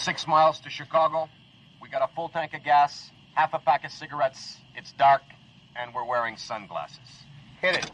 6 miles to Chicago. We got a full tank of gas, half a pack of cigarettes. It's dark, and we're wearing sunglasses. Hit it.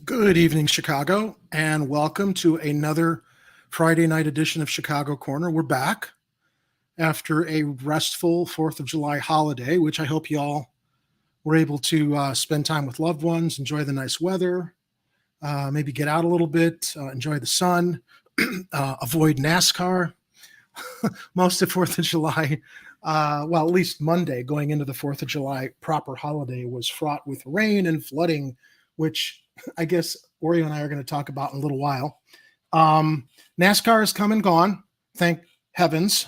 Good evening, Chicago, and welcome to another Friday night edition of Chicago Corner. We're back after a restful 4th of July holiday, which I hope you all were able to spend time with loved ones, enjoy the nice weather, maybe get out a little bit, enjoy the sun, avoid NASCAR. Most of 4th of July, well, at least Monday going into the 4th of July proper holiday was fraught with rain and flooding, which I guess Oreo and I are going to talk about in a little while. NASCAR has come and gone. Thank heavens.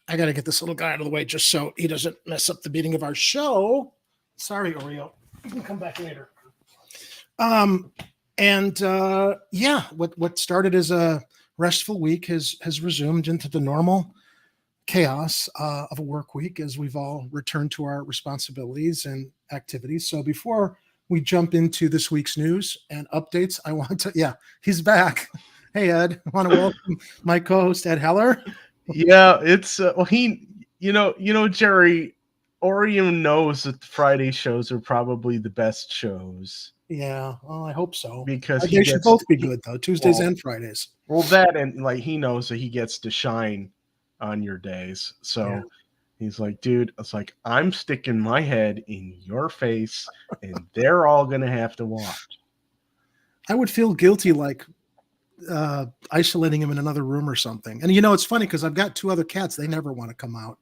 I got to get this little guy out of the way just so he doesn't mess up the beating of our show. Sorry, Oreo. You can come back later. What started as a restful week has resumed into the normal chaos of a work week as we've all returned to our responsibilities and activities. So before we jump into this week's news and updates, I want to, he's back. Hey, Ed, I want to welcome my co-host, Ed Heller. Yeah, it's, Jerry, Oreo knows that the Friday shows are probably the best shows. Yeah, well, I hope so. Because they should both be good, though, Tuesdays and Fridays. Well, that and, he knows that he gets to shine on your days. So, yeah. He's like, dude, it's like, I'm sticking my head in your face and they're all going to have to watch. I would feel guilty like isolating him in another room or something. And, it's funny because I've got 2 other cats. They never want to come out.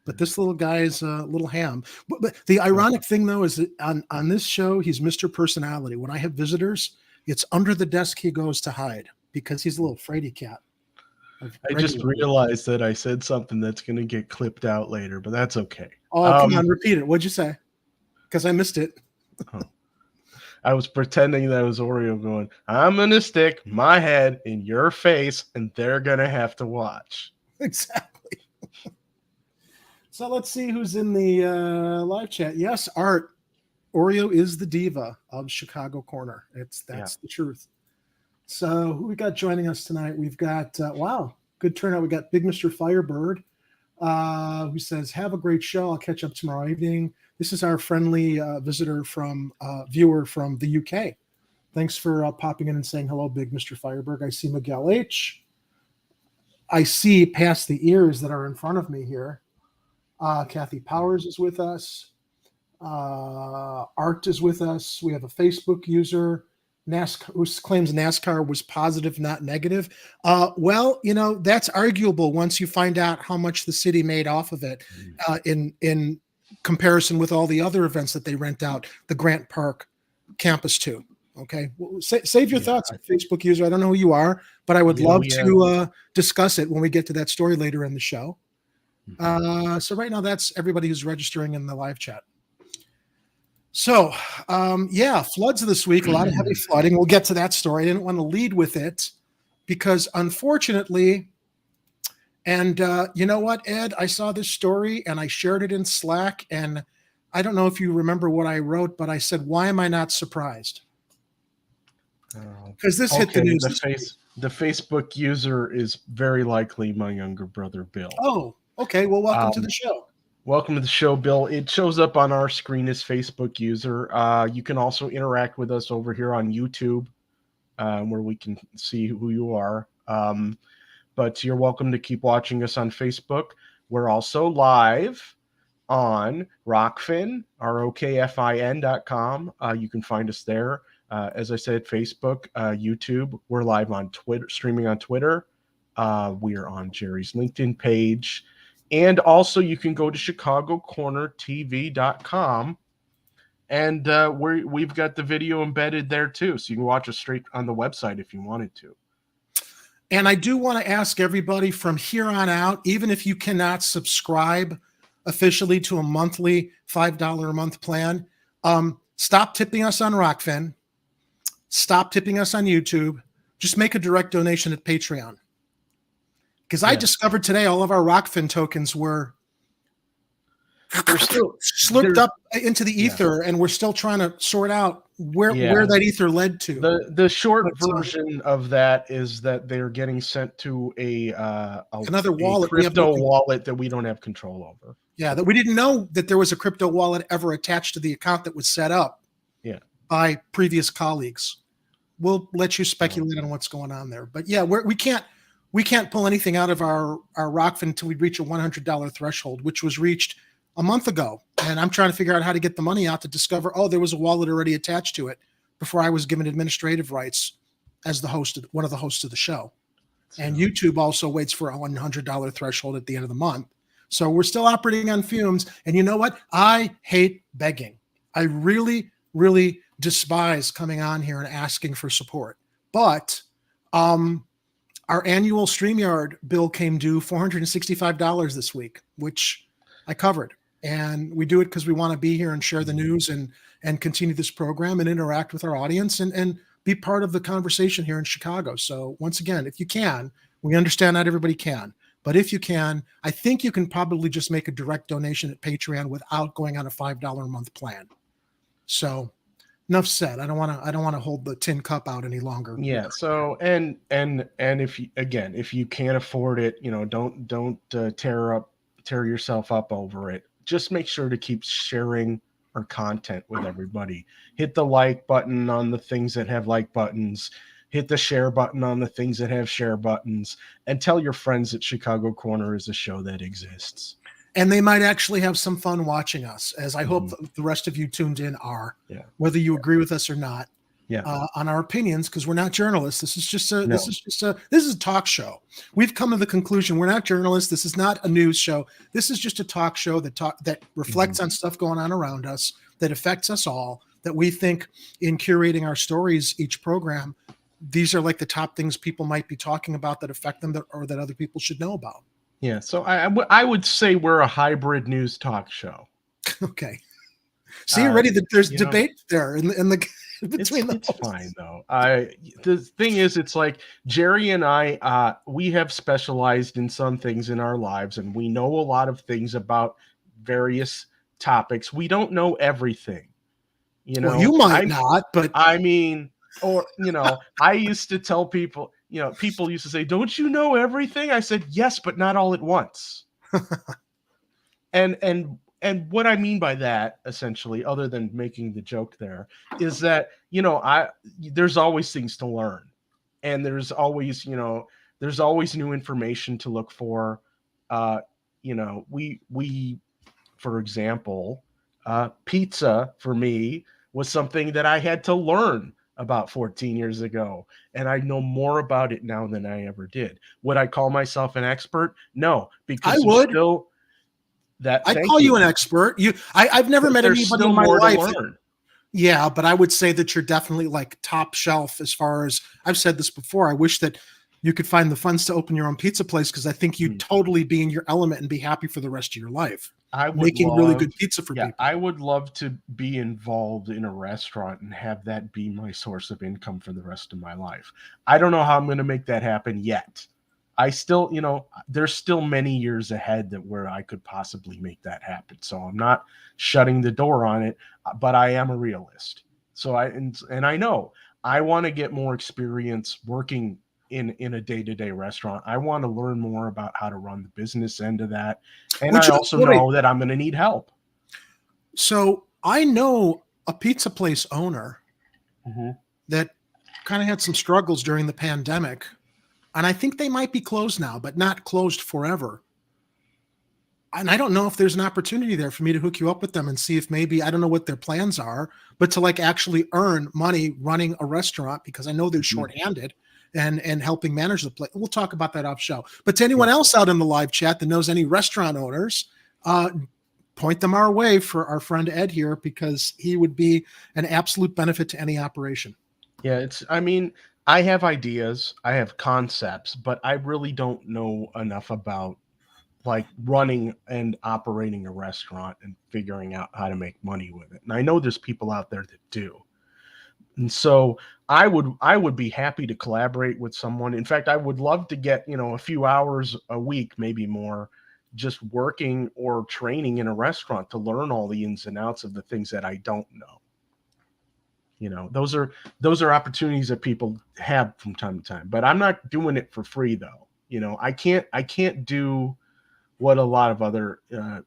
But this little guy is a little ham. But the ironic thing, though, is that on this show, he's Mr. Personality. When I have visitors, it's under the desk he goes to hide because he's a little fraidy cat. I just realized that I said something that's going to get clipped out later, but that's okay. Oh, come on, repeat it. What'd you say? Because I missed it. I was pretending that was Oreo going, I'm going to stick my head in your face, and they're going to have to watch. Exactly. So let's see who's in the live chat. Yes, Art. Oreo is the diva of Chicago Corner. That's the truth. So who we got joining us tonight? We've got, good turnout. We got Big Mr. Firebird, who says, have a great show. I'll catch up tomorrow evening. This is our friendly viewer from the UK. Thanks for popping in and saying hello, Big Mr. Firebird. I see Miguel H. I see past the ears that are in front of me here. Kathy Powers is with us. Art is with us. We have a Facebook user. NASCAR, who claims NASCAR was positive, not negative. That's arguable once you find out how much the city made off of it in comparison with all the other events that they rent out the Grant Park campus to. Okay, well, save your thoughts, Facebook user. I don't know who you are, but I would love to discuss it when we get to that story later in the show. So right now, that's everybody who's registering in the live chat. So, floods this week, a lot of heavy flooding. We'll get to that story. I didn't want to lead with it because unfortunately, and you know what, Ed, I saw this story and I shared it in Slack, and I don't know if you remember what I wrote, but I said, why am I not surprised? Because this hit the news. The Facebook user is very likely my younger brother, Bill. Oh, okay. Well, welcome to the show. Welcome to the show, Bill. It shows up on our screen as Facebook user. You can also interact with us over here on YouTube, where we can see who you are. But you're welcome to keep watching us on Facebook. We're also live on Rockfin, ROKFIN.com. You can find us there. As I said, Facebook, YouTube. We're live on Twitter, streaming on Twitter. We are on Jerry's LinkedIn page. And also you can go to ChicagoCornerTV.com. And we've got the video embedded there too. So you can watch us straight on the website if you wanted to. And I do want to ask everybody from here on out, even if you cannot subscribe officially to a monthly $5 a month plan, stop tipping us on Rockfin. Stop tipping us on YouTube. Just make a direct donation at Patreon. Because I discovered today all of our Rockfin tokens were still slurped up into the ether, and we're still trying to sort out where that ether led to. The short version of that is that they're getting sent to another wallet, crypto wallet that we don't have control over. Yeah, that we didn't know that there was a crypto wallet ever attached to the account that was set up by previous colleagues. We'll let you speculate on what's going on there. But yeah, we can't pull anything out of our Rockfin until we reach a $100 threshold, which was reached a month ago. And I'm trying to figure out how to get the money out to discover, there was a wallet already attached to it before I was given administrative rights as one of the hosts of the show. And YouTube also waits for a $100 threshold at the end of the month. So we're still operating on fumes. And you know what? I hate begging. I really, really despise coming on here and asking for support. But our annual StreamYard bill came due $465 this week, which I covered. And we do it because we want to be here and share the news and continue this program and interact with our audience and be part of the conversation here in Chicago. So once again, if you can, we understand not everybody can, but if you can, I think you can probably just make a direct donation at Patreon without going on a $5 a month plan. So enough said. I don't want to hold the tin cup out any longer. Yeah. So and if you can't afford it, don't tear yourself up over it. Just make sure to keep sharing our content with everybody. Hit the like button on the things that have like buttons. Hit the share button on the things that have share buttons, and tell your friends that Chicago Corner is a show that exists. And they might actually have some fun watching us, as I hope the rest of you tuned in are, whether you agree with us or not, on our opinions, because we're not journalists. This is a talk show. We've come to the conclusion we're not journalists. This is not a news show. This is just a talk show that reflects on stuff going on around us, that affects us all, that we think in curating our stories each program, these are like the top things people might be talking about that affect them or that other people should know about. Yeah, so I would say we're a hybrid news talk show. Okay. See already that there's debate there in the between it's fine though. The thing is, it's like Jerry and I, we have specialized in some things in our lives, and we know a lot of things about various topics. We don't know everything. Well, you might not, but I mean, I used to tell people. People used to say, "Don't you know everything?" I said, "Yes, but not all at once." and what I mean by that, essentially, other than making the joke there, is that there's always things to learn, and there's always new information to look for. We for example, pizza for me was something that I had to learn about 14 years ago, and I know more about it now than I ever did. Would I call myself an expert? No, because I would. I'd call you an expert. I've never met anybody in my life. Yeah, but I would say that you're definitely like top shelf as far as I've said this before. I wish that you could find the funds to open your own pizza place, because I think you'd totally be in your element and be happy for the rest of your life. Making really good pizza for people. I would love to be involved in a restaurant and have that be my source of income for the rest of my life. I don't know how I'm going to make that happen yet. I still, there's still many years ahead where I could possibly make that happen. So I'm not shutting the door on it, but I am a realist. So I know I want to get more experience working in a day-to-day restaurant. I want to learn more about how to run the business end of that. And Which I also know that I'm going to need help. So I know a pizza place owner that kind of had some struggles during the pandemic. And I think they might be closed now, but not closed forever. And I don't know if there's an opportunity there for me to hook you up with them and see if maybe, I don't know what their plans are, but to like actually earn money running a restaurant, because I know they're shorthanded and helping manage the place. We'll talk about that off show. But to anyone else out in the live chat that knows any restaurant owners, point them our way for our friend Ed here, because he would be an absolute benefit to any operation. Yeah, I mean, I have ideas, I have concepts, but I really don't know enough about like running and operating a restaurant and figuring out how to make money with it. And I know there's people out there that do. And so I would be happy to collaborate with someone. In fact, I would love to get, a few hours a week, maybe more, just working or training in a restaurant to learn all the ins and outs of the things that I don't know. Those are opportunities that people have from time to time, but I'm not doing it for free though. I can't do what a lot of other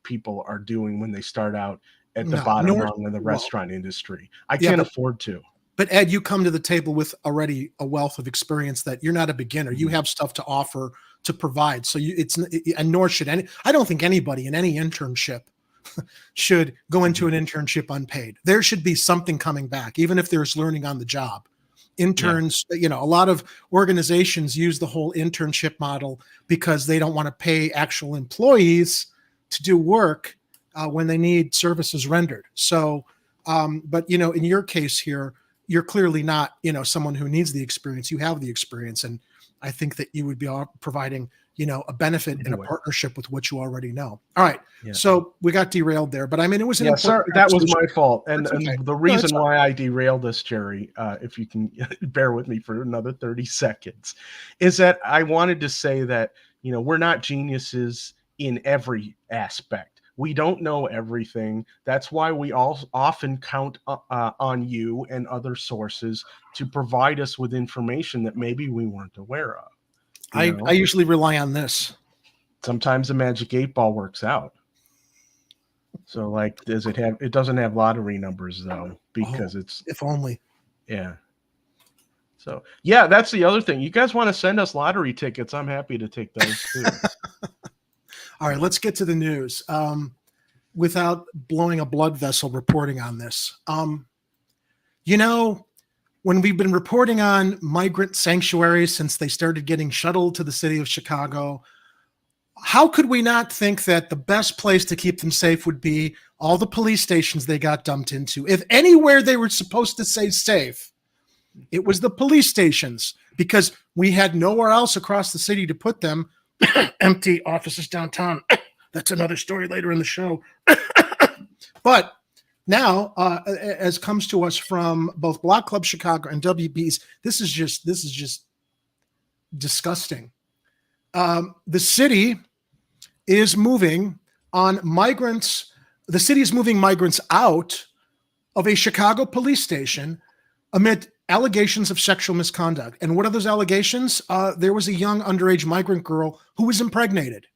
people are doing when they start out at the bottom rung of the restaurant industry. I can't afford to. But Ed, you come to the table with already a wealth of experience that you're not a beginner. You have stuff to offer, to provide. So and nor should I don't think anybody in any internship should go into an internship unpaid. There should be something coming back, even if there's learning on the job. Interns, a lot of organizations use the whole internship model because they don't want to pay actual employees to do work when they need services rendered. So, but in your case here, you're clearly not, someone who needs the experience. You have the experience, and I think that you would be providing, a benefit in a partnership with what you already know. All right. Yeah. So we got derailed there, but I mean, it was an sir, that was my fault. And the reason why I derailed this, Jerry, if you can bear with me for another 30 seconds, is that I wanted to say that, we're not geniuses in every aspect. We don't know everything. That's why we all often count on you and other sources to provide us with information that maybe we weren't aware of. I usually rely on this. Sometimes the magic 8-ball works out. So like, it doesn't have lottery numbers though, because it's, if only. Yeah. So yeah, that's the other thing. You guys want to send us lottery tickets? I'm happy to take those too. All right, let's get to the news. Without blowing a blood vessel reporting on this. When we've been reporting on migrant sanctuaries since they started getting shuttled to the city of Chicago, how could we not think that the best place to keep them safe would be all the police stations they got dumped into? If anywhere they were supposed to say safe, it was the police stations, because we had nowhere else across the city to put them. Empty offices downtown. That's another story later in the show. But now, as comes to us from both Block Club Chicago and WB's, this is just disgusting. The city is moving on migrants. The city is moving migrants out of a Chicago police station amid allegations of sexual misconduct. And what are those allegations? There was a young underage migrant girl who was impregnated.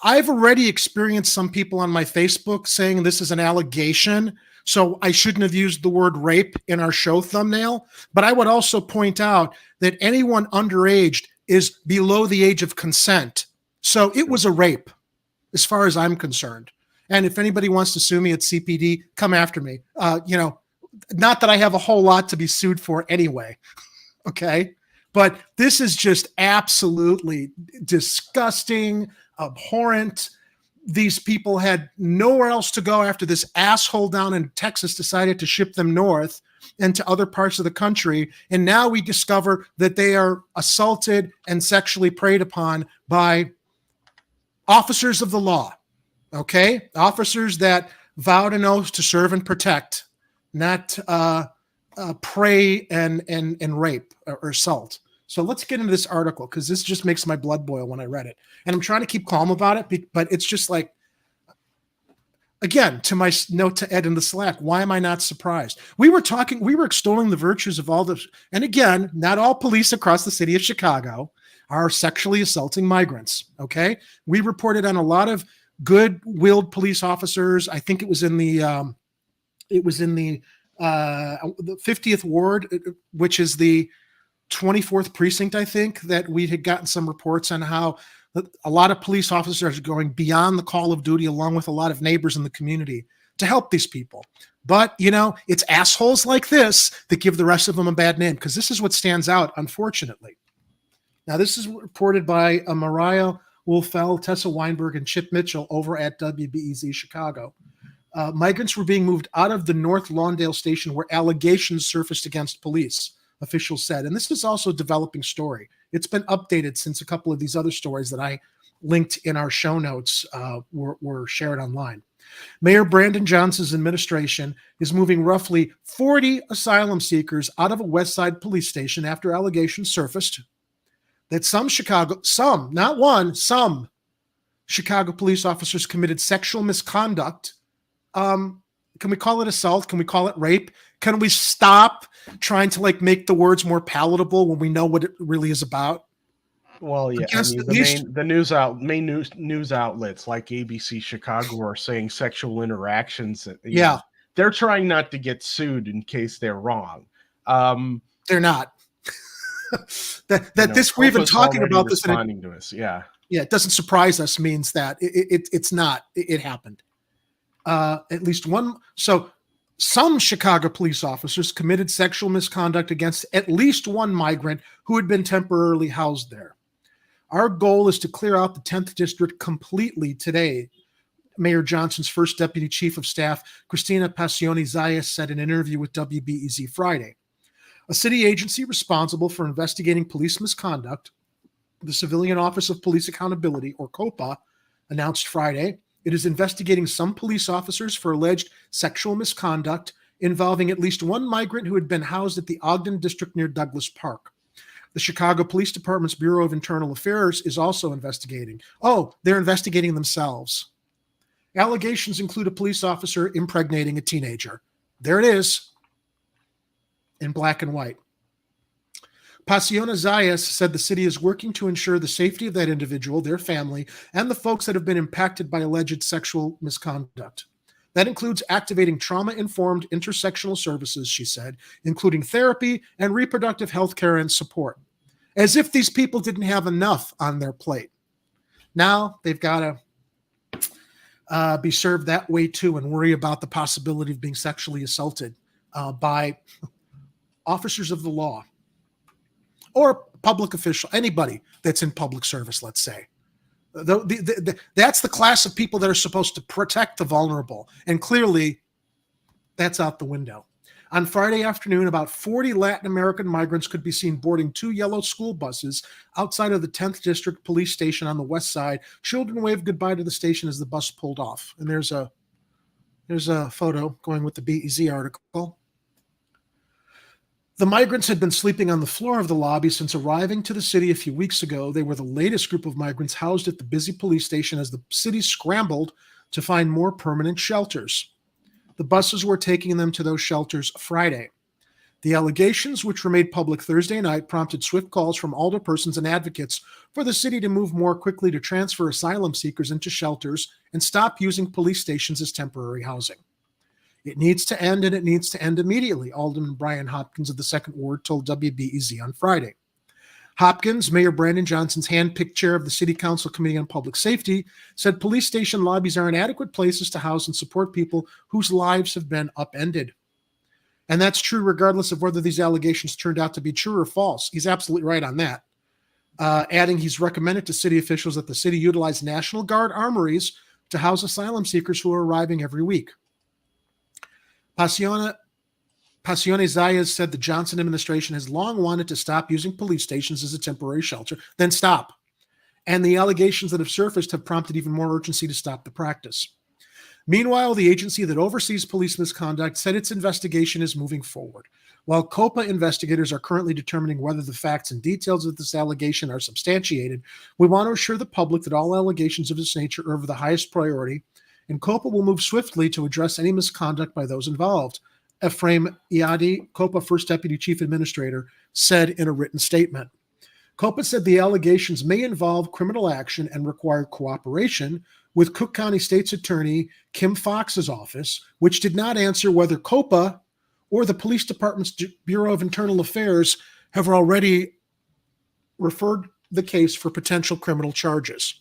I've already experienced some people on my Facebook saying this is an allegation, so I shouldn't have used the word rape in our show thumbnail. But I would also point out that anyone underage is below the age of consent. So it was a rape, as far as I'm concerned. And if anybody wants to sue me at CPD, come after me. Not that I have a whole lot to be sued for anyway. Okay. But this is just absolutely disgusting, abhorrent. These people had nowhere else to go after this asshole down in Texas decided to ship them north and to other parts of the country. And now we discover that they are assaulted and sexually preyed upon by officers of the law. Okay. Officers that vowed an oath to serve and protect, not prey and rape or assault. So let's get into this article, because this just makes my blood boil when I read it. And I'm trying to keep calm about it, but it's just like, again, to my note to Ed in the Slack, why am I not surprised? We were extolling the virtues of all the, and again, not all police across the city of Chicago are sexually assaulting migrants. Okay. We reported on a lot of good-willed police officers. I think it was in the 50th Ward, which is the 24th precinct, I think, that we had gotten some reports on how a lot of police officers are going beyond the call of duty, along with a lot of neighbors in the community, to help these people. But, it's assholes like this that give the rest of them a bad name, because this is what stands out, unfortunately. Now, this is reported by Mariah Wolfell, Tessa Weinberg, and Chip Mitchell over at WBEZ Chicago. Migrants were being moved out of the North Lawndale station where allegations surfaced against police, officials said. And this is also a developing story. It's been updated since a couple of these other stories that I linked in our show notes were shared online. Mayor Brandon Johnson's administration is moving roughly 40 asylum seekers out of a West Side police station after allegations surfaced that some Chicago police officers committed sexual misconduct. Can we call it assault? Can we call it rape? Can we stop trying to make the words more palatable when we know what it really is about? Well, yeah, the main news outlets like ABC Chicago are saying sexual interactions. They're trying not to get sued in case they're wrong. They're not. We're even talking about this. Responding to us, yeah, it doesn't surprise us. Means that it's not. It happened. At least one. So some Chicago police officers committed sexual misconduct against at least one migrant who had been temporarily housed there. Our goal is to clear out the 10th district completely today, Mayor Johnson's first deputy chief of staff, Christina Passione-Zayas, said in an interview with WBEZ Friday. A city agency responsible for investigating police misconduct, the Civilian Office of Police Accountability, or COPA, announced Friday it is investigating some police officers for alleged sexual misconduct involving at least one migrant who had been housed at the Ogden district near Douglas Park. The Chicago Police Department's Bureau of Internal Affairs is also investigating. Oh, they're investigating themselves. Allegations include a police officer impregnating a teenager. There it is, in black and white. Passione-Zayas said the city is working to ensure the safety of that individual, their family, and the folks that have been impacted by alleged sexual misconduct. That includes activating trauma-informed intersectional services, she said, including therapy and reproductive health care and support. As if these people didn't have enough on their plate. Now they've got to be served that way too and worry about the possibility of being sexually assaulted by officers of the law or public official, anybody that's in public service, let's say. That's the class of people that are supposed to protect the vulnerable. And clearly, that's out the window. On Friday afternoon, about 40 Latin American migrants could be seen boarding 2 yellow school buses outside of the 10th District Police Station on the west side. Children waved goodbye to the station as the bus pulled off. And there's a photo going with the BEZ article. The migrants had been sleeping on the floor of the lobby since arriving to the city a few weeks ago. They were the latest group of migrants housed at the busy police station as the city scrambled to find more permanent shelters. The buses were taking them to those shelters Friday. The allegations, which were made public Thursday night, prompted swift calls from alderpersons and advocates for the city to move more quickly to transfer asylum seekers into shelters and stop using police stations as temporary housing. It needs to end, and it needs to end immediately, Alderman Brian Hopkins of the 2nd Ward told WBEZ on Friday. Hopkins, Mayor Brandon Johnson's hand-picked chair of the City Council Committee on Public Safety, said police station lobbies are inadequate places to house and support people whose lives have been upended. And that's true regardless of whether these allegations turned out to be true or false. He's absolutely right on that. Adding he's recommended to city officials that the city utilize National Guard armories to house asylum seekers who are arriving every week. Passione-Zayas said the Johnson administration has long wanted to stop using police stations as a temporary shelter. Then stop. And the allegations that have surfaced have prompted even more urgency to stop the practice. Meanwhile, the agency that oversees police misconduct said its investigation is moving forward. While COPA investigators are currently determining whether the facts and details of this allegation are substantiated, we want to assure the public that all allegations of this nature are of the highest priority and COPA will move swiftly to address any misconduct by those involved, Ephraim Iadi, COPA First Deputy Chief Administrator, said in a written statement. COPA said the allegations may involve criminal action and require cooperation with Cook County State's Attorney Kim Fox's office, which did not answer whether COPA or the Police Department's Bureau of Internal Affairs have already referred the case for potential criminal charges.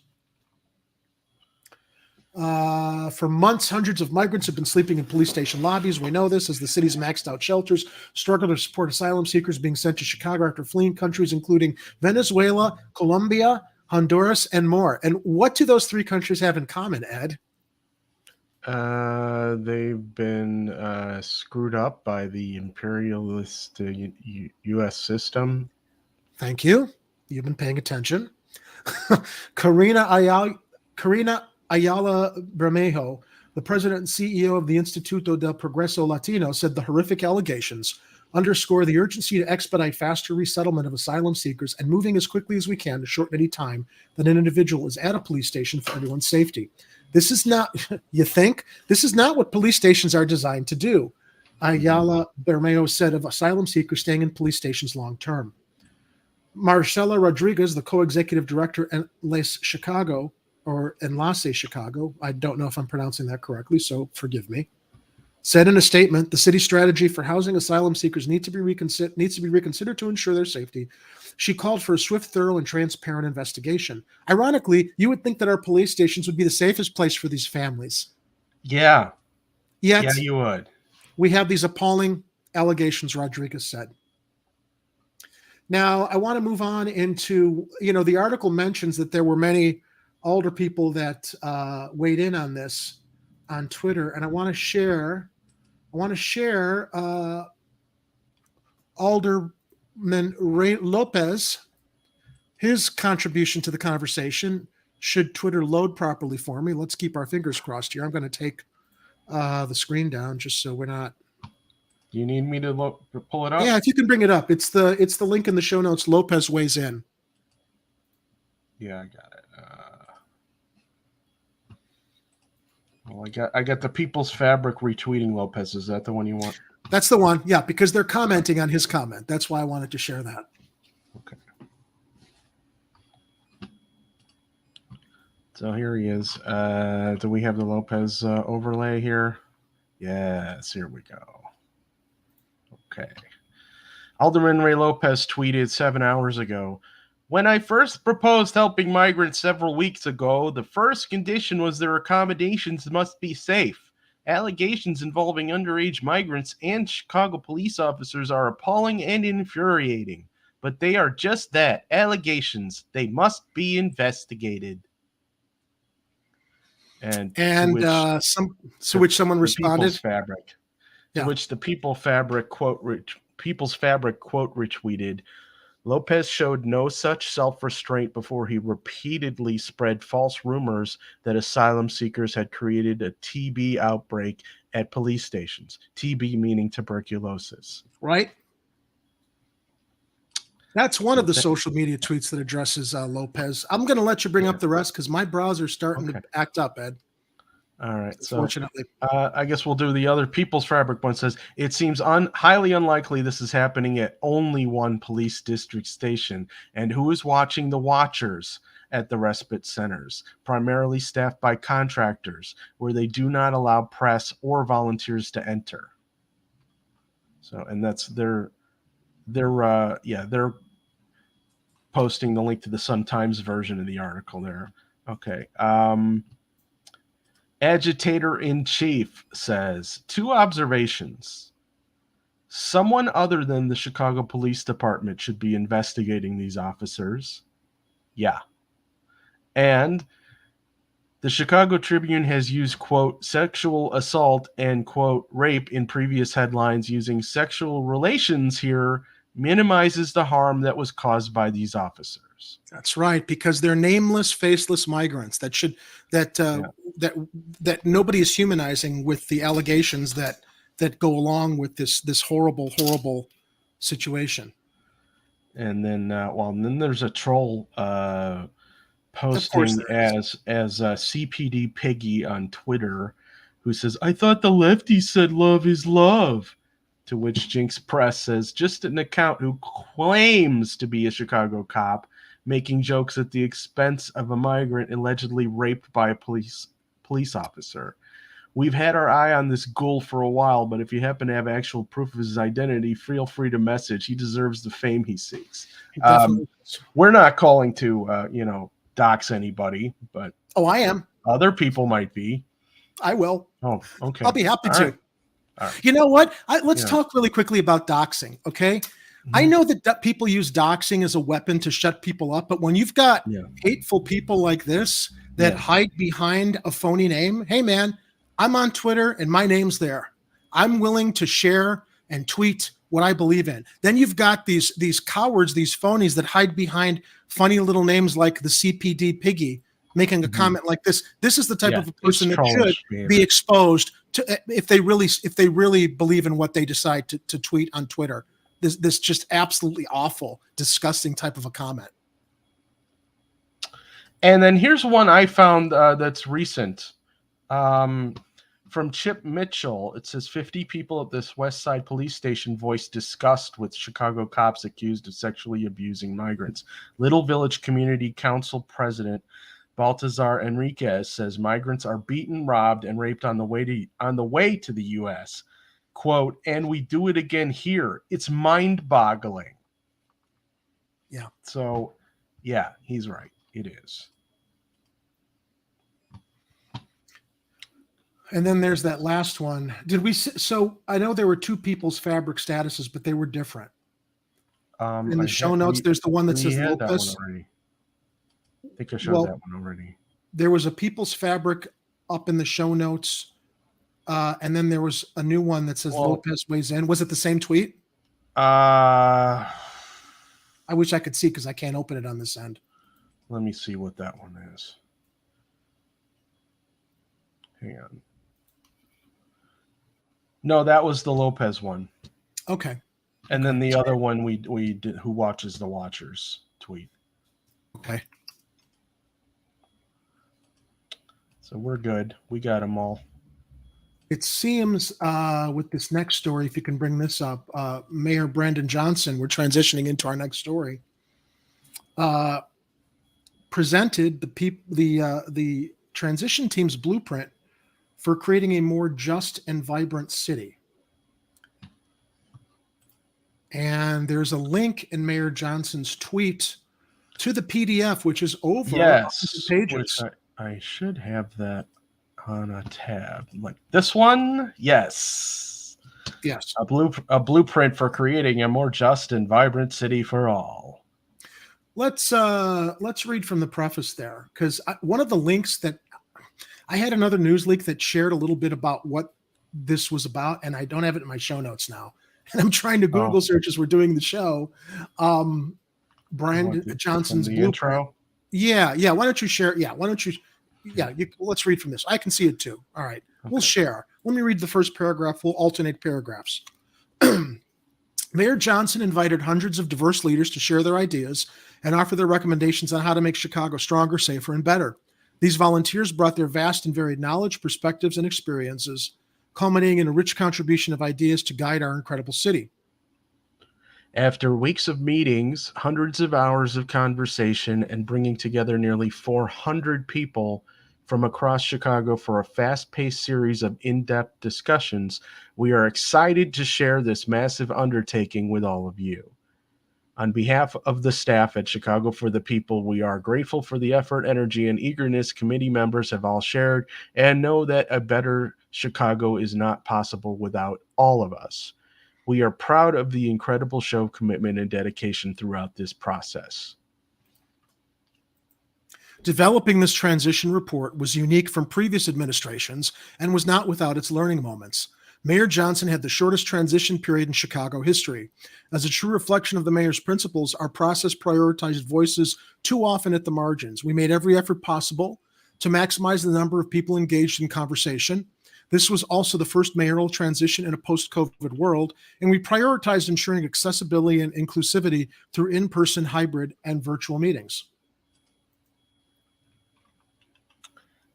For months, hundreds of migrants have been sleeping in police station lobbies. We know this as the city's maxed out shelters struggle to support asylum seekers being sent to Chicago after fleeing countries including Venezuela, Colombia, Honduras, and more. And what do those three countries have in common, Ed? They've been screwed up by the imperialist U.S. system. Thank you. You've been paying attention. Karina Ayala Bermejo, the president and CEO of the Instituto del Progreso Latino, said the horrific allegations underscore the urgency to expedite faster resettlement of asylum seekers and moving as quickly as we can to shorten any time that an individual is at a police station for everyone's safety. This is not, you think? This is not what police stations are designed to do, Ayala Bermejo said of asylum seekers staying in police stations long term. Marcela Rodriguez, the co-executive director in Enlace Chicago, I don't know if I'm pronouncing that correctly, so forgive me, said in a statement, the city's strategy for housing asylum seekers needs to be reconsidered to ensure their safety. She called for a swift, thorough, and transparent investigation. Ironically, you would think that our police stations would be the safest place for these families. Yeah. Yet, yeah, you would. We have these appalling allegations, Rodriguez said. Now, I want to move on into, the article mentions that there were many older people that weighed in on this on Twitter, and I want to share Alderman Ray Lopez, his contribution to the conversation. Should Twitter load properly for me? Let's keep our fingers crossed here. I'm going to take the screen down just so we're not. You need me to pull it up? Yeah, if you can bring it up. It's the link in the show notes. Lopez weighs in. Yeah, I got it. Well, I got the People's Fabric retweeting Lopez. Is that the one you want? That's the one. Yeah, because they're commenting on his comment. That's why I wanted to share that. Okay. So here he is. Do we have the Lopez overlay here? Yes, here we go. Okay. Alderman Ray Lopez tweeted 7 hours ago, "When I first proposed helping migrants several weeks ago, the first condition was their accommodations must be safe. Allegations involving underage migrants and Chicago police officers are appalling and infuriating, but they are just that, allegations. They must be investigated." And to which someone responded, Fabric. Yeah. To which the People's Fabric quote retweeted, "Lopez showed no such self-restraint before he repeatedly spread false rumors that asylum seekers had created a TB outbreak at police stations." TB meaning tuberculosis. Right. That's one of the social media tweets that addresses Lopez. I'm going to let you bring up the rest because my browser's starting to act up, Ed. All right. Unfortunately. So I guess we'll do the other People's Fabric one. Says, "It seems highly unlikely this is happening at only one police district station. And who is watching the watchers at the respite centers, primarily staffed by contractors, where they do not allow press or volunteers to enter?" So, and that's they're posting the link to the Sun-Times version of the article there. Okay. Agitator-in-Chief says, 2 observations. Someone other than the Chicago Police Department should be investigating these officers. Yeah. And the Chicago Tribune has used, quote, sexual assault and, quote, rape in previous headlines. Using sexual relations here minimizes the harm that was caused by these officers. That's right, because they're nameless, faceless migrants that nobody is humanizing with the allegations that go along with this horrible situation. And then, then there's a troll posting as CPD Piggy on Twitter, who says, "I thought the lefties said love is love." To which Jinx Press says, "Just an account who claims to be a Chicago cop, making jokes at the expense of a migrant allegedly raped by a police officer. We've had our eye on this ghoul for a while, but if you happen to have actual proof of his identity, feel free to message. He deserves the fame he seeks." We're not calling to, dox anybody, but I am. Other people might be. I will. Oh, okay. I'll be happy to. Right. All right. You know what? Let's talk really quickly about doxing, okay? Mm-hmm. I know that people use doxing as a weapon to shut people up, but when you've got hateful people like this that hide behind a phony name, hey, man, I'm on Twitter and my name's there. I'm willing to share and tweet what I believe in. Then you've got these cowards, these phonies that hide behind funny little names like the CPD Piggy, making a comment like this. This is the type of a person that should be exposed to if they really believe in what they decide to tweet on Twitter. This just absolutely awful, disgusting type of a comment. And then here's one I found that's recent. From Chip Mitchell, it says 50 people at this West Side police station voiced disgust with Chicago cops accused of sexually abusing migrants. Little Village Community Council President Baltazar Enriquez says migrants are beaten, robbed, and raped on the way to the U.S. Quote, "And we do it again here. It's mind-boggling." Yeah. So, yeah, he's right. It is. And then there's that last one. So I know there were two people's fabric statuses, but they were different. In the show notes, there's the one that says Lopez. I think I showed that one already. There was a people's fabric up in the show notes. And then there was a new one that says Lopez weighs in. Was it the same tweet? I wish I could see because I can't open it on this end. Let me see what that one is. Hang on. No, that was the Lopez one. Okay. And then the other one we did, who watches the Watchers tweet. Okay. So we're good. We got them all. It seems with this next story, if you can bring this up, Mayor Brandon Johnson, we're transitioning into our next story, presented the transition team's blueprint for creating a more just and vibrant city. And there's a link in Mayor Johnson's tweet to the PDF, which is over 100 pages. I should have that on a tab like this one. Yes. A blueprint for creating a more just and vibrant city for all. Let's read from the preface there, because one of the links that I had another news leak that shared a little bit about what this was about, and I don't have it in my show notes now. And I'm trying to Google search as we're doing the show. Brandon Johnson's blueprint. Intro? Yeah. Why don't you share? Yeah. Why don't you? Yeah. Let's read from this. I can see it too. All right. Okay. We'll share. Let me read the first paragraph. We'll alternate paragraphs. Mayor Johnson invited hundreds of diverse leaders to share their ideas and offer their recommendations on how to make Chicago stronger, safer, and better. These volunteers brought their vast and varied knowledge, perspectives, and experiences, culminating in a rich contribution of ideas to guide our incredible city. After weeks of meetings, hundreds of hours of conversation, and bringing together nearly 400 people from across Chicago for a fast-paced series of in-depth discussions, we are excited to share this massive undertaking with all of you. On behalf of the staff at Chicago for the People, we are grateful for the effort, energy, and eagerness committee members have all shared, and know that a better Chicago is not possible without all of us. We are proud of the incredible show of commitment and dedication throughout this process. Developing this transition report was unique from previous administrations and was not without its learning moments. Mayor Johnson had the shortest transition period in Chicago history. As a true reflection of the mayor's principles, our process prioritized voices too often at the margins. We made every effort possible to maximize the number of people engaged in conversation. This was also the first mayoral transition in a post-COVID world, and we prioritized ensuring accessibility and inclusivity through in-person, hybrid, and virtual meetings.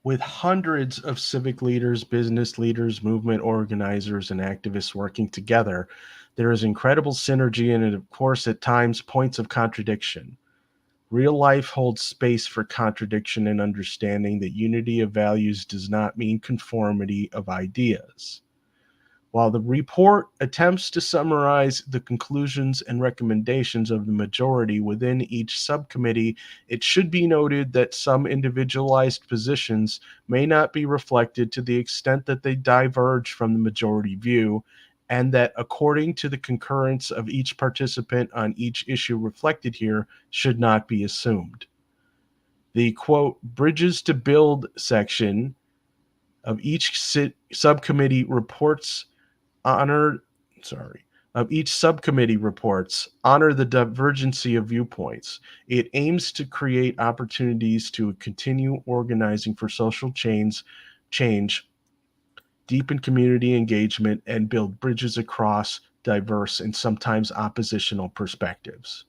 with hundreds of civic leaders, business leaders, movement organizers, and activists working together, there is incredible synergy and, of course, at times, points of contradiction. Real life holds space for contradiction and understanding that unity of values does not mean conformity of ideas. While the report attempts to summarize the conclusions and recommendations of the majority within each subcommittee, it should be noted that some individualized positions may not be reflected to the extent that they diverge from the majority view, and that according to the concurrence of each participant on each issue reflected here should not be assumed. The, quote, bridges to build section of each subcommittee reports honor the divergency of viewpoints. It aims to create opportunities to continue organizing for social change, deepen community engagement, and build bridges across diverse and sometimes oppositional perspectives.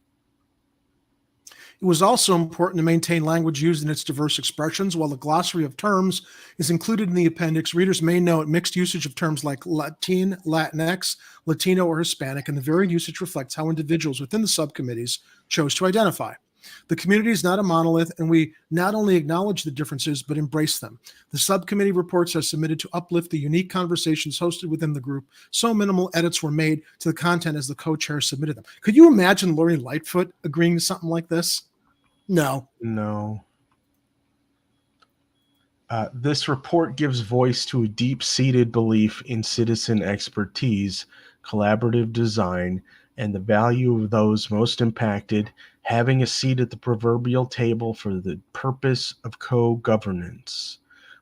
It was also important to maintain language used in its diverse expressions. While the glossary of terms is included in the appendix, readers may note mixed usage of terms like Latin, Latinx, Latino, or Hispanic, and the varied usage reflects how individuals within the subcommittees chose to identify. The community is not a monolith, and we not only acknowledge the differences, but embrace them. The subcommittee reports are submitted to uplift the unique conversations hosted within the group, so minimal edits were made to the content as the co-chair submitted them. Could you imagine Lori Lightfoot agreeing to something like this? No. This report gives voice to a deep-seated belief in citizen expertise, collaborative design, and the value of those most impacted having a seat at the proverbial table for the purpose of co-governance.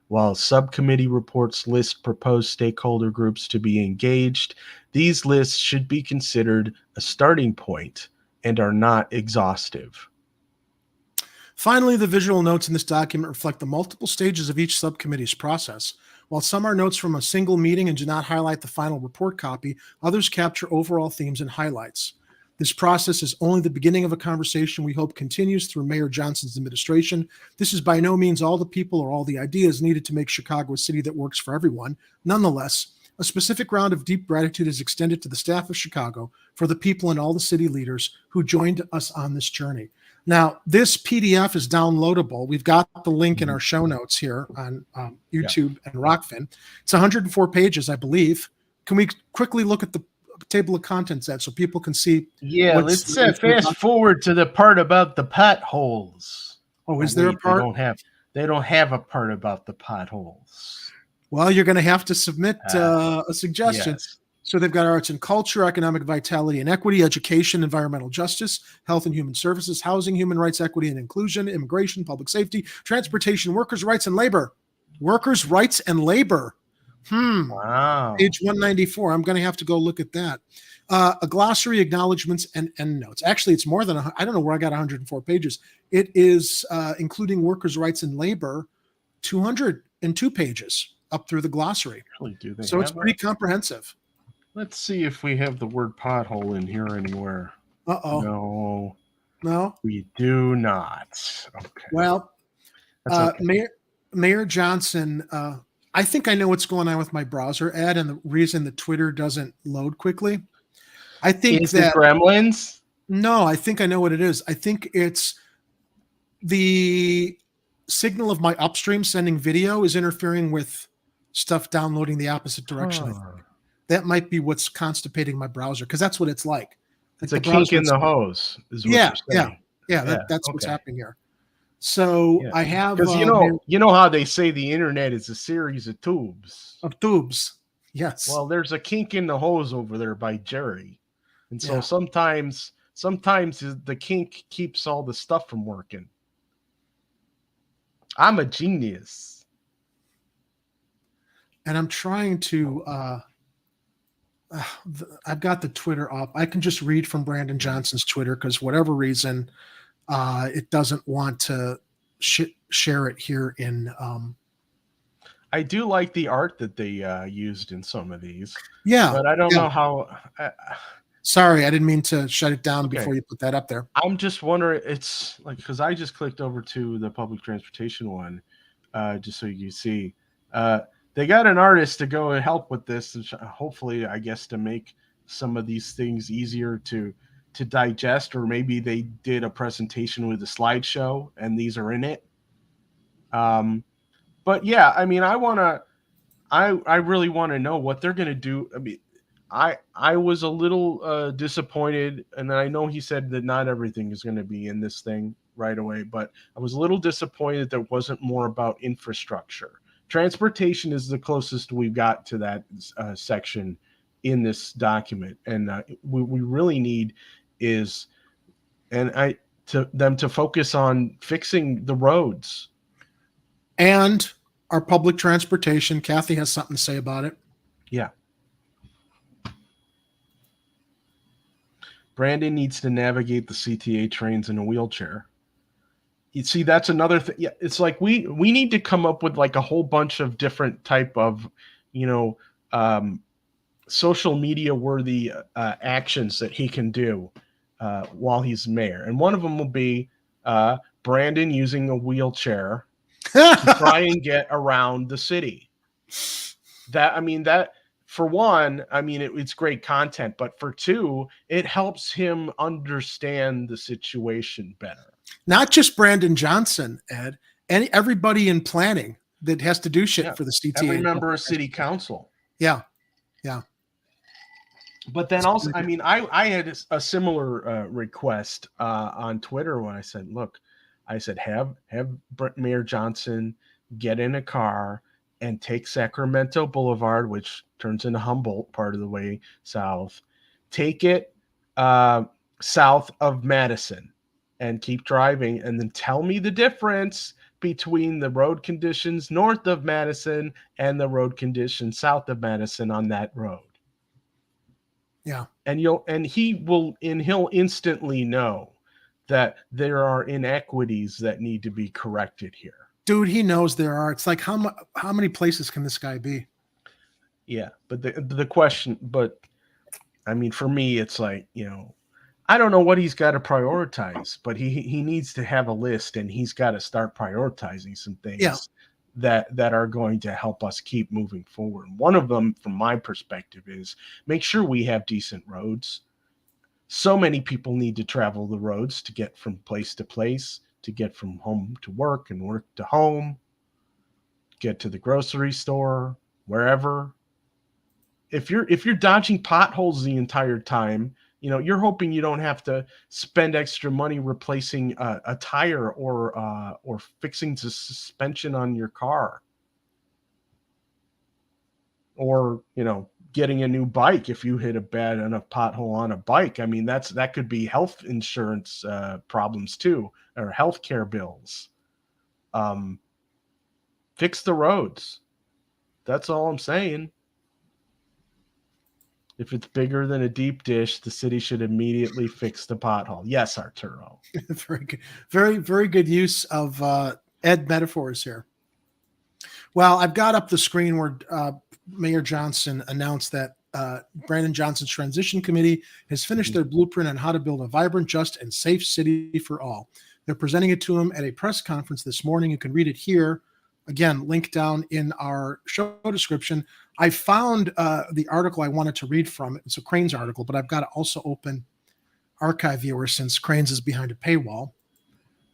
While subcommittee reports list proposed stakeholder groups to be engaged, these lists should be considered a starting point and are not exhaustive. Finally, the visual notes in this document reflect the multiple stages of each subcommittee's process. While some are notes from a single meeting and do not highlight the final report copy, others capture overall themes and highlights. This process is only the beginning of a conversation we hope continues through Mayor Johnson's administration. This is by no means all the people or all the ideas needed to make Chicago a city that works for everyone. Nonetheless, a specific round of deep gratitude is extended to the staff of Chicago for the people and all the city leaders who joined us on this journey. Now, this PDF is downloadable. We've got the link in our show notes here on YouTube and Rockfin. It's 104 pages, I believe. Can we quickly look at the table of contents so people can see? Yeah, let's fast forward to the part about the potholes. Oh, is there a part? They don't have a part about the potholes. Well, you're going to have to submit a suggestion. Yes. So they've got arts and culture, economic vitality and equity, education, environmental justice, health and human services, housing, human rights, equity and inclusion, immigration, public safety, transportation, workers' rights and labor. Workers' rights and labor. Wow. Page 194. I'm going to have to go look at that. A glossary, acknowledgments, and endnotes. Actually, it's more than, I don't know where I got 104 pages. It is, including workers' rights and labor, 202 pages up through the glossary. Really, do they so it's pretty comprehensive. Let's see if we have the word pothole in here anywhere. No, we do not. Okay. Well, okay. Mayor Johnson, I think I know what's going on with my browser, Ed, and the reason that Twitter doesn't load quickly. I think is that gremlins. No, I think I know what it is. I think it's the signal of my upstream sending video is interfering with stuff downloading the opposite direction. I think. That might be what's constipating my browser, because that's what it's like. It's a kink in the hose. Is what you're saying. That's what's happening here. So I have, because you know how they say the internet is a series of tubes. Yes. Well, there's a kink in the hose over there by Jerry, and so sometimes the kink keeps all the stuff from working. I'm a genius, and I'm trying to. I've got the Twitter up. I can just read from Brandon Johnson's Twitter because whatever reason, it doesn't want to share it here in. I do like the art that they used in some of these. Yeah, but I don't know how. Sorry, I didn't mean to shut it down before you put that up there. I'm just wondering. It's like because I just clicked over to the public transportation one. just so you see. They got an artist to go and help with this, and hopefully, I guess, to make some of these things easier to digest, or maybe they did a presentation with a slideshow and these are in it. But yeah, I mean, I really want to know what they're going to do. I mean, I was a little disappointed, and I know he said that not everything is going to be in this thing right away, but I was a little disappointed that wasn't more about infrastructure. Transportation is the closest we've got to that section in this document, and we really need is, and them to focus on fixing the roads and our public transportation. Kathy has something to say about it. Yeah. Brandon needs to navigate the CTA trains in a wheelchair. You see, that's another thing. Yeah, it's like we need to come up with like a whole bunch of different type of, social media worthy actions that he can do while he's mayor. And one of them will be Brandon using a wheelchair to try and get around the city. That for one, it's great content, but for two, it helps him understand the situation better. Not just Brandon Johnson, Ed, everybody in planning that has to do shit for the CTA. Every member of city council. Yeah. But then also, I had a similar request on Twitter when I said, look, have Mayor Johnson get in a car and take Sacramento Boulevard, which turns into Humboldt part of the way south, take it south of Madison and keep driving, and then tell me the difference between the road conditions north of Madison and the road conditions south of Madison on that road. Yeah. And he'll instantly know that there are inequities that need to be corrected here. Dude, he knows there are. It's like, how many places can this guy be? Yeah, but the question, for me, it's like, I don't know what he's got to prioritize, but he needs to have a list, and he's got to start prioritizing some things that are going to help us keep moving forward. One of them, from my perspective, is make sure we have decent roads. So many people need to travel the roads to get from place to place, to get from home to work and work to home, get to the grocery store, wherever. If you're dodging potholes the entire time, you're hoping you don't have to spend extra money replacing a tire or fixing the suspension on your car, or getting a new bike if you hit a bad enough pothole on a bike. That could be health insurance problems too, or healthcare bills. Fix the roads. That's all I'm saying. If it's bigger than a deep dish, the city should immediately fix the pothole. Yes, Arturo. Very good. Very, very good use of Ed metaphors here. Well, I've got up the screen where Mayor Johnson announced that Brandon Johnson's transition committee has finished their blueprint on how to build a vibrant, just, and safe city for all. They're presenting it to him at a press conference this morning. You can read it here. Again, link down in our show description. I found the article I wanted to read from. It's a Cranes article, but I've got to also open Archive Viewer since Cranes is behind a paywall,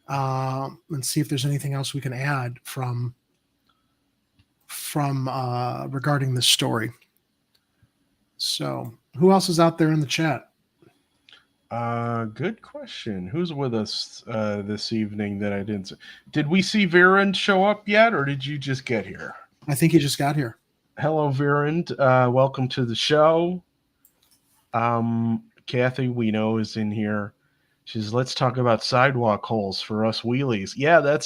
and see if there's anything else we can add from regarding this story. So, who else is out there in the chat? Good question. Who's with us this evening that I didn't see? Did we see Virend show up yet, or did you just get here? I think he just got here. Hello, Virend. Welcome to the show. Kathy, we know, is in here. She says, let's talk about sidewalk holes for us wheelies. Yeah,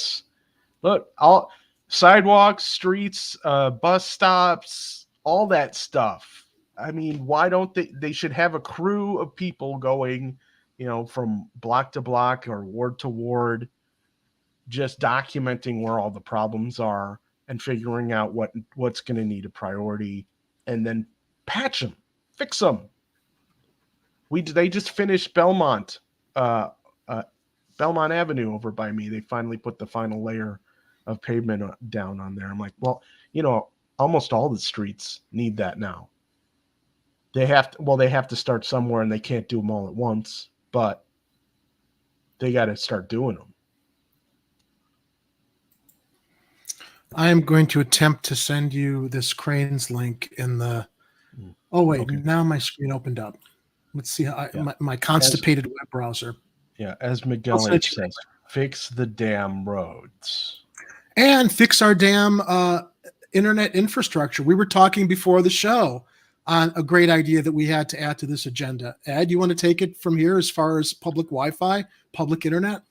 all sidewalks, streets, bus stops, all that stuff. Why don't they should have a crew of people going, from block to block or ward to ward, just documenting where all the problems are and figuring out what's going to need a priority, and then patch them, fix them. They just finished Belmont Avenue over by me. They finally put the final layer of pavement down on there. I'm like, well, almost all the streets need that now. They have to start somewhere, and they can't do them all at once, but they got to start doing them. I am going to attempt to send you this Cranes link in the. Oh wait, Okay. Now my screen opened up. Let's see how my constipated web browser. Yeah, as Miguel H says, fix the damn roads and fix our damn internet infrastructure. We were talking before the show on a great idea that we had to add to this agenda. Ed, you want to take it from here as far as public Wi-Fi, public internet?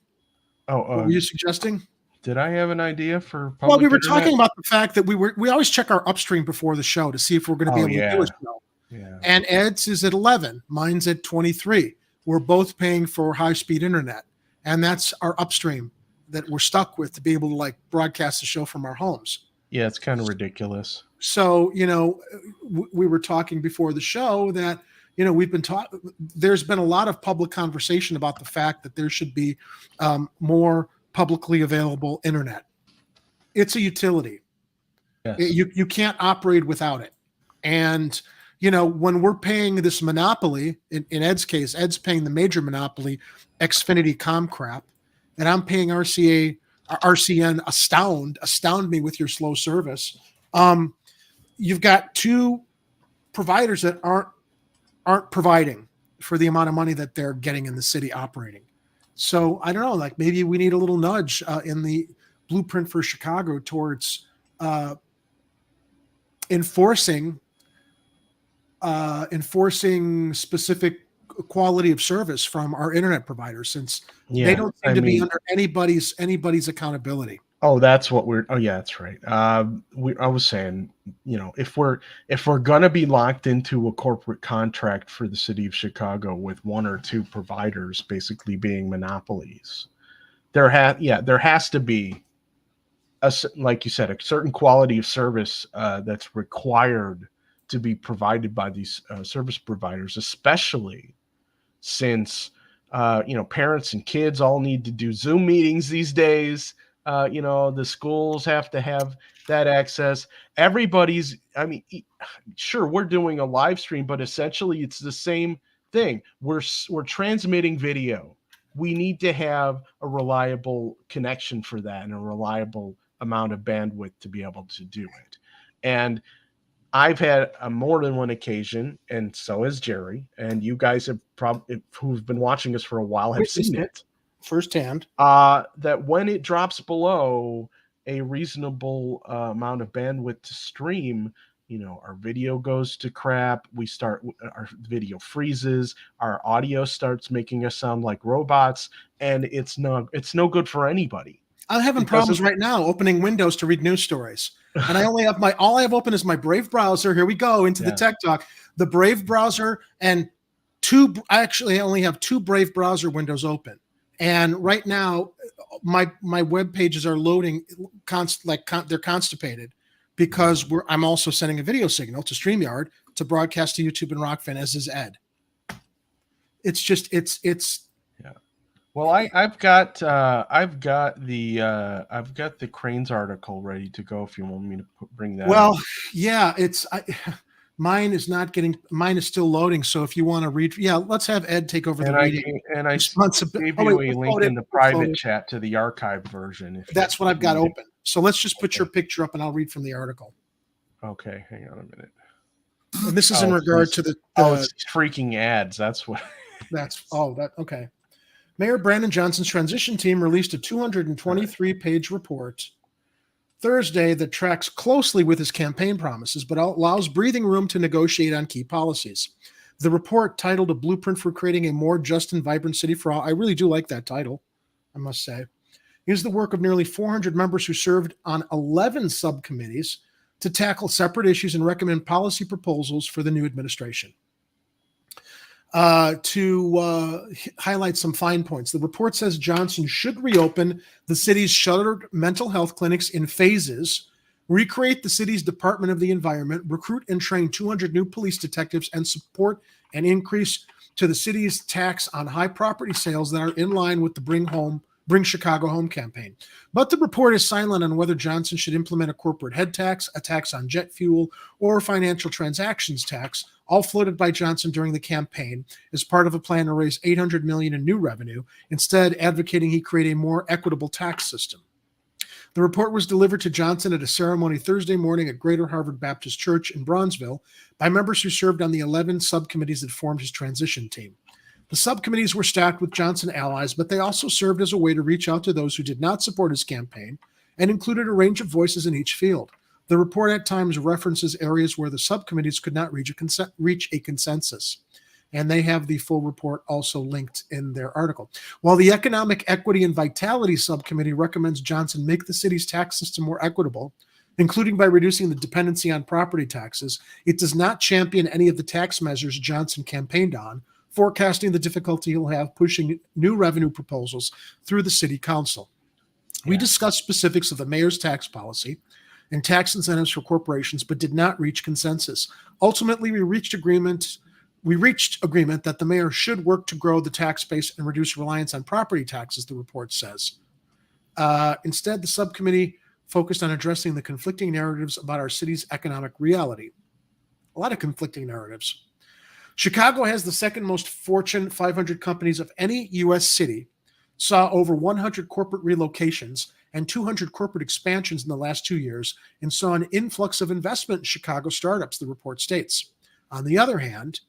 What were you suggesting? Did I have an idea for public Well, we were internet? talking about the fact that we always check our upstream before the show to see if we're going to be able to do a show. Yeah. And Ed's is at 11. Mine's at 23. We're both paying for high-speed internet. And that's our upstream that we're stuck with to be able to broadcast the show from our homes. Yeah, it's kind of ridiculous. So, we were talking before the show that, there's been a lot of public conversation about the fact that there should be more publicly available internet. It's a utility. Yes. You can't operate without it. And, when we're paying this monopoly, in Ed's case, Ed's paying the major monopoly, Xfinity Comcrap, and I'm paying RCN astound me with your slow service. You've got two providers that aren't providing for the amount of money that they're getting in the city operating. So I don't know, maybe we need a little nudge in the blueprint for Chicago towards enforcing specific quality of service from our internet providers, since they don't seem to be under anybody's accountability. Oh, that's what that's right. I was saying, if we're gonna be locked into a corporate contract for the city of Chicago with one or two providers basically being monopolies, there has to be like you said, a certain quality of service that's required to be provided by these service providers, especially since parents and kids all need to do Zoom meetings these days. The schools have to have that access. Sure, we're doing a live stream, but essentially it's the same thing. We're transmitting video. We need to have a reliable connection for that and a reliable amount of bandwidth to be able to do it. And I've had more than one occasion, and so has Jerry, and you guys have who've been watching us for a while have seen it firsthand. That when it drops below a reasonable amount of bandwidth to stream, our video goes to crap. Our video freezes. Our audio starts making us sound like robots, and it's no good for anybody. I'm having problems right now opening Windows to read news stories. And I only have all I have open is my Brave browser. Here we go into the Tech Talk. The Brave browser and I only have two Brave browser windows open. And right now, my web pages are loading they're constipated because I'm also sending a video signal to StreamYard to broadcast to YouTube and Rockfin, as is Ed. It's just it's. Yeah. Well, I've got the Cranes article ready to go if you want me to bring that. Well, yeah, mine is still loading. So if you want to read, let's have Ed take over the reading. And I gave you a link in the private chat to the archived version. That's what I've got open. So let's just put your picture up and I'll read from the article. Okay, hang on a minute. And this is in regard to the it's freaking ads. That's what. Okay. Mayor Brandon Johnson's transition team released a 223-page report Thursday that tracks closely with his campaign promises, but allows breathing room to negotiate on key policies. The report, titled A Blueprint for Creating a More Just and Vibrant City for All, I really do like that title, I must say, is the work of nearly 400 members who served on 11 subcommittees to tackle separate issues and recommend policy proposals for the new administration. To highlight some fine points, the report says Johnson should reopen the city's shuttered mental health clinics in phases, recreate the city's Department of the Environment, recruit and train 200 new police detectives, and support an increase to the city's tax on high property sales that are in line with the Bring Home Bring Chicago Home campaign. But the report is silent on whether Johnson should implement a corporate head tax, a tax on jet fuel, or a financial transactions tax, all floated by Johnson during the campaign as part of a plan to raise $800 million in new revenue, instead advocating he create a more equitable tax system. The report was delivered to Johnson at a ceremony Thursday morning at Greater Harvard Baptist Church in Bronzeville by members who served on the 11 subcommittees that formed his transition team. The subcommittees were stacked with Johnson allies, but they also served as a way to reach out to those who did not support his campaign and included a range of voices in each field. The report at times references areas where the subcommittees could not reach a consensus. And they have the full report also linked in their article. While the Economic Equity and Vitality Subcommittee recommends Johnson make the city's tax system more equitable, including by reducing the dependency on property taxes, it does not champion any of the tax measures Johnson campaigned on, forecasting the difficulty he'll have pushing new revenue proposals through the city council. We discussed specifics of the mayor's tax policy and tax incentives for corporations, but did not reach consensus. Ultimately, we reached agreement that the mayor should work to grow the tax base and reduce reliance on property taxes, the report says. Instead, the subcommittee focused on addressing the conflicting narratives about our city's economic reality. A lot of conflicting narratives. Chicago has the second most Fortune 500 companies of any U.S. city, saw over 100 corporate relocations and 200 corporate expansions in the last 2 years, and saw an influx of investment in Chicago startups, the report states. On the other hand,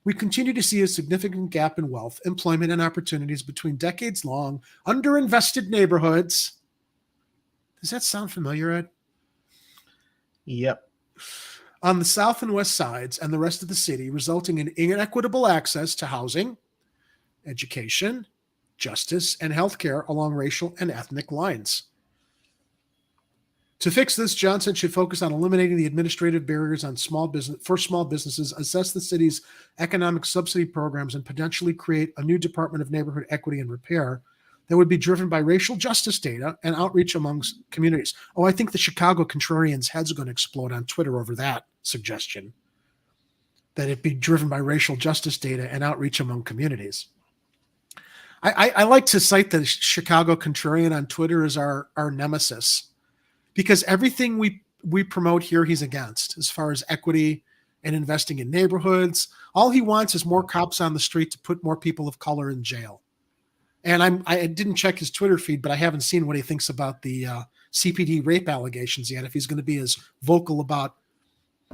we continue to see a significant gap in wealth, employment, and opportunities between decades-long, underinvested neighborhoods. Does that sound familiar, Ed? Yep. On the south and west sides and the rest of the city, resulting in inequitable access to housing, education, justice, and healthcare along racial and ethnic lines. To fix this, Johnson should focus on eliminating the administrative barriers on small businesses, assess the city's economic subsidy programs, and potentially create a new Department of Neighborhood Equity and Repair that would be driven by racial justice data and outreach amongst communities. Oh, I think the Chicago Contrarians' heads are going to explode on Twitter over that suggestion, that it be driven by racial justice data and outreach among communities. I like to cite the Chicago Contrarian on Twitter as our nemesis, because everything we promote here he's against as far as equity and investing in neighborhoods. All he wants is more cops on the street to put more people of color in jail. And I didn't check his Twitter feed, but I haven't seen what he thinks about the CPD rape allegations yet, if he's going to be as vocal about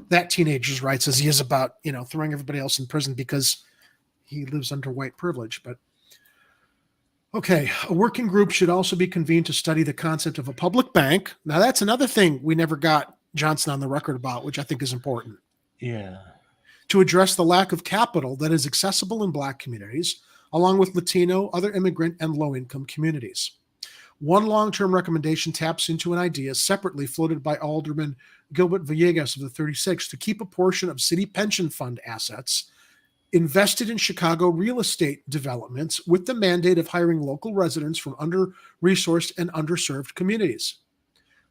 that teenager's rights as he is about, throwing everybody else in prison because he lives under white privilege. But okay, a working group should also be convened to study the concept of a public bank. Now, that's another thing we never got Johnson on the record about, which I think is important. Yeah. To address the lack of capital that is accessible in Black communities, along with Latino, other immigrant, and low-income communities. One long-term recommendation taps into an idea separately floated by Alderman Gilbert Villegas of the 36th to keep a portion of city pension fund assets invested in Chicago real estate developments with the mandate of hiring local residents from under-resourced and underserved communities.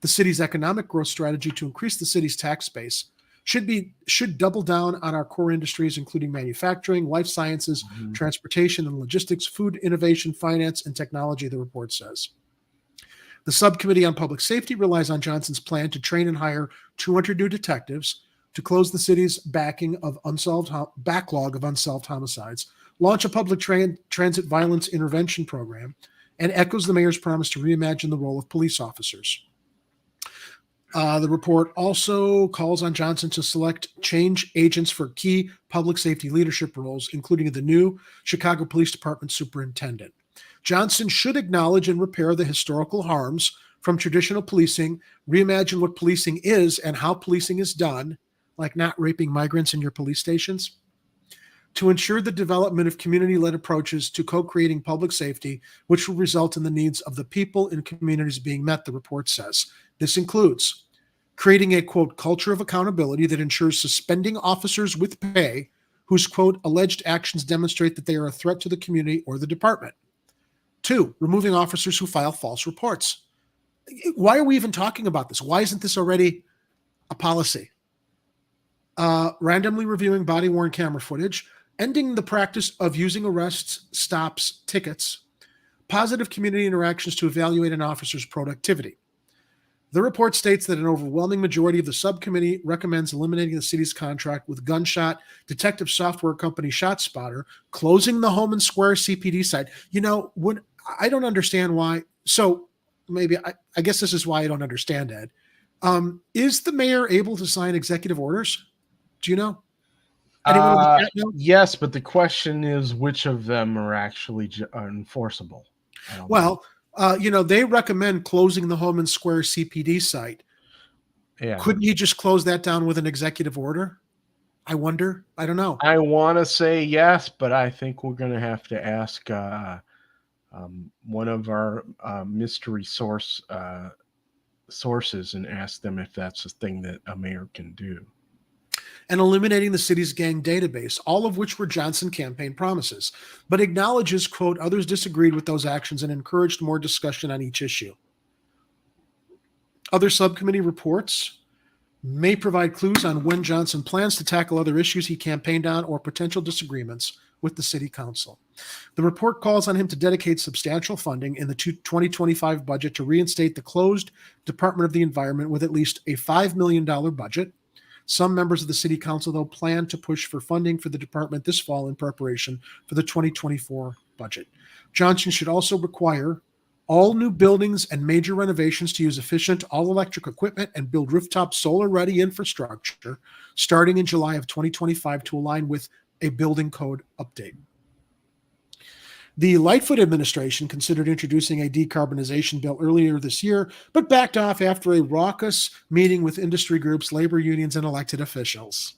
The city's economic growth strategy to increase the city's tax base should double down on our core industries, including manufacturing, life sciences, transportation and logistics, food innovation, finance, and technology, the report says. The Subcommittee on Public Safety relies on Johnson's plan to train and hire 200 new detectives to close the city's backlog of unsolved homicides, launch a public transit violence intervention program, and echoes the mayor's promise to reimagine the role of police officers. The report also calls on Johnson to select change agents for key public safety leadership roles, including the new Chicago Police Department superintendent. Johnson should acknowledge and repair the historical harms from traditional policing, reimagine what policing is and how policing is done, like not raping migrants in your police stations, to ensure the development of community-led approaches to co-creating public safety, which will result in the needs of the people in communities being met, the report says. This includes creating a, quote, culture of accountability that ensures suspending officers with pay whose, quote, alleged actions demonstrate that they are a threat to the community or the department. 2, removing officers who file false reports. Why are we even talking about this? Why isn't this already a policy? Randomly reviewing body-worn camera footage, ending the practice of using arrests, stops, tickets, positive community interactions to evaluate an officer's productivity. The report states that an overwhelming majority of the subcommittee recommends eliminating the city's contract with gunshot detective software company ShotSpotter, closing the Home and Square CPD site. When I don't understand why. So maybe I guess this is why I don't understand, Ed. Is the mayor able to sign executive orders? Do you know? Anyone in the chat know? Yes, but the question is which of them are actually enforceable. Well, they recommend closing the Home and Square CPD site. Yeah. Couldn't you just close that down with an executive order? I wonder. I don't know. I want to say yes, but I think we're going to have to ask one of our mystery sources and ask them if that's a thing that a mayor can do. And eliminating the city's gang database, all of which were Johnson campaign promises, but acknowledges, quote, others disagreed with those actions and encouraged more discussion on each issue. Other subcommittee reports may provide clues on when Johnson plans to tackle other issues he campaigned on or potential disagreements with the city council. The report calls on him to dedicate substantial funding in the 2025 budget to reinstate the closed Department of the Environment with at least a $5 million budget. Some members of the city council, though, plan to push for funding for the department this fall in preparation for the 2024 budget. Johnson should also require all new buildings and major renovations to use efficient all-electric equipment and build rooftop solar-ready infrastructure starting in July of 2025 to align with a building code update. The Lightfoot administration considered introducing a decarbonization bill earlier this year, but backed off after a raucous meeting with industry groups, labor unions, and elected officials.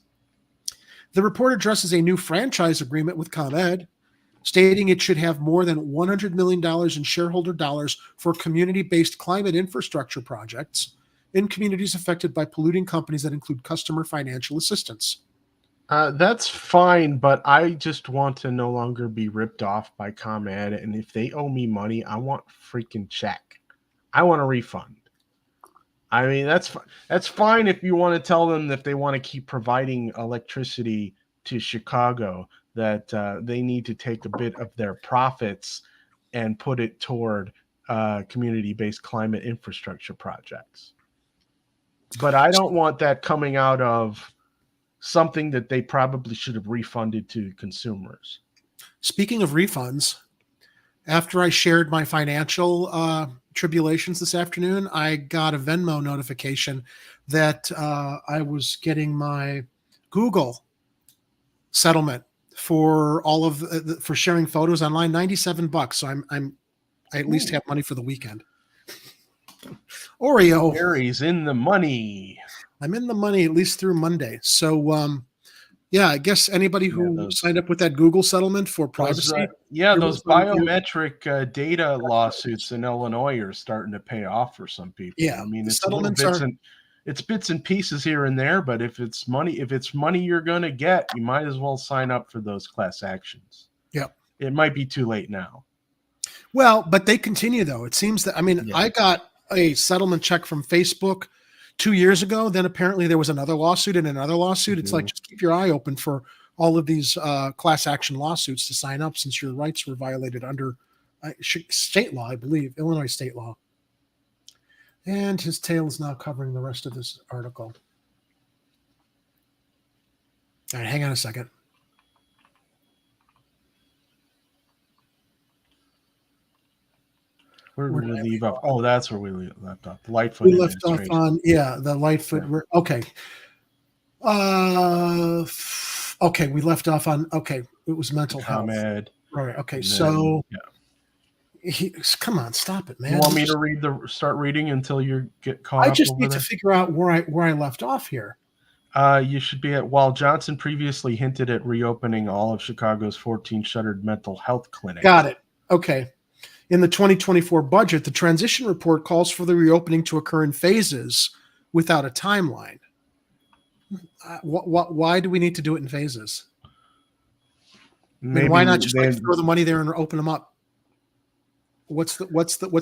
The report addresses a new franchise agreement with ComEd, stating it should have more than $100 million in shareholder dollars for community-based climate infrastructure projects in communities affected by polluting companies that include customer financial assistance. That's fine, but I just want to no longer be ripped off by ComEd, and if they owe me money, I want a freaking check. I want a refund. I mean, that's fine if you want to tell them that they want to keep providing electricity to Chicago, that they need to take a bit of their profits and put it toward community-based climate infrastructure projects. But I don't want that coming out of something that they probably should have refunded to consumers. Speaking of refunds, after I shared my financial tribulations this afternoon, I got a Venmo notification that I was getting my Google settlement for all of for sharing photos online, $97. So I at least have money for the weekend. Oreo. Gary's in the money. I'm in the money at least through Monday. So, yeah, I guess anybody who signed up with that Google settlement for privacy. Those biometric data lawsuits in Illinois are starting to pay off for some people. Yeah, I mean, it's bits and pieces here and there, but if it's money you're going to get, you might as well sign up for those class actions. Yeah. It might be too late now. Well, but they continue though. It seems that, I got a settlement check from Facebook 2 years ago. Then apparently there was another lawsuit and another lawsuit. It's like, just keep your eye open for all of these class action lawsuits to sign up, since your rights were violated under state law, I believe, Illinois state law. And his tail is now covering the rest of this article. All right, hang on a second. Where did we leave off? Oh, that's where we left off. Lightfoot. We left off on the Lightfoot. Yeah. Okay. Okay, we left off on it was mental health. Right. Okay. So come on, stop it, man. You want me to start reading until you get caught up? I just need to figure out where I left off here. You should be while Johnson previously hinted at reopening all of Chicago's 14 shuttered mental health clinics. Got it. Okay. In the 2024 budget, the transition report calls for the reopening to occur in phases without a timeline. Why do we need to do it in phases? Maybe why not just throw the money there and open them up? What's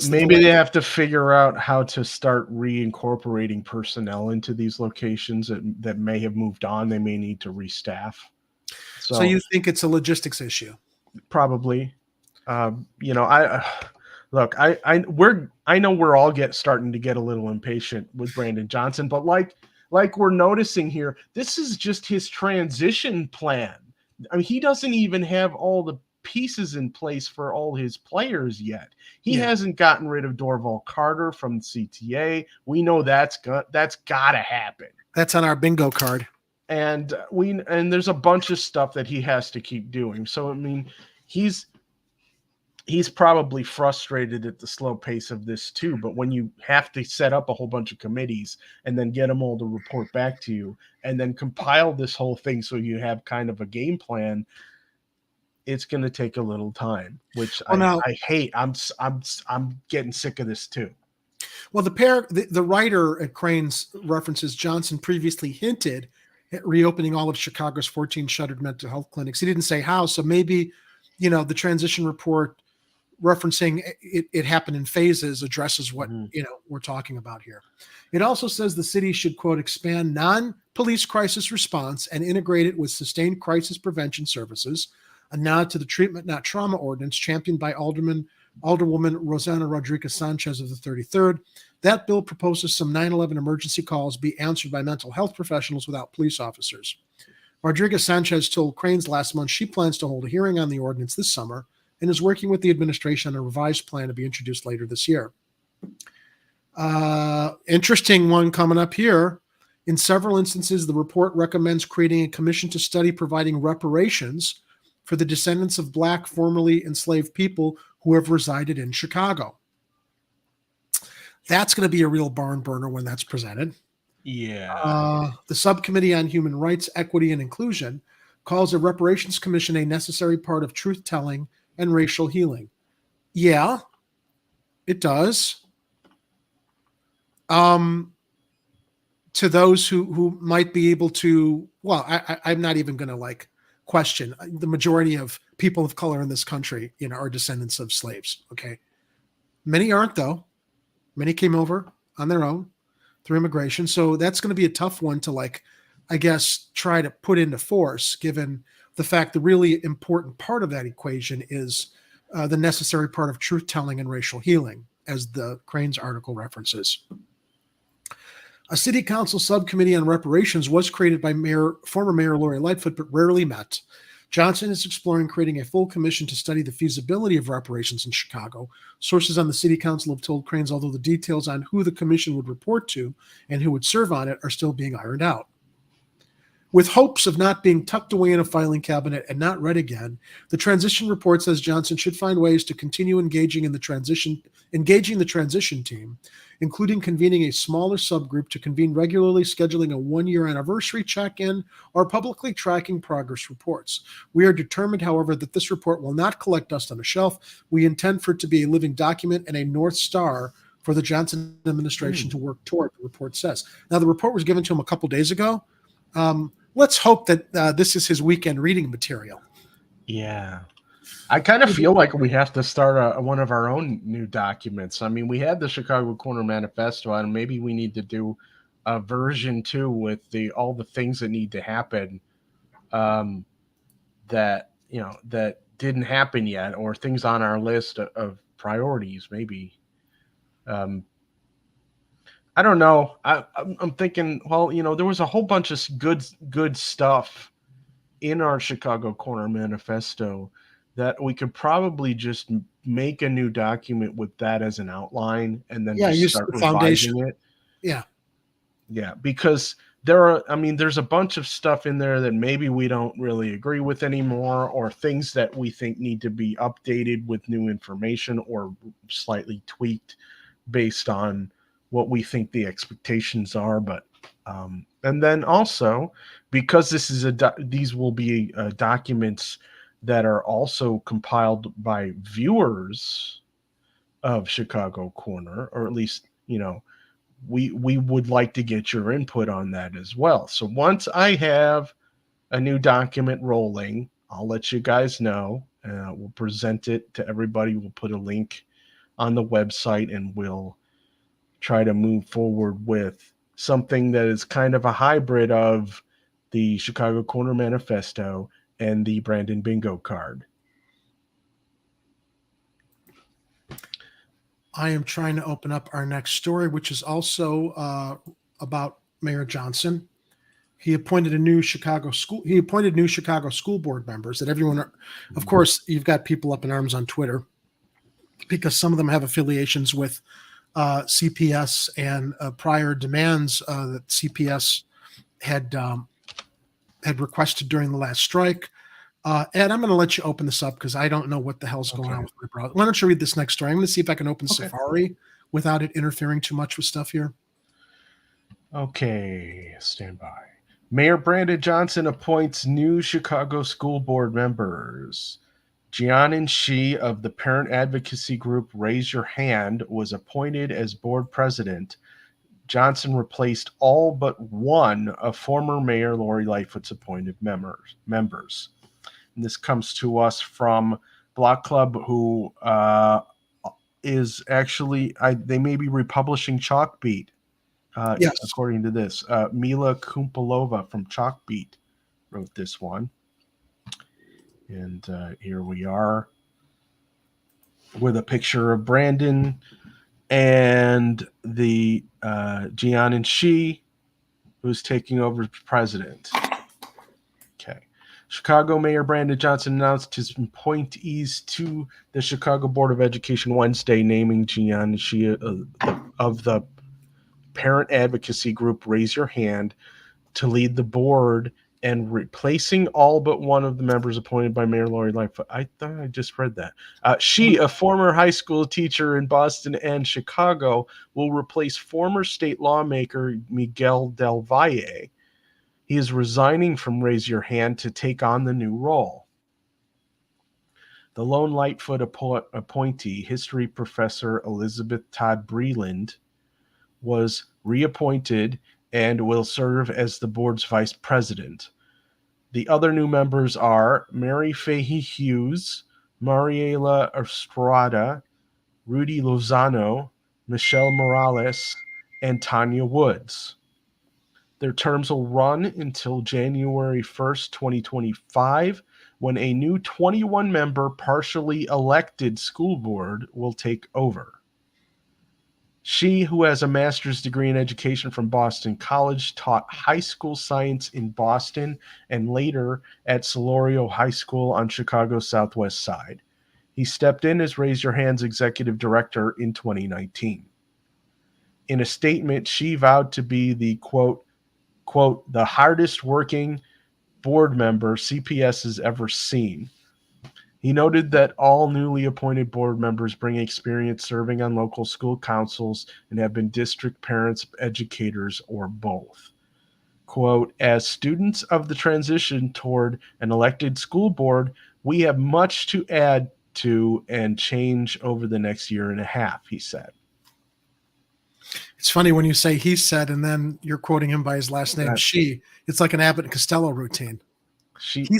maybe they have to figure out how to start reincorporating personnel into these locations that may have moved on. They may need to restaff. So you think it's a logistics issue? Probably. Look, I know we're all starting to get a little impatient with Brandon Johnson, but like we're noticing here, this is just his transition plan. I mean, he doesn't even have all the pieces in place for all his players yet. He hasn't gotten rid of Dorval Carter from CTA. We know that's got to happen. That's on our bingo card. And there's a bunch of stuff that he has to keep doing. So I mean, he's probably frustrated at the slow pace of this too. But when you have to set up a whole bunch of committees and then get them all to report back to you and then compile this whole thing so you have kind of a game plan, it's going to take a little time, which I hate. I'm getting sick of this too. Well, the writer at Crane's references Johnson previously hinted at reopening all of Chicago's 14 shuttered mental health clinics. He didn't say how, so maybe, the transition report referencing it happened in phases addresses what we're talking about here. It also says the city should, quote, expand non-police crisis response and integrate it with sustained crisis prevention services, a nod to the treatment not trauma ordinance championed by Alderwoman Rosanna Rodriguez Sanchez of the 33rd. That bill proposes some 9/11 emergency calls be answered by mental health professionals without police officers. Rodriguez Sanchez told Cranes last month she plans to hold a hearing on the ordinance this summer and is working with the administration on a revised plan to be introduced later this year. Interesting one coming up here. In several instances, the report recommends creating a commission to study providing reparations for the descendants of Black formerly enslaved people who have resided in Chicago. That's going to be a real barn burner when that's presented. Yeah. The Subcommittee on Human Rights, Equity, and Inclusion calls a reparations commission a necessary part of truth-telling and racial healing. Yeah, it does. To those who might be able to, well, I'm not even going to question. The majority of people of color in this country, are descendants of slaves. Okay. Many aren't, though. Many came over on their own through immigration. So that's going to be a tough one to try to put into force, given the fact the really important part of that equation is the necessary part of truth-telling and racial healing, as the Cranes article references. A city council subcommittee on reparations was created by former Mayor Lori Lightfoot, but rarely met. Johnson is exploring creating a full commission to study the feasibility of reparations in Chicago. Sources on the city council have told Cranes, although the details on who the commission would report to and who would serve on it are still being ironed out. With hopes of not being tucked away in a filing cabinet and not read again, the transition report says Johnson should find ways to continue engaging the transition team, including convening a smaller subgroup to convene regularly, scheduling a one-year anniversary check-in, or publicly tracking progress reports. We are determined, however, that this report will not collect dust on a shelf. We intend for it to be a living document and a North Star for the Johnson administration to work toward, the report says. Now, the report was given to him a couple days ago. Let's hope that this is his weekend reading material. Yeah. I kind of feel like we have to start one of our own new documents. I mean, we had the Chicago Corner Manifesto, and maybe we need to do a version 2 with all the things that need to happen that didn't happen yet, or things on our list of priorities, maybe. I don't know. I'm thinking, well, there was a whole bunch of good stuff in our Chicago Corner Manifesto that we could probably just make a new document with that as an outline and then just start revising it. Yeah. Yeah, because there's a bunch of stuff in there that maybe we don't really agree with anymore, or things that we think need to be updated with new information or slightly tweaked based on what we think the expectations are. But and then also, because these will be documents that are also compiled by viewers of Chicago Corner, or at least, we would like to get your input on that as well. So once I have a new document rolling, I'll let you guys know. We'll present it to everybody. We'll put a link on the website, and we'll try to move forward with something that is kind of a hybrid of the Chicago Corner Manifesto and the Brandon Bingo card. I am trying to open up our next story, which is also about Mayor Johnson. He appointed new Chicago school board members that everyone, of course, you've got people up in arms on Twitter because some of them have affiliations with CPS and prior demands that CPS had requested during the last strike. Ed, I'm going to let you open this up because I don't know what the hell's going on with my browser. Why don't you read this next story? I'm going to see if I can open Safari without it interfering too much with stuff here. Okay, stand by. Mayor Brandon Johnson appoints new Chicago school board members. Jianan Shi of the parent advocacy group Raise Your Hand was appointed as board president. Johnson replaced all but one of former Mayor Lori Lightfoot's appointed members. And this comes to us from Block Club, who is actually, they may be republishing Chalkbeat. Yes. According to this, Mila Kumpalova from Chalkbeat wrote this one. And here we are with a picture of Brandon and the Jianan Shi, who's taking over as president. Okay. Chicago Mayor Brandon Johnson announced his appointees to the Chicago Board of Education Wednesday, naming Jianan Shi of the parent advocacy group Raise Your Hand to lead the board and replacing all but one of the members appointed by Mayor Lori Lightfoot. I thought I just read that. She, a former high school teacher in Boston and Chicago, will replace former state lawmaker Miguel Del Valle. He is resigning from Raise Your Hand to take on the new role. The lone Lightfoot appointee, history professor Elizabeth Todd Breland, was reappointed and will serve as the board's vice president. The other new members are Mary Fahey Hughes, Mariela Estrada, Rudy Lozano, Michelle Morales, and Tanya Woods. Their terms will run until January 1st, 2025, when a new 21-member partially elected school board will take over. She, who has a master's degree in education from Boston College, taught high school science in Boston and later at Solorio High School on Chicago's Southwest Side. He stepped in as Raise Your Hand's executive director in 2019. In a statement, she vowed to be the, quote, the hardest working board member CPS has ever seen. He noted that all newly appointed board members bring experience serving on local school councils and have been district parents, educators, or both. Quote, as students of the transition toward an elected school board, we have much to add to and change over the next year and a half, he said. It's funny when you say he said, and then you're quoting him by his last name, she. It's like an Abbott and Costello routine. He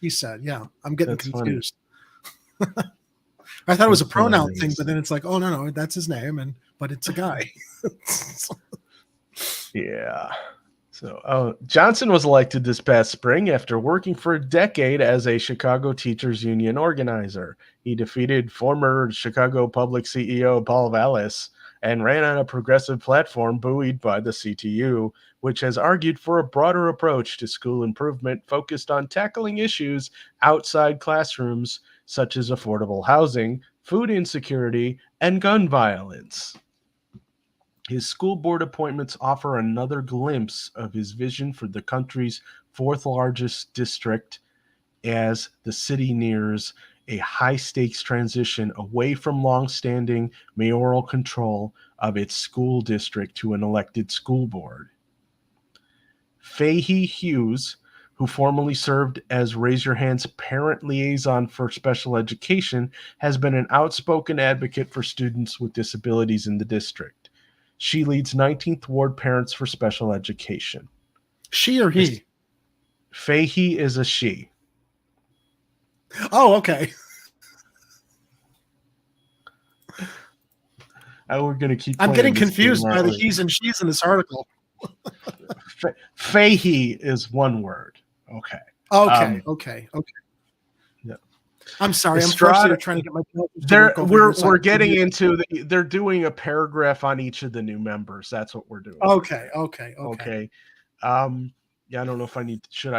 said, yeah. I'm getting confused. I thought it was a pronoun thing, but then it's like, oh, no, that's his name, but it's a guy. Yeah. So Johnson was elected this past spring after working for a decade as a Chicago Teachers Union organizer. He defeated former Chicago Public CEO Paul Vallis and ran on a progressive platform buoyed by the CTU, which has argued for a broader approach to school improvement focused on tackling issues outside classrooms, such as affordable housing, food insecurity, and gun violence. His school board appointments offer another glimpse of his vision for the country's fourth largest district as the city nears a high-stakes transition away from long-standing mayoral control of its school district to an elected school board. Fahey Hughes, who formerly served as Raise Your Hand's parent liaison for special education, has been an outspoken advocate for students with disabilities in the district. She leads 19th Ward Parents for Special Education. She or he? Fahey is a she. Oh, okay. We're going to keep. I'm getting confused by the he's and she's in this article. Fahey is one word. Okay. Okay. Yeah. I'm sorry. I'm Estrada, frustrated trying to get my calculator to work over here, so we're I can getting do- into they're doing a paragraph on each of the new members. That's what we're doing. Okay. Okay. Yeah, I don't know if should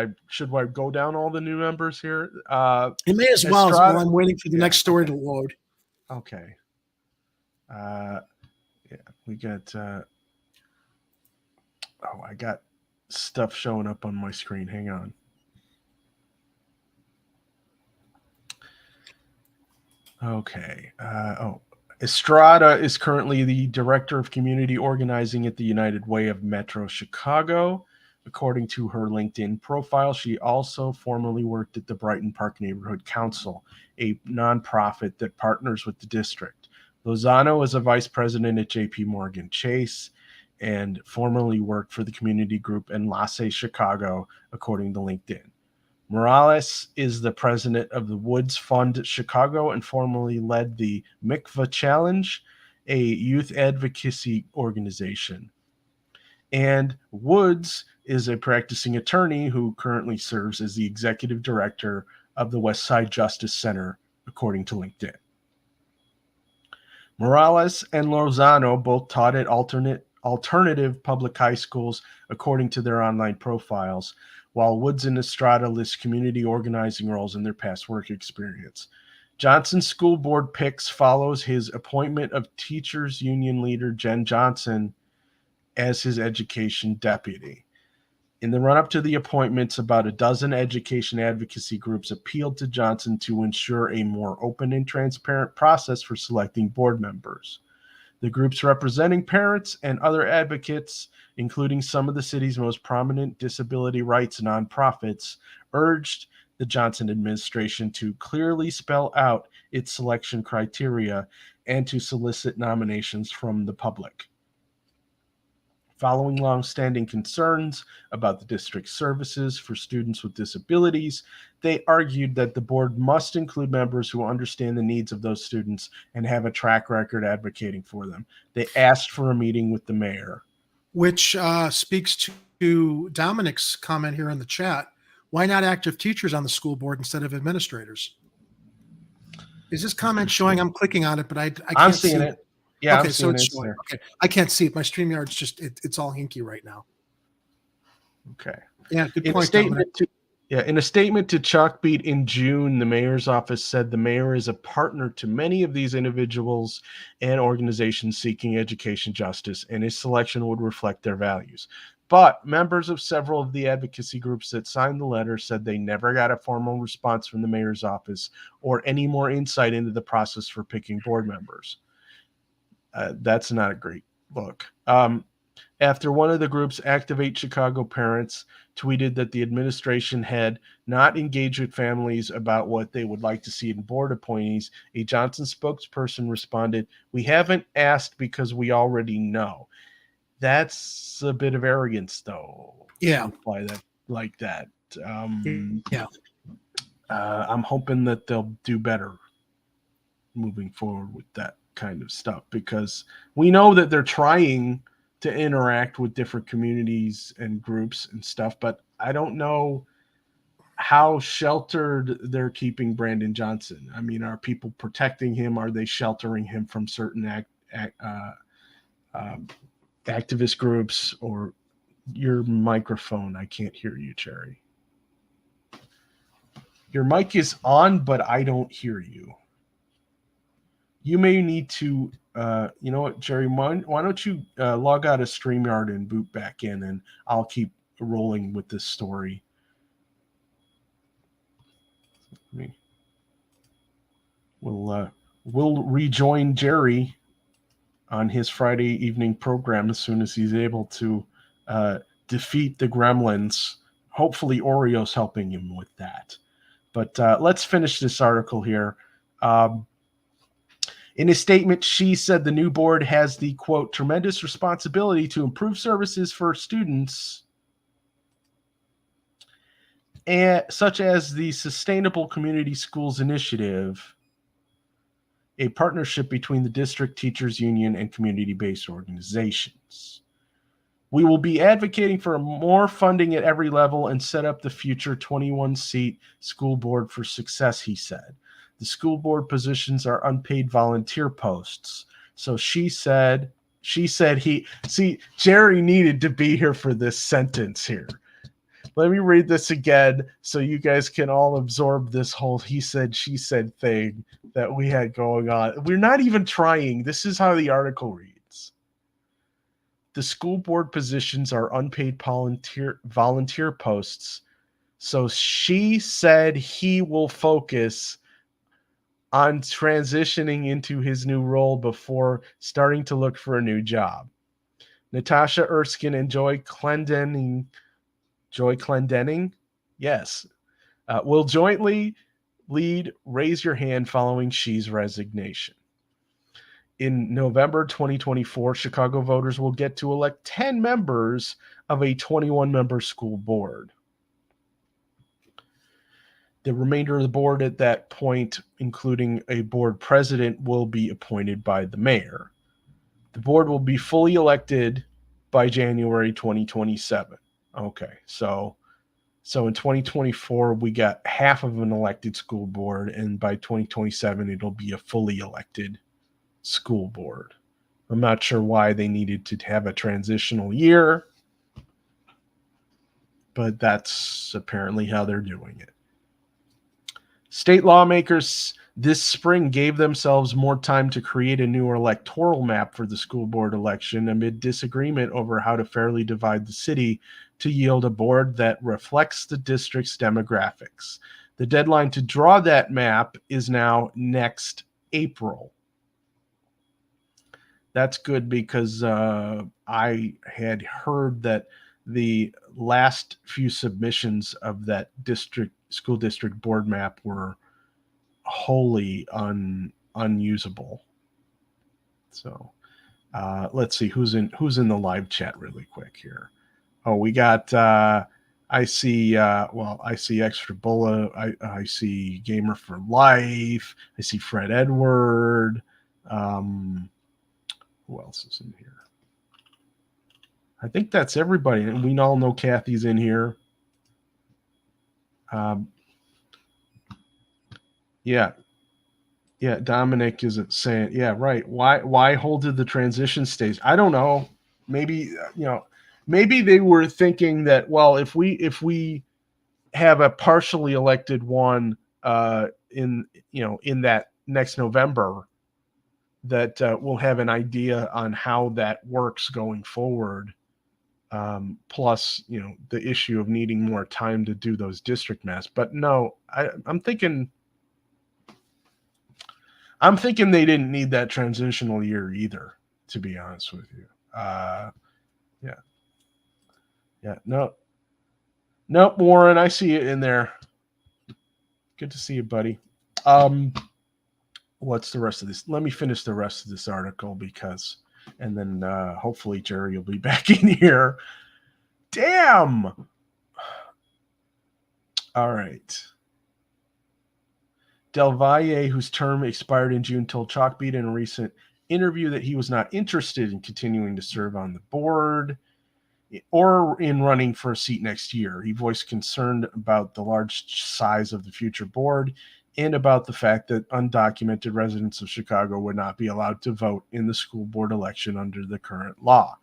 I go down all the new members here? It may as well Estrada, while I'm waiting for the next story okay. to load. Okay. Yeah, we got I got stuff showing up on my screen. Hang on. Okay. Estrada is currently the director of community organizing at the United Way of Metro Chicago. According to her LinkedIn profile, she also formerly worked at the Brighton Park Neighborhood Council, a nonprofit that partners with the district. Lozano is a vice president at JP Morgan Chase and formerly worked for the community group Enlace Chicago, according to LinkedIn. Morales is the president of the Woods Fund Chicago and formerly led the Mikvah Challenge, a youth advocacy organization. And Woods is a practicing attorney who currently serves as the executive director of the West Side Justice Center, according to LinkedIn. Morales and Lozano both taught at alternative public high schools, according to their online profiles, while Woods and Estrada list community organizing roles in their past work experience. Johnson's school board picks follows his appointment of teachers union leader Jen Johnson as his education deputy. In the run-up to the appointments, about a dozen education advocacy groups appealed to Johnson to ensure a more open and transparent process for selecting board members. The groups representing parents and other advocates, including some of the city's most prominent disability rights nonprofits, urged the Johnson administration to clearly spell out its selection criteria and to solicit nominations from the public. Following long-standing concerns about the district's services for students with disabilities, they argued that the board must include members who understand the needs of those students and have a track record advocating for them. They asked for a meeting with the mayor. Which speaks to Dominic's comment here in the chat. Why not active teachers on the school board instead of administrators? Is this comment showing? I'm clicking on it, but I can't I'm seeing see it. Yeah, okay, I'm so seeing it's it. showing. Okay, I can't see it. My StreamYard's just it's all hinky right now. Okay. Yeah, good In point. a statement to Chalkbeat in June, the mayor's office said the mayor is a partner to many of these individuals and organizations seeking education justice, and his selection would reflect their values. But members of several of the advocacy groups that signed the letter said they never got a formal response from the mayor's office or any more insight into the process for picking board members. That's not a great look. After one of the groups, Activate Chicago Parents, tweeted that the administration had not engaged with families about what they would like to see in board appointees, a Johnson spokesperson responded, "We haven't asked because we already know." That's a bit of arrogance, though. Yeah. To reply that like that. Yeah. I'm hoping that they'll do better moving forward with that kind of stuff, because we know that they're trying to interact with different communities and groups and stuff, but I don't know how sheltered they're keeping Brandon Johnson. I mean, are people protecting him? Are they sheltering him from certain activist groups? Or your microphone, I can't hear you, Jerry. Your mic is on, but I don't hear you. You may need to, you know what, Jerry, why don't you log out of StreamYard and boot back in, and I'll keep rolling with this story. We'll rejoin Jerry on his Friday evening program as soon as he's able to defeat the gremlins. Hopefully Oreo's helping him with that. But let's finish this article here. In a statement, she said the new board has the, quote, tremendous responsibility to improve services for students, such as the Sustainable Community Schools Initiative, a partnership between the district teachers union and community-based organizations. We will be advocating for more funding at every level and set up the future 21-seat school board for success, he said. The school board positions are unpaid volunteer posts. So she said Jerry needed to be here for this sentence here. Let me read this again so you guys can all absorb this whole he said, she said thing that we had going on. We're not even trying. This is how the article reads. The school board positions are unpaid volunteer posts. So she said he will focus on transitioning into his new role before starting to look for a new job. Natasha Erskine and Joy Clendening, yes, will jointly lead Raise Your Hand following She's resignation. In November 2024, Chicago voters will get to elect 10 members of a 21-member school board. The remainder of the board at that point, including a board president, will be appointed by the mayor. The board will be fully elected by January 2027. Okay, so in 2024, we got half of an elected school board, and by 2027, it'll be a fully elected school board. I'm not sure why they needed to have a transitional year, but that's apparently how they're doing it. State lawmakers this spring gave themselves more time to create a new electoral map for the school board election amid disagreement over how to fairly divide the city to yield a board that reflects the district's demographics. The deadline to draw that map is now next April. That's good because I had heard that the last few submissions of that school district board map were wholly unusable. So let's see who's in the live chat really quick here. Oh, we got I see Extra Bulla, I see Gamer for Life, I see Fred Edward. Who else is in here? I think that's everybody. And we all know Kathy's in here. Yeah, Dominic is saying, yeah, right. Why hold to the transition stage? I don't know. Maybe, maybe they were thinking that, well, if we have a partially elected one in that next November, that we'll have an idea on how that works going forward. Plus, the issue of needing more time to do those district maps. But no, I'm thinking they didn't need that transitional year either, to be honest with you. Nope, Warren, I see it in there. Good to see you, buddy. What's the rest of this? Let me finish the rest of this article and then hopefully Jerry will be back in here. Damn. All right. Del Valle, whose term expired in June, told Chalkbeat in a recent interview that he was not interested in continuing to serve on the board or in running for a seat next year. He voiced concern about the large size of the future board and about the fact that undocumented residents of Chicago would not be allowed to vote in the school board election under the current law.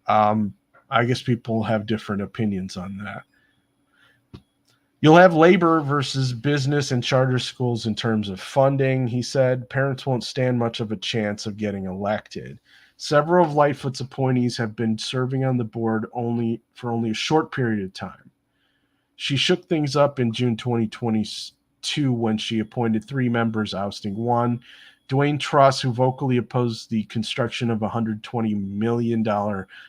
I guess people have different opinions on that. You'll have labor versus business and charter schools in terms of funding, he said. Parents won't stand much of a chance of getting elected. Several of Lightfoot's appointees have been serving on the board for only a short period of time. She shook things up in June 2022 when she appointed 3 members, ousting 1. Dwayne Truss, who vocally opposed the construction of a $120 million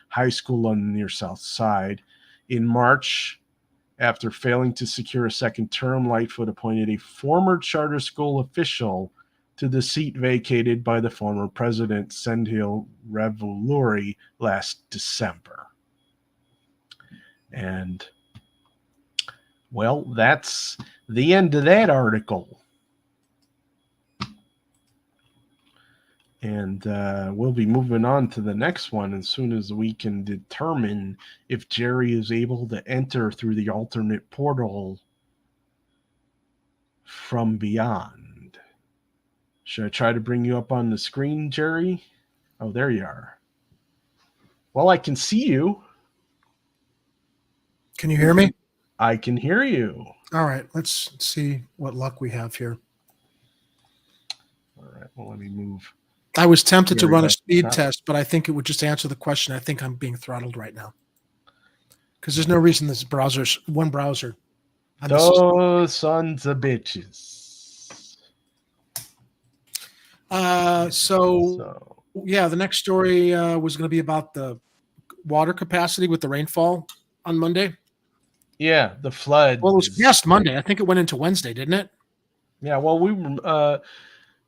high school on the near South Side. In March, after failing to secure a second term, Lightfoot appointed a former charter school official to the seat vacated by the former president, Sendhil Revoluri, last December. And, well, that's the end of that article. And we'll be moving on to the next one as soon as we can determine if Jerry is able to enter through the alternate portal from beyond. Should I try to bring you up on the screen, Jerry? Oh, there you are. Well, I can see you. Can you hear me? I can hear you. All right, let's see what luck we have here. All right, well, let me move. I was tempted to run a speed Stop. test, but I think it would just answer the question. I think I'm being throttled right now because there's no reason this browser's one browser. Those sons of bitches. So yeah, the next story was going to be about the water capacity with the rainfall on Monday. Yeah, the flood. Well, it was past Monday. I think it went into Wednesday, didn't it? Yeah. Well,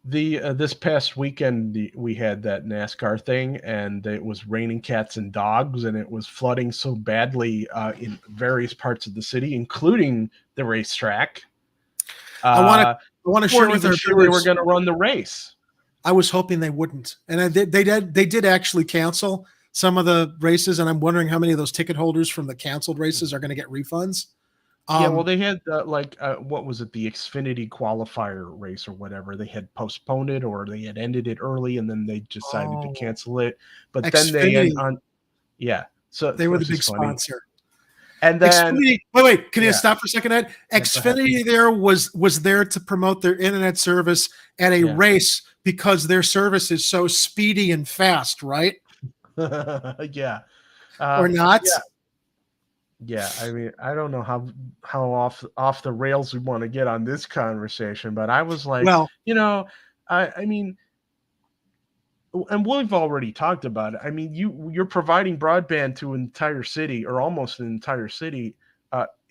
this past weekend we had that NASCAR thing, and it was raining cats and dogs, and it was flooding so badly in various parts of the city, including the racetrack. I want to share with our sure they were going to run the race. I was hoping they wouldn't, and they did actually cancel some of the races, and I'm wondering how many of those ticket holders from the canceled races are going to get refunds. Yeah, well, they had what was it, the Xfinity qualifier race or whatever. They had postponed it, or they had ended it early, and then they decided to cancel it. But Xfinity, then so they were the big sponsor. And then Xfinity, wait, can you stop for a second, Ed? Xfinity there was there to promote their internet service at a race because their service is so speedy and fast, right? Yeah. Or not? Yeah, I mean, I don't know how off the rails we want to get on this conversation, but I was like, well, I mean, and we've already talked about it. I mean, you're providing broadband to an entire city, or almost an entire city,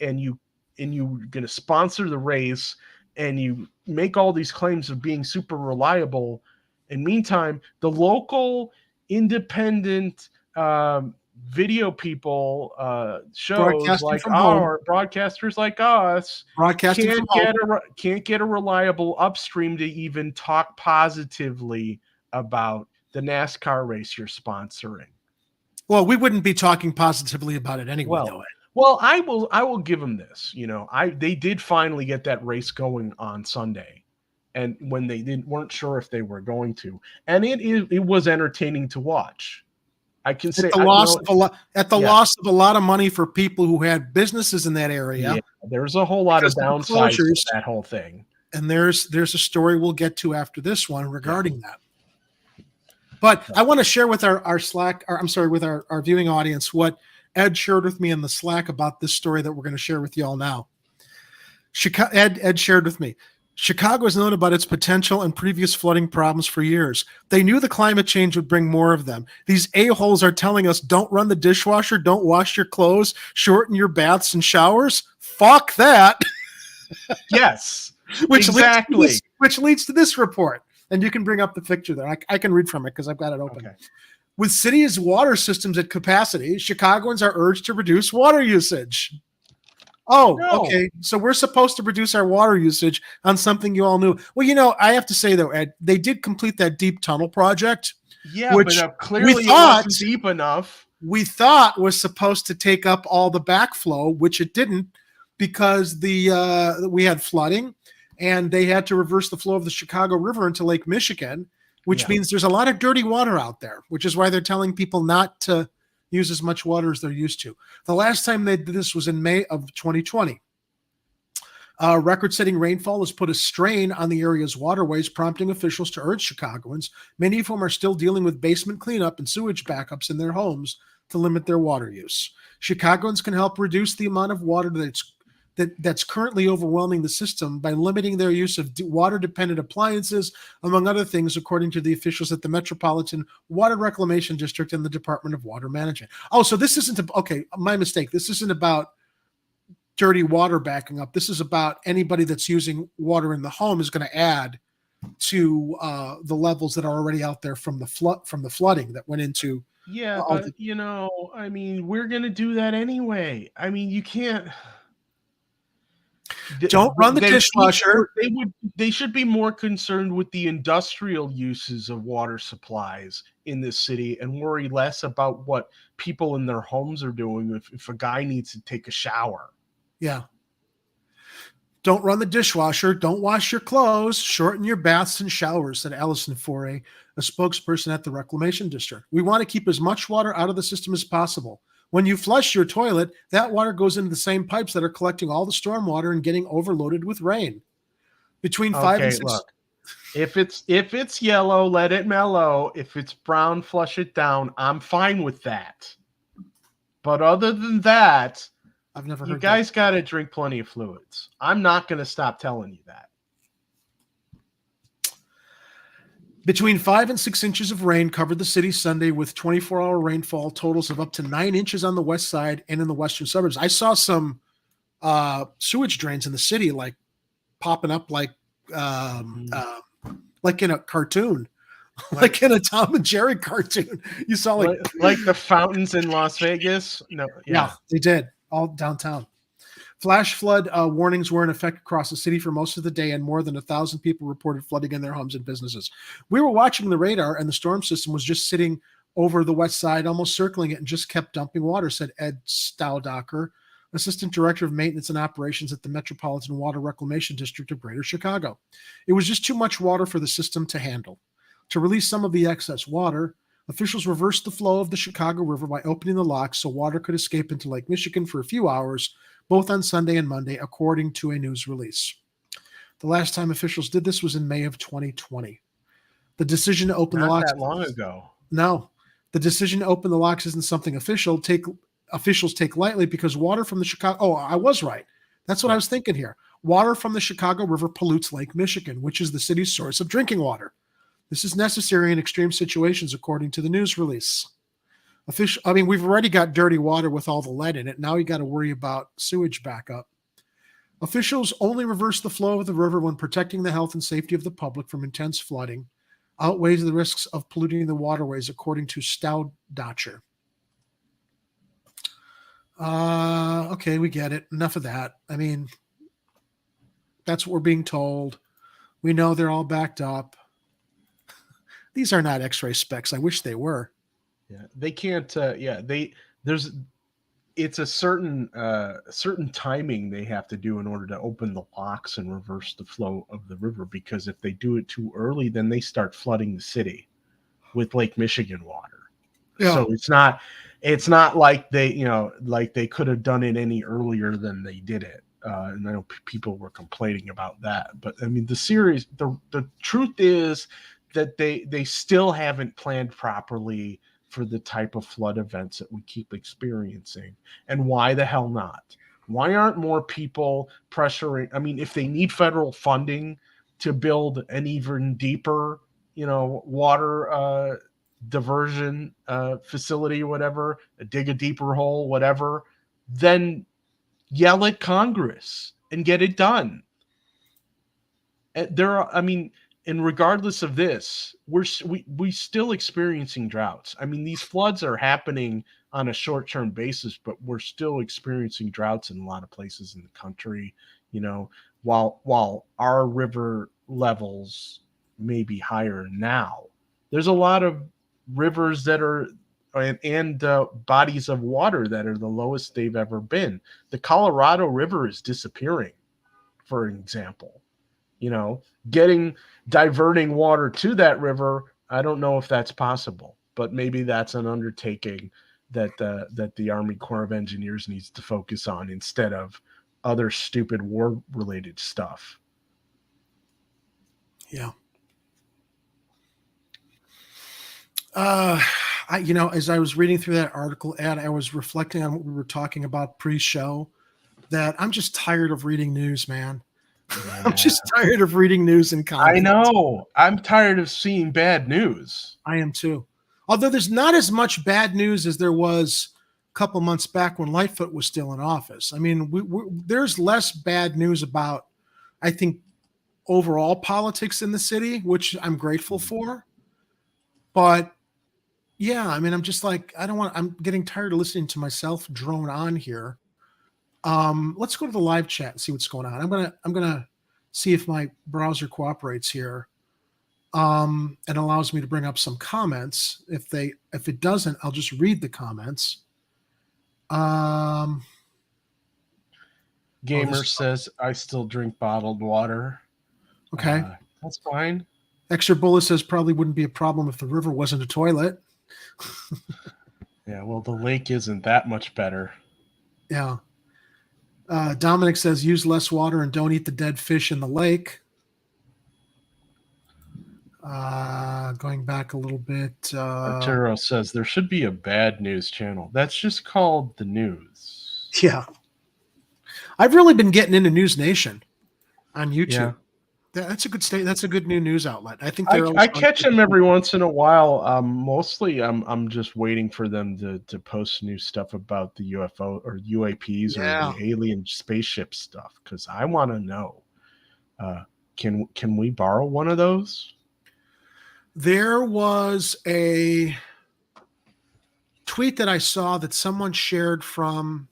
and you're going to sponsor the race, and you make all these claims of being super reliable. And meantime, the local independent video people, shows like broadcasters like us, can't get a reliable upstream to even talk positively about the NASCAR race you're sponsoring. Well, we wouldn't be talking positively about it anyway. Well, I will give them this. They did finally get that race going on Sunday, and when they weren't sure if they were going to, and it was entertaining to watch. I can say loss of a lot of money for people who had businesses in that area. Yeah, there's a whole lot of downsides to that whole thing. And there's a story we'll get to after this one regarding that. But I want to share with our Slack, with our viewing audience, what Ed shared with me in the Slack about this story that we're going to share with you all now. Ed shared with me. Chicago has known about its potential and previous flooding problems for years. They knew the climate change would bring more of them. These a-holes are telling us, don't run the dishwasher, don't wash your clothes, shorten your baths and showers. Fuck that. Yes, which exactly. Leads to this report. And you can bring up the picture there. I can read from it because I've got it open. Okay. With cities' water systems at capacity, Chicagoans are urged to reduce water usage. Oh, no. Okay. So we're supposed to reduce our water usage on something you all knew. Well, I have to say, though, Ed, they did complete that deep tunnel project. Yeah, which but clearly it wasn't deep enough. We thought was supposed to take up all the backflow, which it didn't, because we had flooding, and they had to reverse the flow of the Chicago River into Lake Michigan, which means there's a lot of dirty water out there, which is why they're telling people not to use as much water as they're used to. The last time they did this was in May of 2020. Record-setting rainfall has put a strain on the area's waterways, prompting officials to urge Chicagoans, many of whom are still dealing with basement cleanup and sewage backups in their homes, to limit their water use. Chicagoans can help reduce the amount of water that's currently overwhelming the system by limiting their use of water-dependent appliances, among other things, according to the officials at the Metropolitan Water Reclamation District and the Department of Water Management. Oh, so this isn't my mistake. This isn't about dirty water backing up. This is about anybody that's using water in the home is going to add to the levels that are already out there from the flooding that went into. Yeah, but I mean, we're going to do that anyway. I mean, you can't. Don't run the dishwasher. They should be more concerned with the industrial uses of water supplies in this city and worry less about what people in their homes are doing if a guy needs to take a shower. Yeah. Don't run the dishwasher. Don't wash your clothes. Shorten your baths and showers, said Allison Foray, a spokesperson at the Reclamation District. We want to keep as much water out of the system as possible. When you flush your toilet, that water goes into the same pipes that are collecting all the storm water and getting overloaded with rain. Between 5 and 6. Look, if it's yellow, let it mellow. If it's brown, flush it down. I'm fine with that. But other than that, I've never heard you guys got to drink plenty of fluids. I'm not going to stop telling you that. Between 5 and 6 inches of rain covered the city Sunday, with 24-hour rainfall totals of up to 9 inches on the west side and in the western suburbs. I saw some sewage drains in the city, like popping up like in a cartoon, like in a Tom and Jerry cartoon. You saw like the fountains in Las Vegas. No, yeah, they did. All downtown. Flash flood warnings were in effect across the city for most of the day, and more than 1,000 people reported flooding in their homes and businesses. We were watching the radar, and the storm system was just sitting over the west side, almost circling it, and just kept dumping water, said Ed Staudacher, Assistant Director of Maintenance and Operations at the Metropolitan Water Reclamation District of Greater Chicago. It was just too much water for the system to handle. To release some of the excess water, officials reversed the flow of the Chicago River by opening the locks so water could escape into Lake Michigan for a few hours, both on Sunday and Monday, according to a news release. The last time officials did this was in May of 2020. The decision to open the locks... Not that long ago. No. The decision to open the locks isn't something officials take lightly, because water from the Chicago... Oh, I was right. That's what I was thinking here. Water from the Chicago River pollutes Lake Michigan, which is the city's source of drinking water. This is necessary in extreme situations, according to the news release. We've already got dirty water with all the lead in it. Now you got to worry about sewage backup. Officials only reverse the flow of the river when protecting the health and safety of the public from intense flooding outweighs the risks of polluting the waterways, according to Staudacher. Okay, we get it. Enough of that. I mean, that's what we're being told. We know they're all backed up. These are not X-ray specs. I wish they were. Yeah, they can't. It's a certain timing they have to do in order to open the locks and reverse the flow of the river. Because if they do it too early, then they start flooding the city with Lake Michigan water. Yeah. So it's not like they could have done it any earlier than they did it. And I know people were complaining about that, but I mean, the truth is that they still haven't planned properly for the type of flood events that we keep experiencing. And why the hell not? Why aren't more people pressuring? I mean, if they need federal funding to build an even deeper, water diversion facility or whatever, dig a deeper hole, whatever, then yell at Congress and get it done. And regardless of this, we still experiencing droughts. I mean, these floods are happening on a short-term basis, but we're still experiencing droughts in a lot of places in the country. While our river levels may be higher now, there's a lot of rivers that are and bodies of water that are the lowest they've ever been. The Colorado River is disappearing, for example. Diverting water to that river, I don't know if that's possible, but maybe that's an undertaking that the Army Corps of Engineers needs to focus on instead of other stupid war-related stuff. Yeah. As I was reading through that article, Ed, I was reflecting on what we were talking about pre-show, that I'm just tired of reading news, man. Yeah. I'm just tired of reading news and content. I know. I'm tired of seeing bad news. I am too. Although there's not as much bad news as there was a couple months back when Lightfoot was still in office. I mean, there's less bad news about, I think, overall politics in the city, which I'm grateful for. But yeah, I mean, I'm just like, I'm getting tired of listening to myself drone on here. Let's go to the live chat and see what's going on. I'm gonna see if my browser cooperates here, and allows me to bring up some comments. If it doesn't, I'll just read the comments. Gamer says, I still drink bottled water. Okay. That's fine. Extra Bullet says probably wouldn't be a problem if the river wasn't a toilet. Yeah, well, the lake isn't that much better. Yeah. Dominic says use less water and don't eat the dead fish in the lake. Going back a little bit. Arturo says there should be a bad news channel. That's just called the news. Yeah. I've really been getting into News Nation on YouTube. Yeah. That's a good state. That's a good new news outlet. I think I catch them every once in a while. Mostly, I'm just waiting for them to post new stuff about the UFO or UAPs or the alien spaceship stuff because I want to know. Can we borrow one of those? There was a tweet that I saw that someone shared from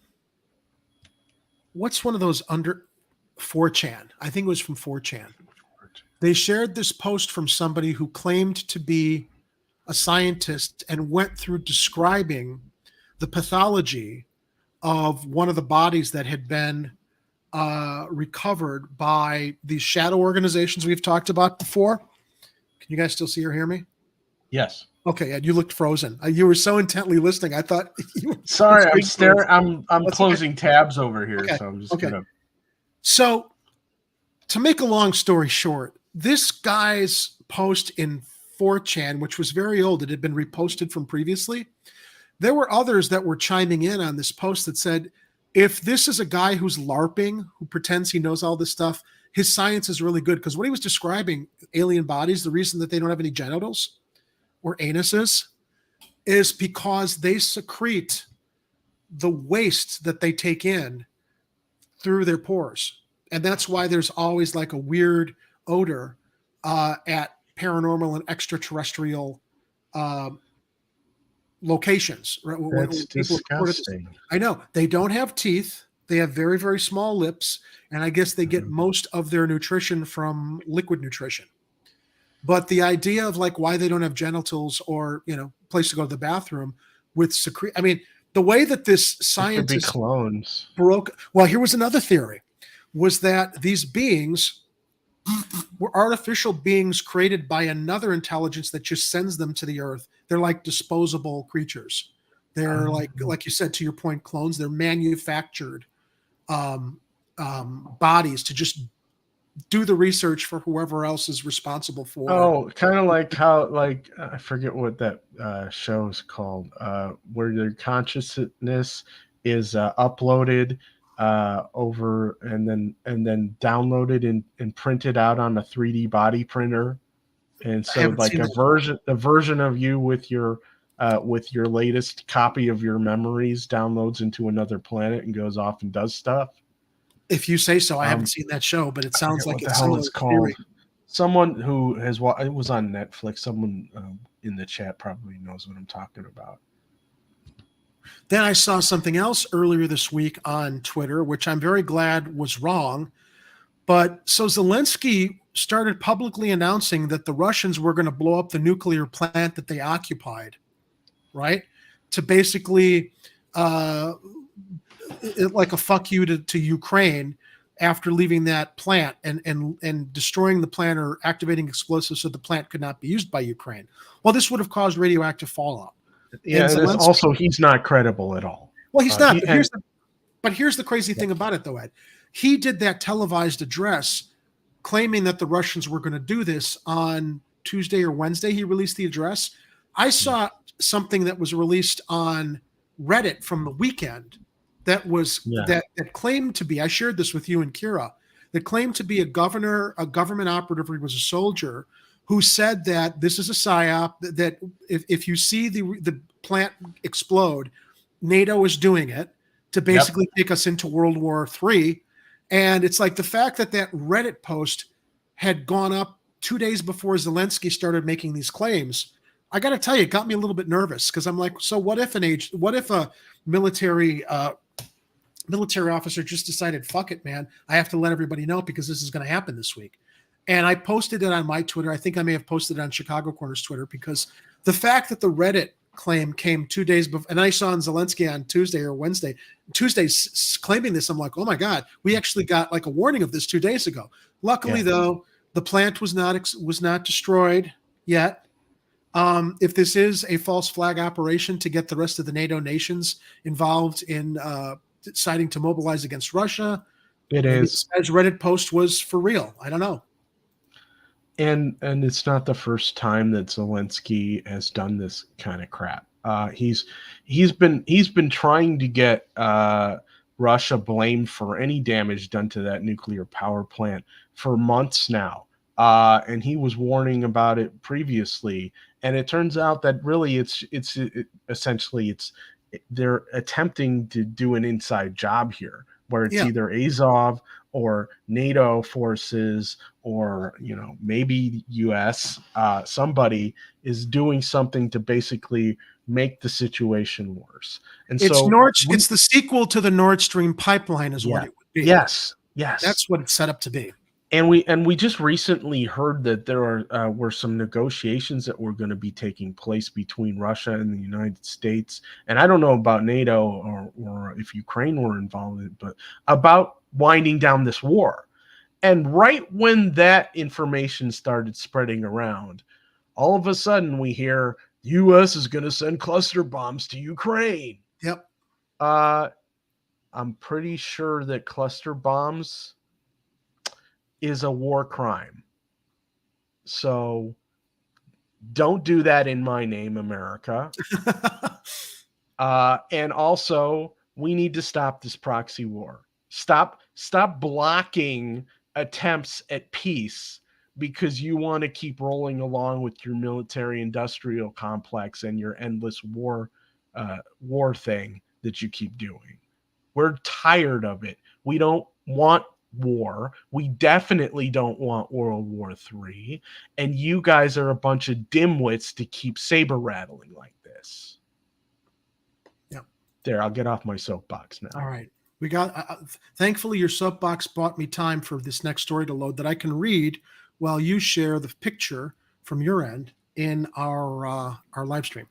what's one of those under 4chan? I think it was from 4chan. They shared this post from somebody who claimed to be a scientist and went through describing the pathology of one of the bodies that had been recovered by these shadow organizations we've talked about before. Can you guys still see or hear me? Yes. Okay, and you looked frozen. You were so intently listening. I thought you were sorry. I'm staring. I'm closing tabs over here, so I'm just gonna. So, to make a long story short, this guy's post in 4chan, which was very old, it had been reposted from previously. There were others that were chiming in on this post that said, if this is a guy who's LARPing, who pretends he knows all this stuff, his science is really good. Because what he was describing, alien bodies, the reason that they don't have any genitals or anuses is because they secrete the waste that they take in through their pores. And that's why there's always like a weird odor at paranormal and extraterrestrial locations. Right? That's disgusting. I know. They don't have teeth. They have very, very small lips. And I guess they get most of their nutrition from liquid nutrition. But the idea of like why they don't have genitals or, place to go to the bathroom with secrete. I mean, the way that this scientist clones broke. Well, here was another theory, was that these beings were artificial beings created by another intelligence that just sends them to the earth. They're like disposable creatures. They're like you said, to your point, clones. They're manufactured bodies to just do the research for whoever else is responsible for. Oh, kind of like how, I forget what that show is called, where their consciousness is uploaded over and then downloaded and printed out on a 3D body printer, and so like a version of you with your latest copy of your memories downloads into another planet and goes off and does stuff. If you say so. I haven't seen that show, but it sounds like it's what it's called. Theory. Someone who has it was on Netflix. Someone in the chat probably knows what I'm talking about. Then I saw something else earlier this week on Twitter, which I'm very glad was wrong. But so Zelensky started publicly announcing that the Russians were going to blow up the nuclear plant that they occupied, right? To basically like a fuck you to Ukraine after leaving that plant and destroying the plant or activating explosives so the plant could not be used by Ukraine. Well, this would have caused radioactive fallout. Yeah, and also he's not credible at all. Well, he's not. But here's the crazy thing about it, though, Ed. He did that televised address claiming that the Russians were going to do this on Tuesday or Wednesday. He released the address. I saw something that was released on Reddit from the weekend that was that claimed to be, I shared this with you and Kira, that claimed to be a government operative, or he was a soldier, who said that this is a psyop, that if you see the plant explode, NATO is doing it to basically take us into World War III. And it's like the fact that Reddit post had gone up 2 days before Zelensky started making these claims. I got to tell you, it got me a little bit nervous because I'm like, so what if a military officer just decided, fuck it, man, I have to let everybody know because this is going to happen this week. And I posted it on my Twitter. I think I may have posted it on Chicago Corner's Twitter, because the fact that the Reddit claim came 2 days before, and I saw Zelensky on Tuesday or Wednesday. Tuesday claiming this. I'm like, oh my God, we actually got like a warning of this 2 days ago. Luckily, though, the plant was not destroyed yet. If this is a false flag operation to get the rest of the NATO nations involved in deciding to mobilize against Russia, it is. As Reddit post was for real. I don't know. And it's not the first time that Zelensky has done this kind of crap. He's been trying to get Russia blamed for any damage done to that nuclear power plant for months now. And he was warning about it previously. And it turns out that really it's essentially they're attempting to do an inside job here, where it's either Azov or NATO forces or, maybe US, somebody is doing something to basically make the situation worse. And it's the sequel to the Nord Stream pipeline is what it would be. Yes. That's what it's set up to be. And we just recently heard that there were some negotiations that were going to be taking place between Russia and the United States. And I don't know about NATO or if Ukraine were involved in it, but about winding down this war. And right when that information started spreading around, all of a sudden we hear the U.S. is going to send cluster bombs to Ukraine. Yep. I'm pretty sure that cluster bombs is a war crime. So don't do that in my name, America. And also, we need to stop this proxy war. Stop blocking attempts at peace because you want to keep rolling along with your military-industrial complex and your endless war thing that you keep doing. We're tired of it. We don't want war. We definitely don't want World War III. And you guys are a bunch of dimwits to keep saber rattling like this. Yep. There, I'll get off my soapbox now. All right. We got, thankfully, your soapbox bought me time for this next story to load that I can read while you share the picture from your end in our live stream.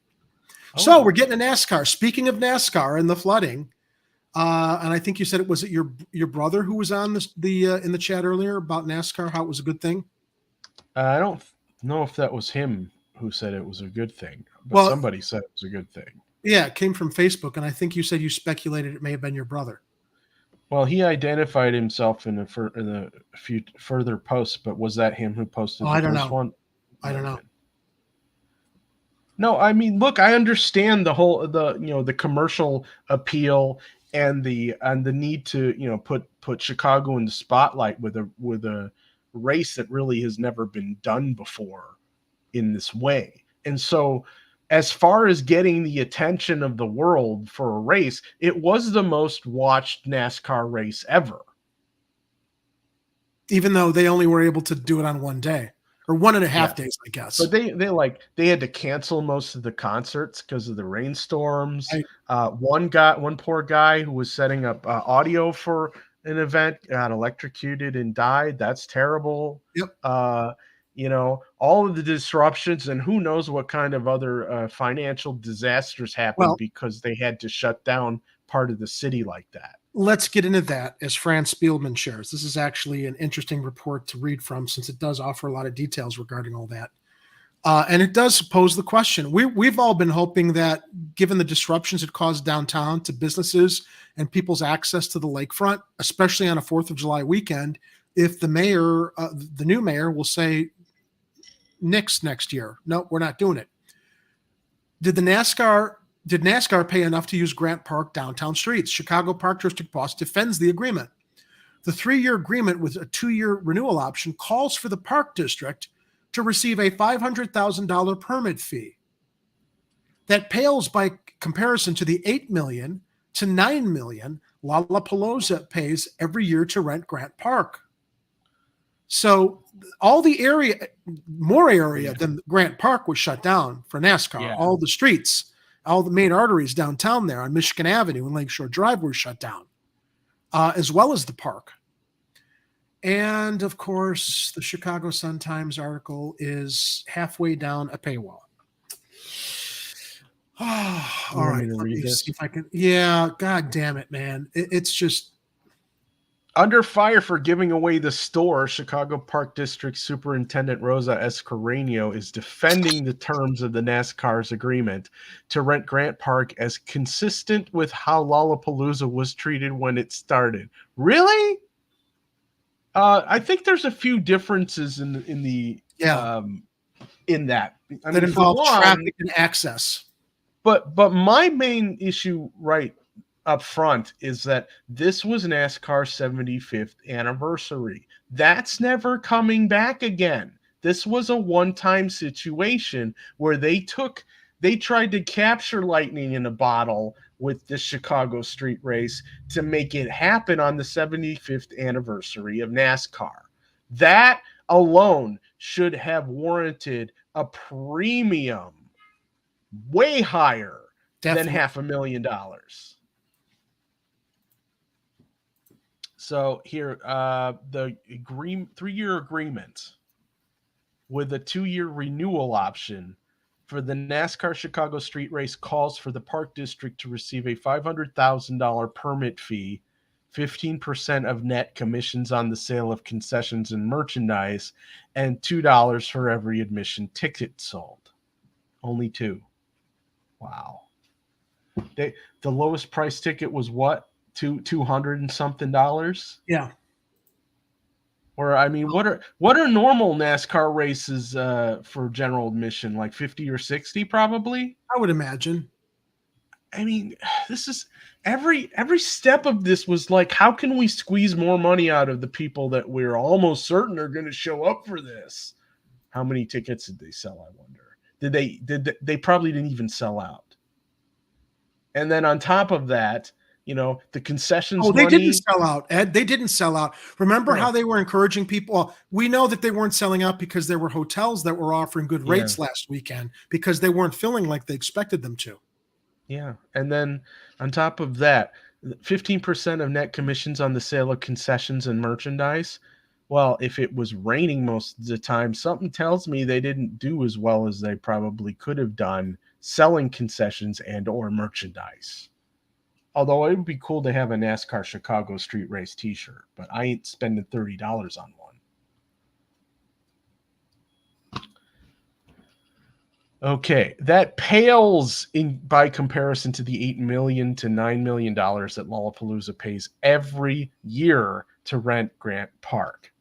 Oh. So we're getting a NASCAR. Speaking of NASCAR and the flooding, and I think you said it was your brother who was on the in the chat earlier about NASCAR, how it was a good thing. I don't know if that was him who said it was a good thing, but somebody said it was a good thing. Yeah, it came from Facebook, and I think you said you speculated it may have been your brother. Well, he identified himself in a few further posts, but was that him who posted the first one? I don't know. No, I mean, look, I understand the commercial appeal and the need to put Chicago in the spotlight with a race that really has never been done before in this way. And so, as far as getting the attention of the world for a race, it was the most watched NASCAR race ever. Even though they only were able to do it on one day or 1.5 days, I guess. But they had to cancel most of the concerts because of the rainstorms. One poor guy who was setting up audio for an event got electrocuted and died. That's terrible. Yep. All of the disruptions and who knows what kind of other financial disasters happened because they had to shut down part of the city like that. Let's get into that as Fran Spielman shares. This is actually an interesting report to read from since it does offer a lot of details regarding all that. And it does pose the question. We've all been hoping that given the disruptions it caused downtown to businesses and people's access to the lakefront, especially on a 4th of July weekend, if the mayor, the new mayor will say, nix next year. No, we're not doing it. Did NASCAR pay enough to use Grant Park downtown streets? Chicago Park District boss defends the agreement. The 3-year agreement with a 2-year renewal option calls for the Park District to receive a $500,000 permit fee. That pales by comparison to the $8 million to $9 million Lollapalooza pays every year to rent Grant Park. So all the area, more area than Grant Park was shut down for NASCAR. Yeah. All the streets, all the main arteries downtown there on Michigan Avenue and Lakeshore Drive were shut down, as well as the park. And, of course, the Chicago Sun-Times article is halfway down a paywall. All want right, me to let read me this? see if I can. Yeah, God damn it, man. It's just Under fire for giving away the store, Chicago Park District Superintendent Rosa Escareno is defending the terms of the NASCAR's agreement to rent Grant Park as consistent with how Lollapalooza was treated when it started. Really? I think there's a few differences in the yeah, in that. I that mean, for involve one, traffic and access. but my main issue right up front is that this was NASCAR's 75th anniversary. That's never coming back again. This was a one-time situation where they tried to capture lightning in a bottle with the Chicago street race to make it happen on the 75th anniversary of NASCAR. That alone should have warranted a premium way higher than Definitely. $500,000. So here, the 3-year agreement with a 2-year renewal option for the NASCAR Chicago Street Race calls for the Park District to receive a $500,000 permit fee, 15% of net commissions on the sale of concessions and merchandise, and $2 for every admission ticket sold. Only 2. Wow. The lowest price ticket was what? $200 and something dollars? Yeah, Or I mean, what are normal NASCAR races for general admission? Like 50 or 60 probably? I would imagine. I mean, this is every step of this was like, how can we squeeze more money out of the people that we're almost certain are going to show up for this? How many tickets did they sell, I wonder? They probably didn't even sell out. And then on top of that, the concessions Oh, they didn't money. sell out, Ed. They didn't sell out. Remember No. how they were encouraging people? Well, we know that they weren't selling out because there were hotels that were offering good rates last weekend because they weren't filling like they expected them to. Yeah. And then on top of that, 15% of net commissions on the sale of concessions and merchandise. Well, if it was raining most of the time, something tells me they didn't do as well as they probably could have done selling concessions and or merchandise. Although it would be cool to have a NASCAR Chicago Street Race t-shirt, but I ain't spending $30 on one. Okay, that pales by comparison to the $8 million to $9 million that Lollapalooza pays every year to rent Grant Park.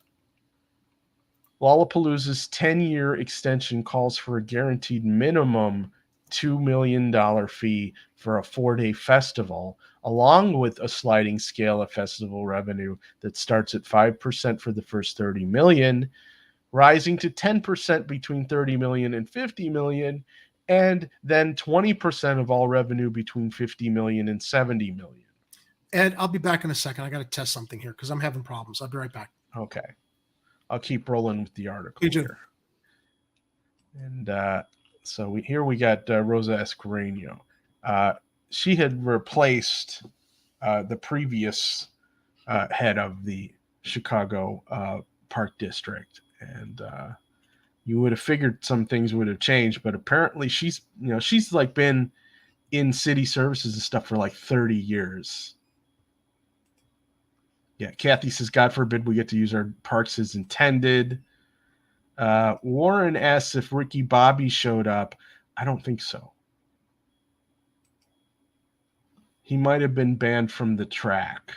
Lollapalooza's 10-year extension calls for a guaranteed minimum $2 million fee for a 4-day festival, along with a sliding scale of festival revenue that starts at 5% for the first $30 million, rising to 10% between $30 million and $50 million, and then 20% of all revenue between $50 million and $70 million. Ed, I'll be back in a second. I got to test something here because I'm having problems. I'll be right back. Okay. I'll keep rolling with the article here. And so we got Rosa Escareno. She had replaced the previous head of the Chicago Park District. And you would have figured some things would have changed, but apparently she's like been in city services and stuff for like 30 years. Yeah, Kathy says, God forbid we get to use our parks as intended. Warren asks if Ricky Bobby showed up. I don't think so. He might have been banned from the track.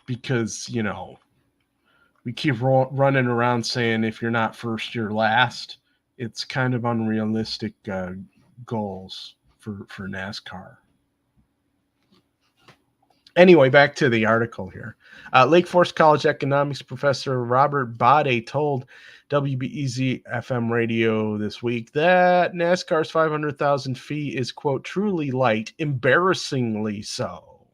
Because, we keep running around saying if you're not first, you're last. It's kind of unrealistic goals for NASCAR. Anyway, back to the article here. Lake Forest College economics professor Robert Bade told WBEZ FM radio this week that NASCAR's $500,000 fee is, quote, truly light, embarrassingly so.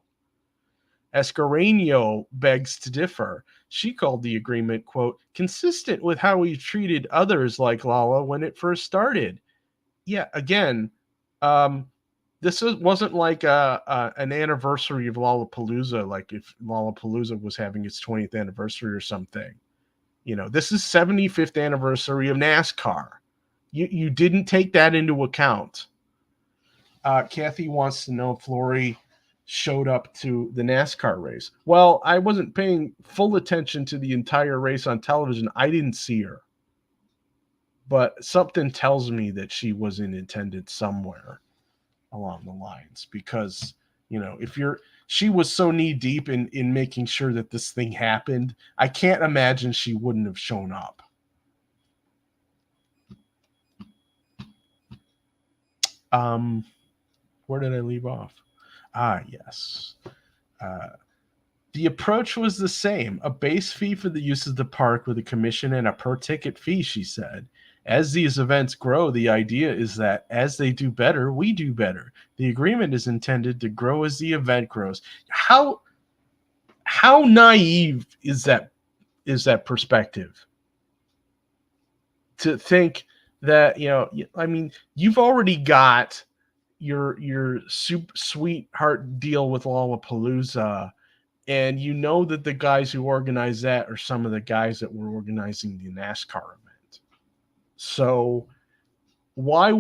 Escareno begs to differ. She called the agreement, quote, consistent with how we treated others like Lala when it first started. Yeah, again, this wasn't like an anniversary of Lollapalooza, like if Lollapalooza was having its 20th anniversary or something. This is 75th anniversary of NASCAR. You didn't take that into account. Kathy wants to know if Lori showed up to the NASCAR race. Well, I wasn't paying full attention to the entire race on television. I didn't see her. But something tells me that she was in attendance somewhere along the lines, because, you know, she was so knee deep in making sure that this thing happened. I can't imagine she wouldn't have shown up. Where did I leave off? Yes. The approach was the same, a base fee for the use of the park with a commission and a per ticket fee, she said. As these events grow, the idea is that as they do better, we do better. The agreement is intended to grow as the event grows. How naive is that perspective? To think that, you know, I mean, you've already got your sweetheart deal with Lollapalooza, and you know that the guys who organize that are some of the guys that were organizing the NASCAR event. So why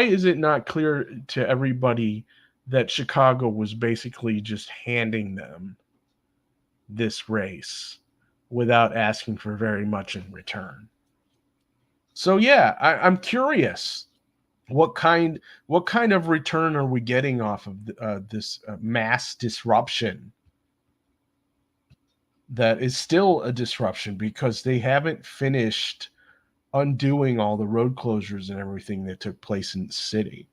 is it not clear to everybody that Chicago was basically just handing them this race without asking for very much in return? So yeah, I'm curious, what kind of return are we getting off of this mass disruption that is still a disruption, because they haven't finished undoing all the road closures and everything that took place in the city.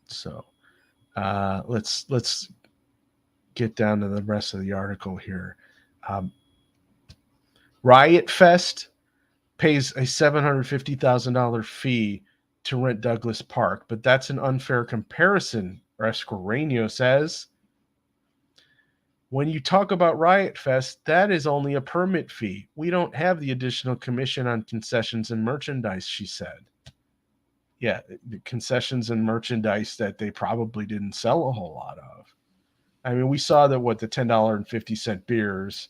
So let's get down to the rest of the article here. Riot Fest pays a $750,000 fee to rent Douglas Park, but that's an unfair comparison, Escorreño says. When you talk about Riot Fest, that is only a permit fee. We don't have the additional commission on concessions and merchandise, she said. Yeah, the concessions and merchandise that they probably didn't sell a whole lot of. I mean, we saw that the $10.50 beers,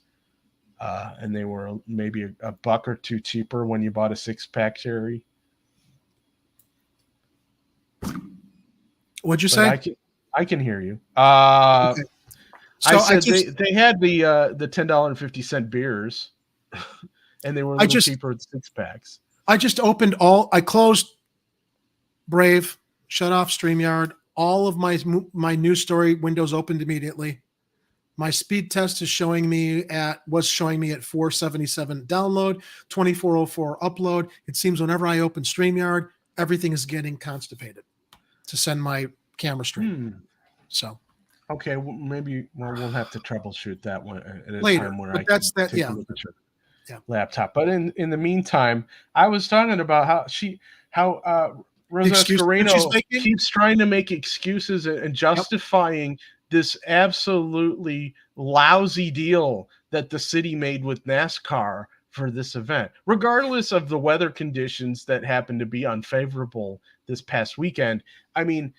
and they were maybe a buck or two cheaper when you bought a 6-pack, Jerry. What'd you say? I can hear you. Okay. So I said they had the $10.50 beers, and they were a little cheaper at 6-packs. I closed Brave, shut off StreamYard. All of my news story windows opened immediately. My speed test was showing me at 477 download, 2404 upload. It seems whenever I open StreamYard, everything is getting constipated to send my camera stream. So. Okay, well, maybe we'll have to troubleshoot that one at a later, time where I can take a look at your laptop. But in the meantime, I was talking about how Rosa Escorreño keeps trying to make excuses and justifying this absolutely lousy deal that the city made with NASCAR for this event, regardless of the weather conditions that happened to be unfavorable this past weekend. I mean,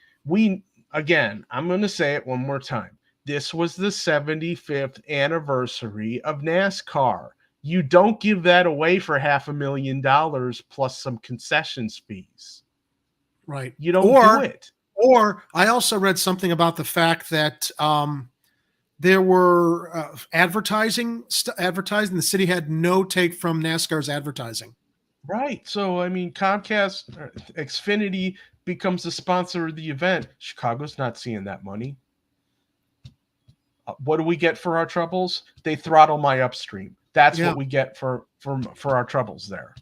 Again, I'm going to say it one more time. This was the 75th anniversary of NASCAR. You don't give that away for $500,000 plus some concessions fees. Right. You don't do it. Or I also read something about the fact that there were advertising. The city had no take from NASCAR's advertising. Right. So, I mean, Comcast, Xfinity becomes the sponsor of the event. Chicago's not seeing that money. What do we get for our troubles? They throttle my upstream. That's what we get for our troubles there.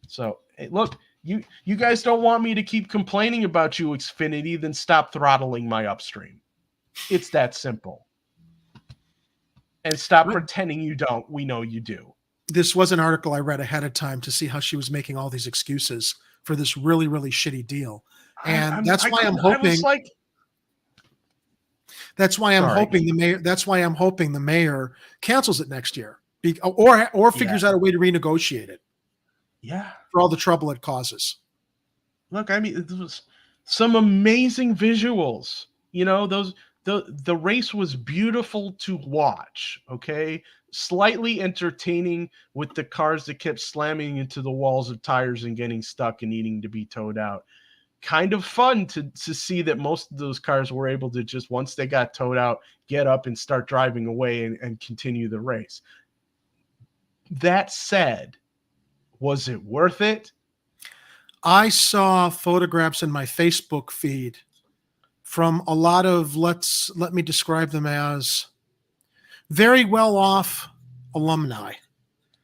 So, hey, look, you guys don't want me to keep complaining about you, Xfinity, then stop throttling my upstream. It's that simple. And stop pretending you don't. We know you do. This was an article I read ahead of time to see how she was making all these excuses for this really, really shitty deal. And that's why I'm hoping the mayor cancels it next year or figures out a way to renegotiate it. Yeah. For all the trouble it causes. Look, I mean, it was some amazing visuals. You know, the race was beautiful to watch. Okay. slightly entertaining with the cars that kept slamming into the walls of tires and getting stuck and needing to be towed out. Kind of fun to see that most of those cars were able to just, once they got towed out, get up and start driving away and continue the race. That said, was it worth it? I saw photographs in my Facebook feed from a lot of, let me describe them as very well off alumni.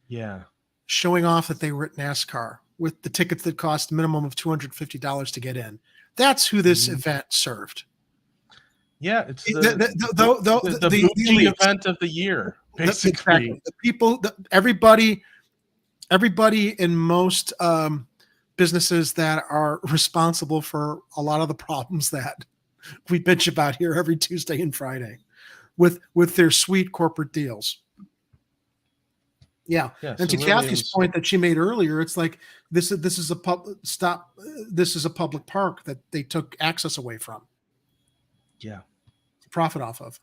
Yeah. Showing off that they were at NASCAR with the tickets that cost a minimum of $250 to get in. That's who this event served. Yeah, it's the bougie event of the year, basically. Exactly. The people, everybody in most businesses that are responsible for a lot of the problems that we bitch about here every Tuesday and Friday with their sweet corporate deals. Yeah. And so to really Kathy's point that she made earlier, it's like this is a public park that they took access away from. Yeah. To profit off of.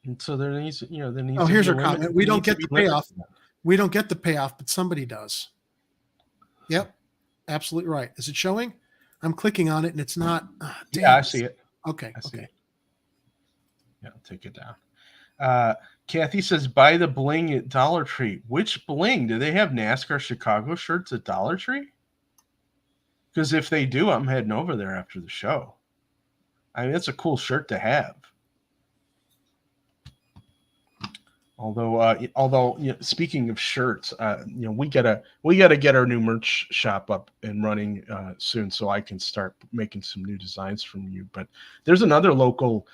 And so there needs to Oh, here's be her comment. We don't get the payoff. We don't get the payoff, but somebody does. Yep. Absolutely right. Is it showing? I'm clicking on it and it's not. Yeah, I see it. Okay. I see it. Yeah, I'll take it down. Kathy says, buy the bling at Dollar Tree. Which bling? Do they have NASCAR Chicago shirts at Dollar Tree? Because if they do, I'm heading over there after the show. I mean, it's a cool shirt to have. Although speaking of shirts, we gotta get our new merch shop up and running soon, so I can start making some new designs from you. But there's another local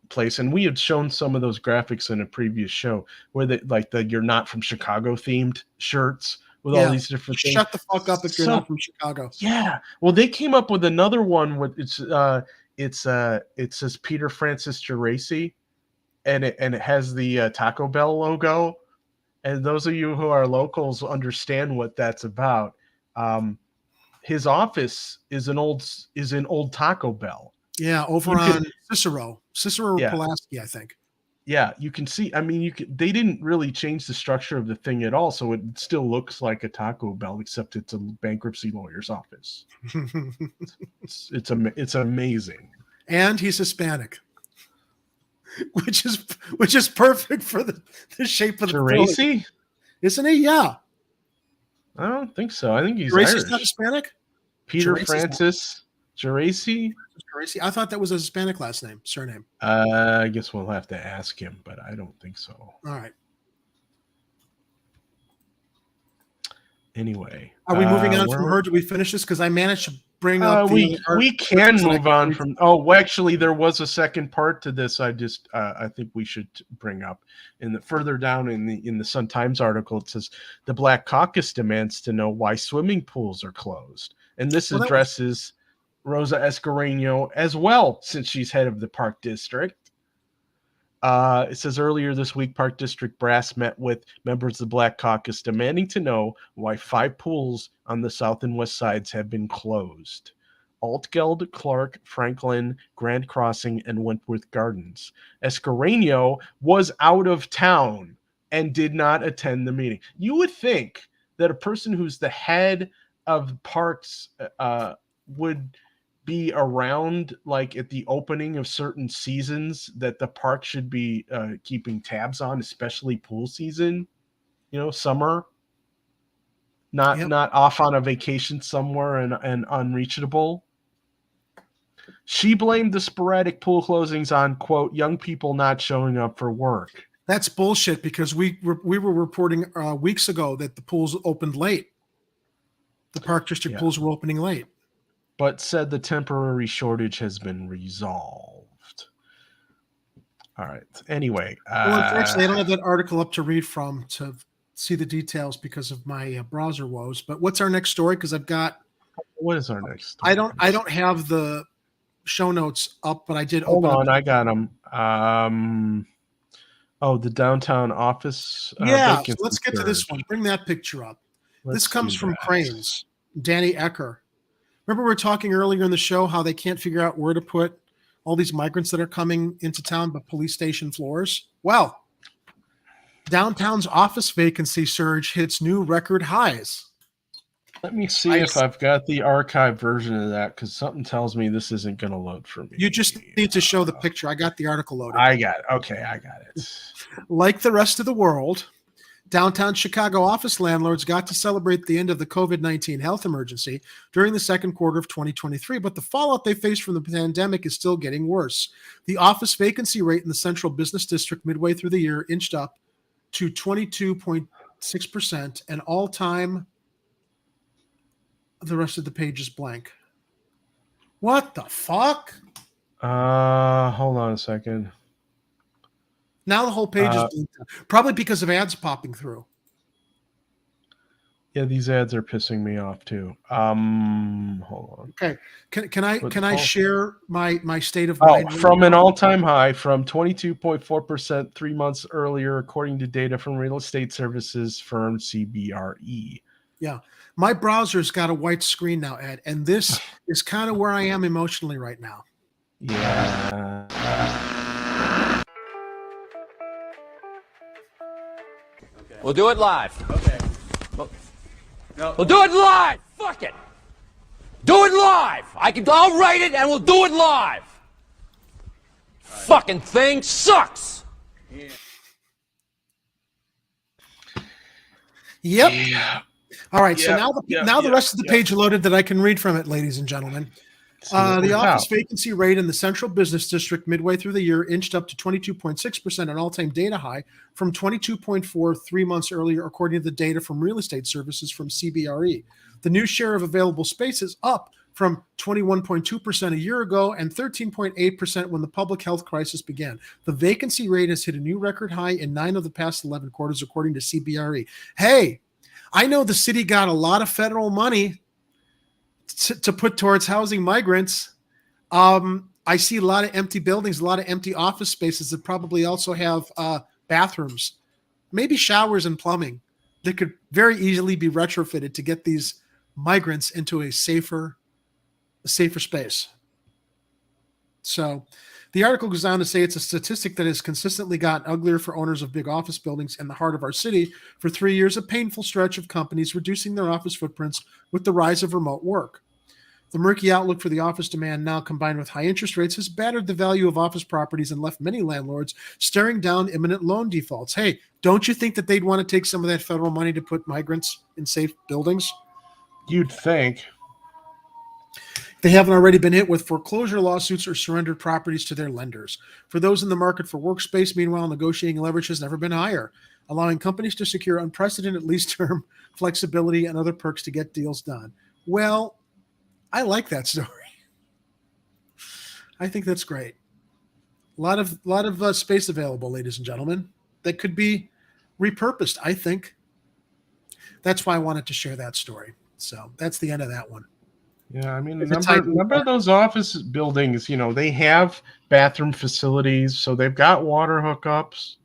place, and we had shown some of those graphics in a previous show where the you're not from Chicago themed shirts with all these different things. Shut the fuck up if you're not from Chicago. Yeah. Well, they came up with another one with it says Peter Francis Geraci, and it has the Taco Bell logo. And those of you who are locals understand what that's about. His office is in old Taco Bell. Yeah, over on Cicero Pulaski, I think. Yeah, you can see. I mean, they didn't really change the structure of the thing at all, so it still looks like a Taco Bell, except it's a bankruptcy lawyer's office. It's amazing. And he's Hispanic, which is perfect for the shape of the Geraci, isn't he? Yeah, I don't think so. I think he's Geraci's Irish. not Hispanic. Peter Francis Geraci. I thought that was a Hispanic surname. I guess we'll have to ask him, but I don't think so. All right. Anyway, are we moving on from her? Do we finish this? Because I managed to bring up. We can move on from. Oh, well, actually, there was a second part to this. I think we should bring up further down in the Sun Times article. It says the Black Caucus demands to know why swimming pools are closed, and this addresses Rosa Escareno as well, since she's head of the Park District. It says earlier this week, Park District brass met with members of the Black Caucus demanding to know why 5 pools on the south and west sides have been closed. Altgeld, Clark, Franklin, Grand Crossing, and Wentworth Gardens. Escareno was out of town and did not attend the meeting. You would think that a person who's the head of parks would be around, like at the opening of certain seasons that the park should be keeping tabs on, especially pool season, summer, not off on a vacation somewhere and unreachable. She blamed the sporadic pool closings on, quote, young people not showing up for work. That's bullshit, because we were reporting weeks ago that the pools opened late. The Park District pools were opening late. But said the temporary shortage has been resolved. All right. Anyway. Well, unfortunately, I don't have that article up to read from to see the details because of my browser woes. But what's our next story? Because I've got. What is our next story? I don't have the show notes up, but I did. Hold on, I got them. The downtown office. Yeah, so let's get to this one. Bring that picture up. This comes from Cranes. Danny Ecker. Remember we were talking earlier in the show how they can't figure out where to put all these migrants that are coming into town, but police station floors. Well, downtown's office vacancy surge hits new record highs. Let me see if I've got the archive version of that, because something tells me this isn't going to load for me. You just need to show the picture. I got the article loaded. I got it. Okay, I got it. Like the rest of the world, downtown Chicago office landlords got to celebrate the end of the COVID-19 health emergency during the second quarter of 2023, but the fallout they faced from the pandemic is still getting worse. The office vacancy rate in the central business district midway through the year inched up to 22.6%, an all-time. The rest of the page is blank. What the fuck? Hold on a second. Now the whole page is blinked out. Probably because of ads popping through. Yeah, these ads are pissing me off too. Hold on. Okay. Can I share my state of mind? Oh, from an all-time high from 22.4% 3 months earlier, according to data from real estate services firm CBRE. Yeah. My browser's got a white screen now, Ed, and this is kind of where I am emotionally right now. Yeah. We'll do it live. Okay. We'll do it live. Fuck it. Do it live. I'll write it and we'll do it live. Fucking thing sucks. Yep. Yeah. All right, so now the rest of the page loaded that I can read from it, ladies and gentlemen. The office vacancy rate in the central business district midway through the year inched up to 22.6%, an all-time data high, from 22.4 3 months earlier, according to the data from real estate services from CBRE. The new share of available space is up from 21.2% a year ago and 13.8% when the public health crisis began. The vacancy rate has hit a new record high in 9 of the past 11 quarters, according to CBRE. Hey, I know the city got a lot of federal money to put towards housing migrants. I see a lot of empty buildings, a lot of empty office spaces that probably also have bathrooms, maybe showers and plumbing that could very easily be retrofitted to get these migrants into a safer space. So the article goes on to say it's a statistic that has consistently gotten uglier for owners of big office buildings in the heart of our city for 3 years, a painful stretch of companies reducing their office footprints with the rise of remote work. The murky outlook for the office demand now, combined with high interest rates, has battered the value of office properties and left many landlords staring down imminent loan defaults. Hey, don't you think that they'd want to take some of that federal money to put migrants in safe buildings? You'd think. They haven't already been hit with foreclosure lawsuits or surrendered properties to their lenders. For those in the market for workspace, meanwhile, negotiating leverage has never been higher, allowing companies to secure unprecedented lease term flexibility and other perks to get deals done. Well, I like that story. I think that's great. A lot of space available, ladies and gentlemen, that could be repurposed, I think. That's why I wanted to share that story. So that's the end of that one. Yeah, I mean, remember those office buildings, they have bathroom facilities, so they've got water hookups.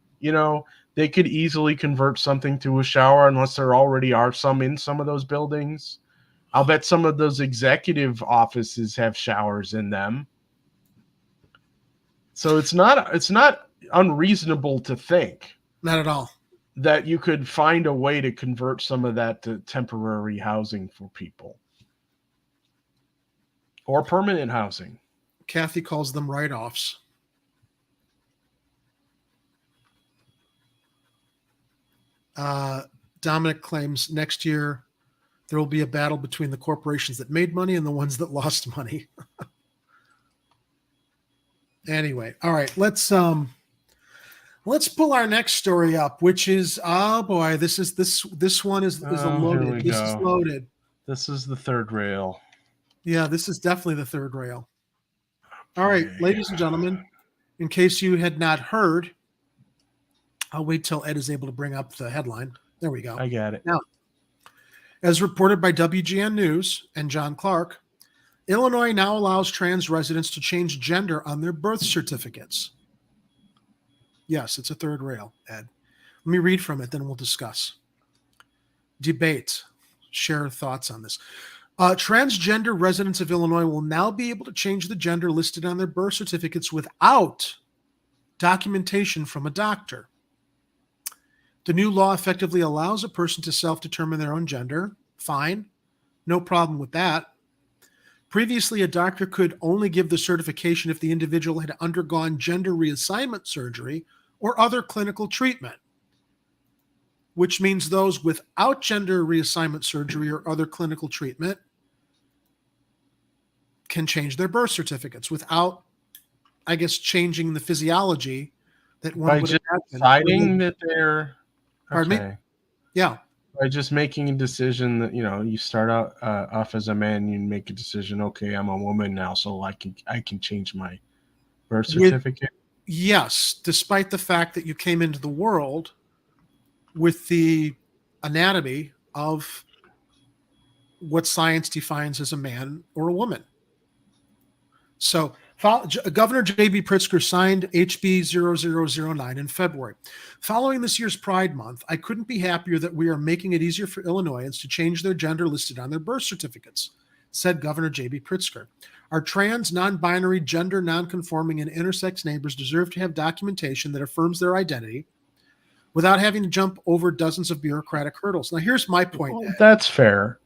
They could easily convert something to a shower unless there already are some in some of those buildings. I'll bet some of those executive offices have showers in them. So it's not unreasonable to think. Not at all. That you could find a way to convert some of that to temporary housing for people. Or permanent housing. Kathy calls them write-offs. Dominic claims next year there will be a battle between the corporations that made money and the ones that lost money. Anyway, all right, let's pull our next story up, which is this one is loaded. This is loaded. This is the third rail. Yeah, this is definitely the third rail. All right, ladies and gentlemen, in case you had not heard, I'll wait till Ed is able to bring up the headline. There we go. I got it. Now, as reported by WGN News and John Clark, Illinois now allows trans residents to change gender on their birth certificates. Yes, it's a third rail, Ed. Let me read from it, then we'll discuss. Debate. Share thoughts on this. Transgender residents of Illinois will now be able to change the gender listed on their birth certificates without documentation from a doctor. The new law effectively allows a person to self-determine their own gender. Fine. No problem with that. Previously, a doctor could only give the certification if the individual had undergone gender reassignment surgery or other clinical treatment, which means those without gender reassignment surgery or other clinical treatment can change their birth certificates without, I guess, changing the physiology that one By would just imagine. deciding that they're Pardon me? Yeah. By just making a decision that, you start out off as a man, you make a decision, okay, I'm a woman now, so I can change my birth certificate. Yes, despite the fact that you came into the world with the anatomy of what science defines as a man or a woman. So Governor J.B. Pritzker signed HB 0009 in February. Following this year's Pride Month, I couldn't be happier that we are making it easier for Illinoisans to change their gender listed on their birth certificates, said Governor J.B. Pritzker. Our trans, non-binary, gender non-conforming, and intersex neighbors deserve to have documentation that affirms their identity without having to jump over dozens of bureaucratic hurdles. Now, here's my point. Well, that's fair.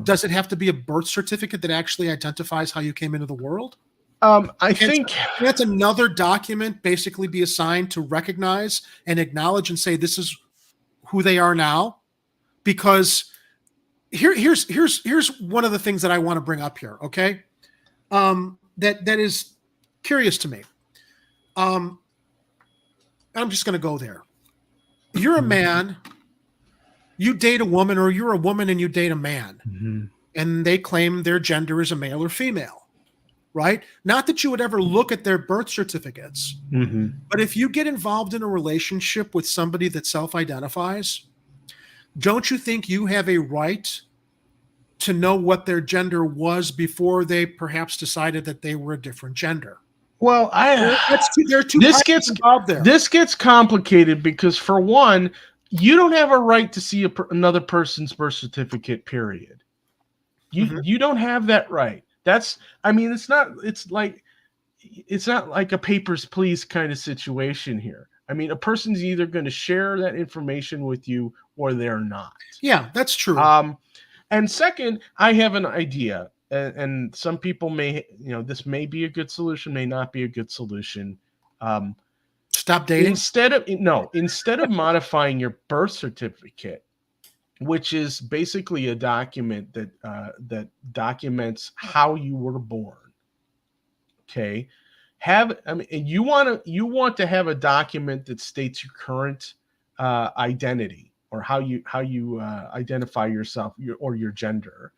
Does it have to be a birth certificate that actually identifies how you came into the world? I think that's another document basically be assigned to recognize and acknowledge and say this is who they are now. Because here's one of the things that I want to bring up here. Okay, that is curious to me. I'm just going to go there. You're a man. You date a woman, or you're a woman and you date a man, and they claim their gender is a male or female, right? Not that you would ever look at their birth certificates, but if you get involved in a relationship with somebody that self-identifies, don't you think you have a right to know what their gender was before they perhaps decided that they were a different gender? Well, this gets complicated because, for one, you don't have a right to see another person's birth certificate, period. You don't have that right. It's not like a papers, please kind of situation here. I mean, a person's either going to share that information with you or they're not. Yeah, that's true. And second, I have an idea, and some people may, this may be a good solution, may not be a good solution. Stop dating? Instead of modifying your birth certificate, which is basically a document that documents how you were born. Okay, you want to have a document that states your current identity or how you identify yourself or your gender.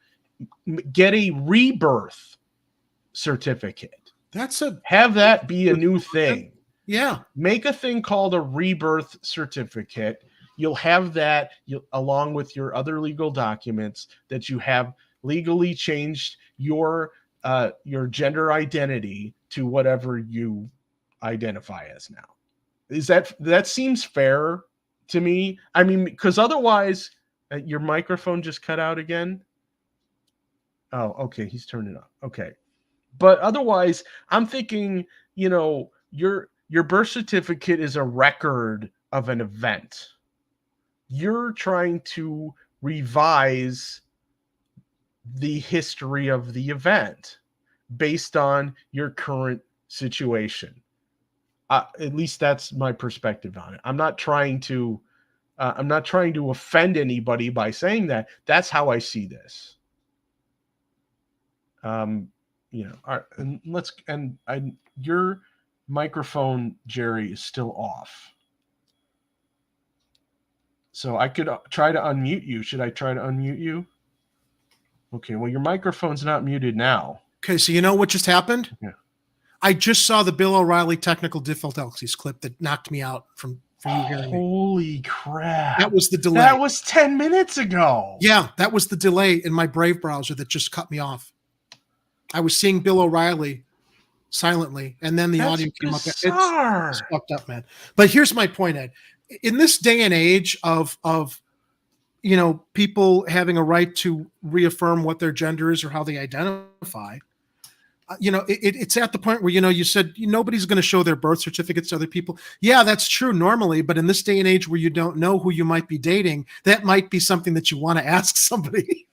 Get a rebirth certificate. Have that be a new thing. Yeah. Make a thing called a rebirth certificate. You'll have that along with your other legal documents that you have legally changed your gender identity to whatever you identify as now. That seems fair to me? I mean, because otherwise, your microphone just cut out again. Oh, okay. He's turned it on. Okay. But otherwise, I'm thinking, your birth certificate is a record of an event. You're trying to revise the history of the event based on your current situation. At least that's my perspective on it. I'm not trying to offend anybody by saying that. That's how I see this. Your microphone, Jerry, is still off. So I could try to unmute you. Should I try to unmute you? Okay, well, your microphone's not muted now. Okay, so you know what just happened? Yeah. I just saw the Bill O'Reilly technical difficulties clip that knocked me out from you hearing me. Holy crap. That was the delay. That was 10 minutes ago. Yeah, that was the delay in my Brave browser that just cut me off. I was seeing Bill O'Reilly silently, and then the audio came up. It's fucked up, man. But here's my point, Ed. In this day and age of people having a right to reaffirm what their gender is or how they identify. It's at the point where, you said nobody's going to show their birth certificates to other people. Yeah, that's true normally. But in this day and age where you don't know who you might be dating, that might be something that you want to ask somebody.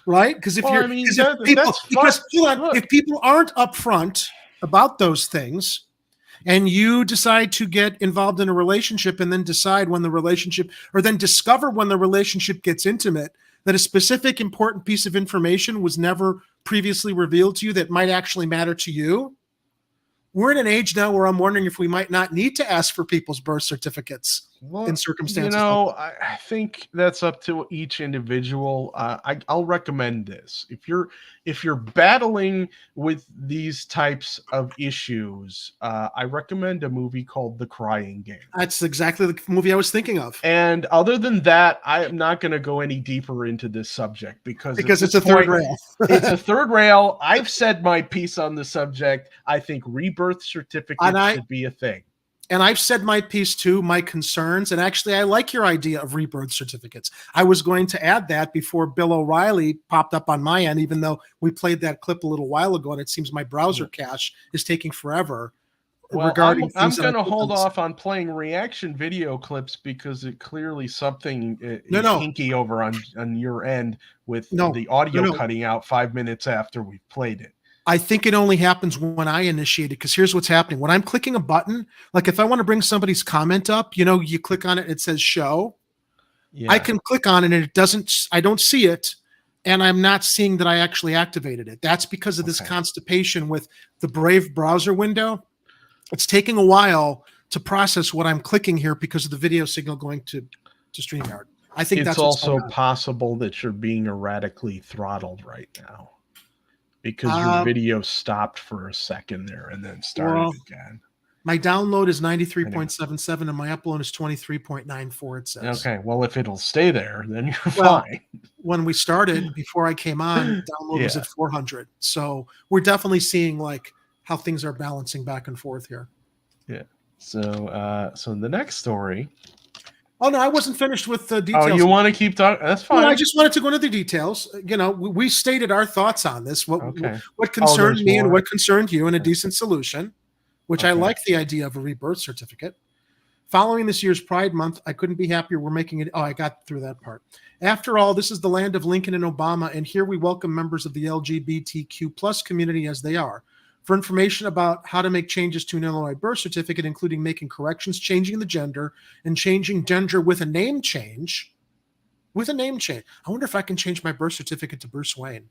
Right? Because if if people aren't upfront about those things, and you decide to get involved in a relationship and then decide when the relationship, or then discover when the relationship gets intimate, that a specific important piece of information was never previously revealed to you that might actually matter to you. We're in an age now where I'm wondering if we might not need to ask for people's birth certificates in circumstances. I think that's up to each individual. I'll recommend this. If you're battling with these types of issues, I recommend a movie called The Crying Game. That's exactly the movie I was thinking of. And other than that, I am not going to go any deeper into this subject because it's a third rail. It's a third rail. I've said my piece on the subject. I think rebirth certificates should be a thing. And I've said my piece too, my concerns. And actually, I like your idea of rebirth certificates. I was going to add that before Bill O'Reilly popped up on my end, even though we played that clip a little while ago, and it seems my browser cache is taking forever. Well, I'm going to hold off on playing reaction video clips because it clearly something is hinky over on your end with the audio cutting out 5 minutes after we've played it. I think it only happens when I initiate it, because here's what's happening. When I'm clicking a button, like if I want to bring somebody's comment up, you click on it and it says show. Yeah. I can click on it and I don't see it, and I'm not seeing that I actually activated it. That's because of this constipation with the Brave browser window. It's taking a while to process what I'm clicking here because of the video signal going to StreamYard. I think that's also possible that you're being erratically throttled right now, because your video stopped for a second there and then started again. My download is 93.77 and my upload is 23.94, it says. Okay, well, if it'll stay there, then you're fine. When we started, before I came on, download was at 400. So we're definitely seeing how things are balancing back and forth here. Yeah. So the next story. Oh, no, I wasn't finished with the details. Oh, you want to keep talking? That's fine. Well, I just wanted to go into the details. We stated our thoughts on this, what concerned me and what concerned you, and a decent solution, which I like the idea of a rebirth certificate. Following this year's Pride Month, I couldn't be happier we're making it. Oh, I got through that part. After all, this is the land of Lincoln and Obama, and here we welcome members of the LGBTQ plus community as they are. For information about how to make changes to an Illinois birth certificate, including making corrections, changing the gender, and changing gender with a name change. With a name change. I wonder if I can change my birth certificate to Bruce Wayne.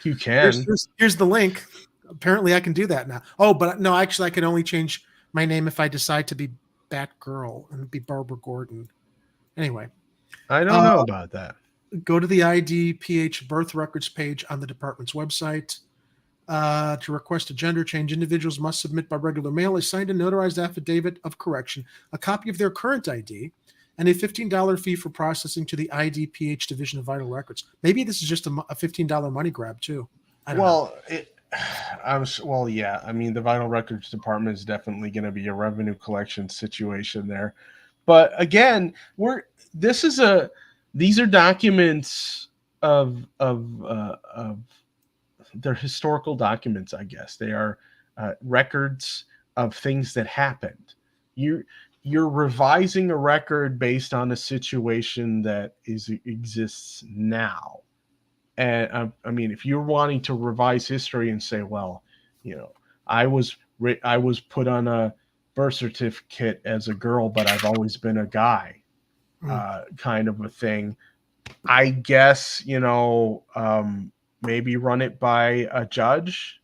You can. Here's the link. Apparently I can do that now. Oh, but no, actually I can only change my name if I decide to be Batgirl and be Barbara Gordon. Anyway. I don't know about that. Go to the IDPH birth records page on the department's website. To request a gender change, individuals must submit by regular mail a signed and notarized affidavit of correction, a copy of their current ID, and a $15 fee for processing to the IDPH Division of Vital Records. Maybe this is just a $15 money grab too. I mean, the Vital Records Department is definitely going to be a revenue collection situation there. But again, these are documents of they're historical documents, I guess. They are records of things that happened. You're revising a record based on a situation that exists now. And I mean, if you're wanting to revise history and say, well, I was put on a birth certificate as a girl, but I've always been a guy, kind of a thing. I guess, maybe run it by a judge.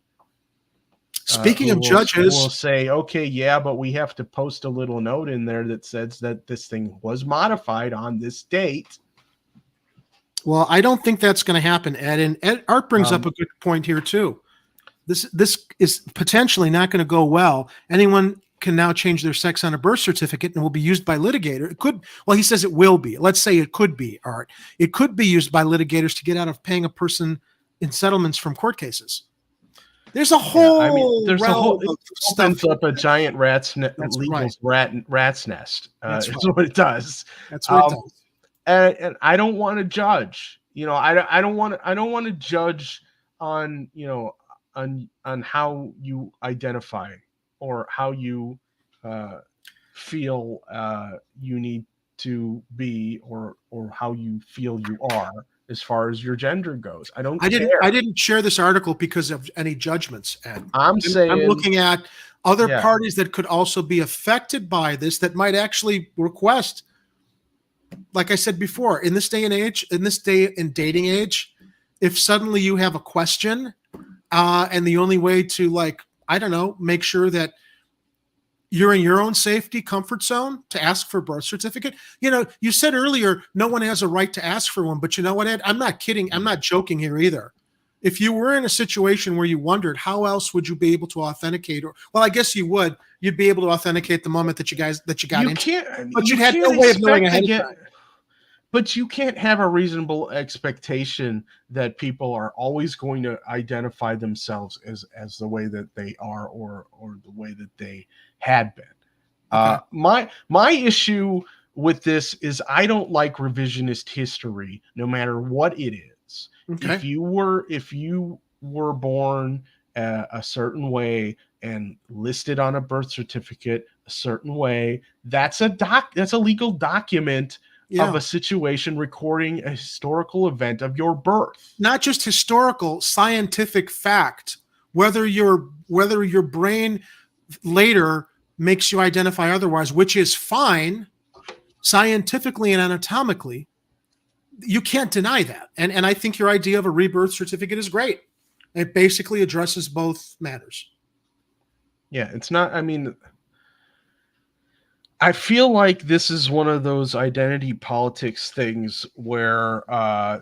Speaking of judges, will say, okay, yeah, but we have to post a little note in there that says that this thing was modified on this date. Well, I don't think that's going to happen, Ed. And Art brings up a good point here too. This is potentially not going to go well. Anyone can now change their sex on a birth certificate and will be used by litigators. It could, well, he says it will be. Let's say it could be, Art. It could be used by litigators to get out of paying a person in settlements from court cases. There's a whole there's a realm whole of it stuff. opens up a giant That's right. rat's nest. That's Is right. what it does. That's what it does. And I don't want to judge. I don't want to judge on on how you identify or how you feel you need to be or how you feel you are as far as your gender goes. I don't care. I didn't share this article because of any judgments, Ed. I'm looking at other Yeah. parties that could also be affected by this that might actually request, like I said before, in this day and dating age, if suddenly you have a question, and the only way to, like, I don't know, make sure that you're in your own safety comfort zone to ask for a birth certificate. You said earlier, no one has a right to ask for one, but you know what, Ed? I'm not kidding. I'm not joking here either. If you were in a situation where you wondered how else would you be able to authenticate, well, I guess you would. You'd be able to authenticate the moment that you got you into. can't, But you you had can't no way of knowing expect ahead to of get. time. But you can't have a reasonable expectation that people are always going to identify themselves as the way that they are or the way that they had been. Okay. My issue with this is I don't like revisionist history, no matter what it is. Okay. If you were born a certain way and listed on a birth certificate a certain way, that's a legal document of a situation recording a historical event of your birth. Not just historical, scientific fact. Whether your brain later makes you identify otherwise, which is fine, scientifically and anatomically, you can't deny that. And I think your idea of a rebirth certificate is great. It basically addresses both matters. Yeah, it's not. I mean, I feel like this is one of those identity politics things where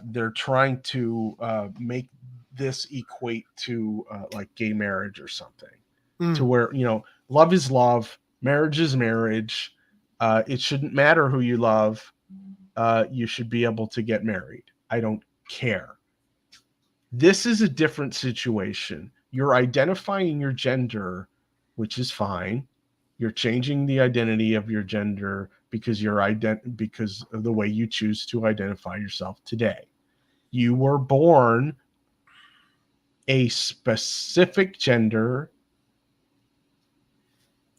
they're trying to make this equate to like gay marriage or something, to where, love is love, marriage is marriage. It shouldn't matter who you love. You should be able to get married. I don't care. This is a different situation. You're identifying your gender, which is fine. You're changing the identity of your gender because because of the way you choose to identify yourself today. You were born a specific gender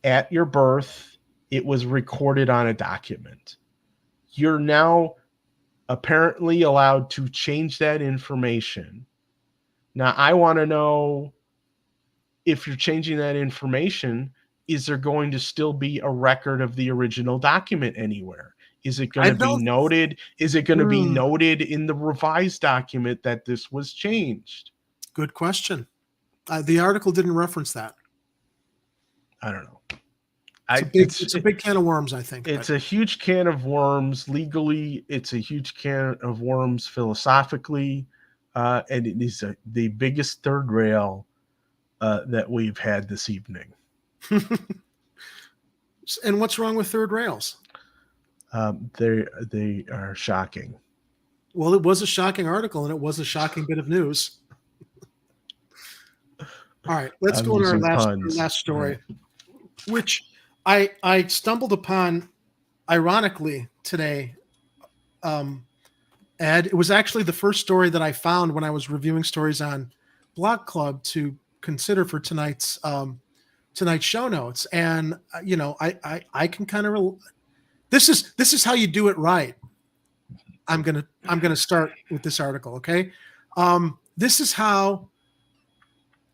at your birth. It was recorded on a document. You're now apparently allowed to change that information. Now, I want to know, if you're changing that information, is there going to still be a record of the original document anywhere? Is it going to be noted? Is it going to be noted in the revised document that this was changed? Good question. The article didn't reference that. I don't know. It's a big can of worms, I think. It's a huge can of worms legally. It's a huge can of worms philosophically. And it is the biggest third rail that we've had this evening. And what's wrong with third rails? They are shocking. Well, it was a shocking article, and it was a shocking bit of news. All right, let's go to our last story, which I stumbled upon, ironically, today. Ed, it was actually the first story that I found when I was reviewing stories on Blog Club to consider for tonight's show notes. And I can kind of this is how you do it right. I'm gonna start with this article, okay? This is how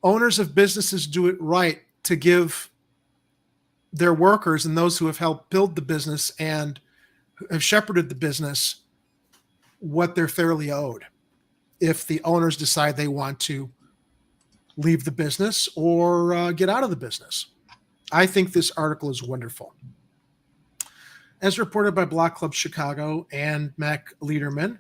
owners of businesses do it right to give their workers and those who have helped build the business and have shepherded the business what they're fairly owed if the owners decide they want to leave the business or get out of the business. I think this article is wonderful. As reported by Block Club Chicago and Mac Liederman,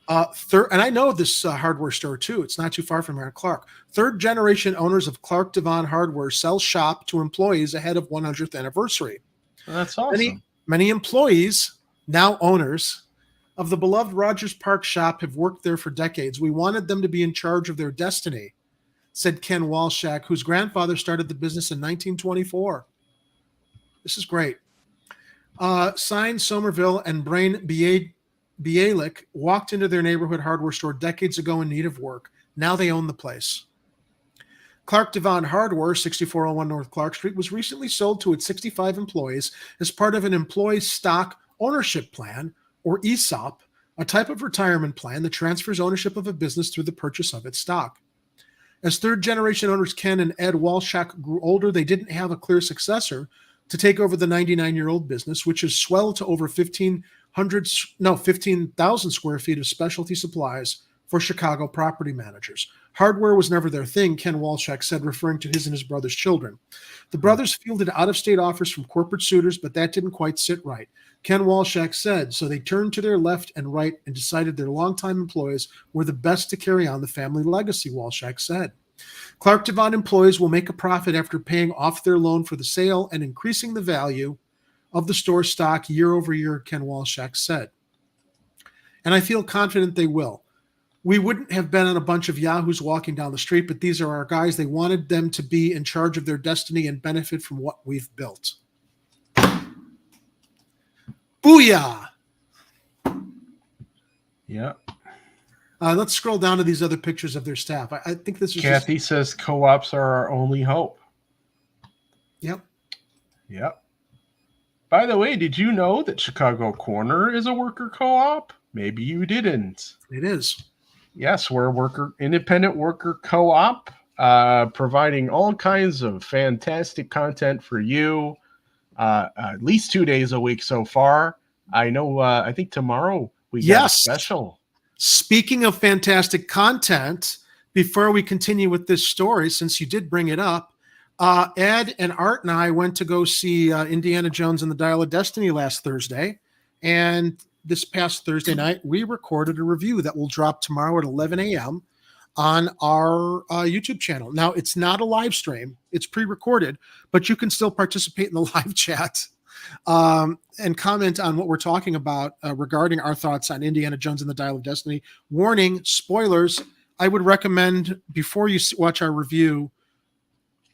and I know this hardware store too. It's not too far from here, Clark. Third generation owners of Clark Devon Hardware sell shop to employees ahead of 100th anniversary. That's awesome. Many employees, now owners, of the beloved Rogers Park shop have worked there for decades. We wanted them to be in charge of their destiny. said Ken Walshak, whose grandfather started the business in 1924. This is great. Sign Somerville and Brain Bialik walked into their neighborhood hardware store decades ago in need of work. Now they own the place. Clark Devon Hardware, 6401 North Clark Street, was recently sold to its 65 employees as part of an employee stock ownership plan, or ESOP, a type of retirement plan that transfers ownership of a business through the purchase of its stock. As third-generation owners Ken and Ed Walshak grew older, they didn't have a clear successor to take over the 99-year-old business, which has swelled to over 15,000 square feet of specialty supplies for Chicago property managers. Hardware was never their thing, Ken Walshak said, referring to his and his brother's children. The brothers fielded out-of-state offers from corporate suitors, but that didn't quite sit right. Ken Walshak said, so they turned to their left and right and decided their longtime employees were the best to carry on the family legacy, Walshak said. Clark Devon employees will make a profit after paying off their loan for the sale and increasing the value of the store stock year over year, Ken Walshak said. And I feel confident they will. We wouldn't have been on a bunch of yahoos walking down the street, but these are our guys. They wanted them to be in charge of their destiny and benefit from what we've built. Booyah! Yeah. Let's scroll down to these other pictures of their staff. I think this is Kathy says co-ops are our only hope. Yep. Yep. By the way, did you know that Chicago Corner is a worker co-op? Maybe you didn't. It is. Yes, we're a independent worker co-op, providing all kinds of fantastic content for you. At least 2 days a week so far. I know. I think tomorrow we got a special. Speaking of fantastic content, before we continue with this story, since you did bring it up, Ed and Art and I went to go see Indiana Jones and the Dial of Destiny last Thursday. And this past Thursday night, we recorded a review that will drop tomorrow at 11 a.m. on our YouTube channel. Now, it's not a live stream. It's pre-recorded, but you can still participate in the live chat and comment on what we're talking about regarding our thoughts on Indiana Jones and the Dial of Destiny. Warning, spoilers. I would recommend before you watch our review,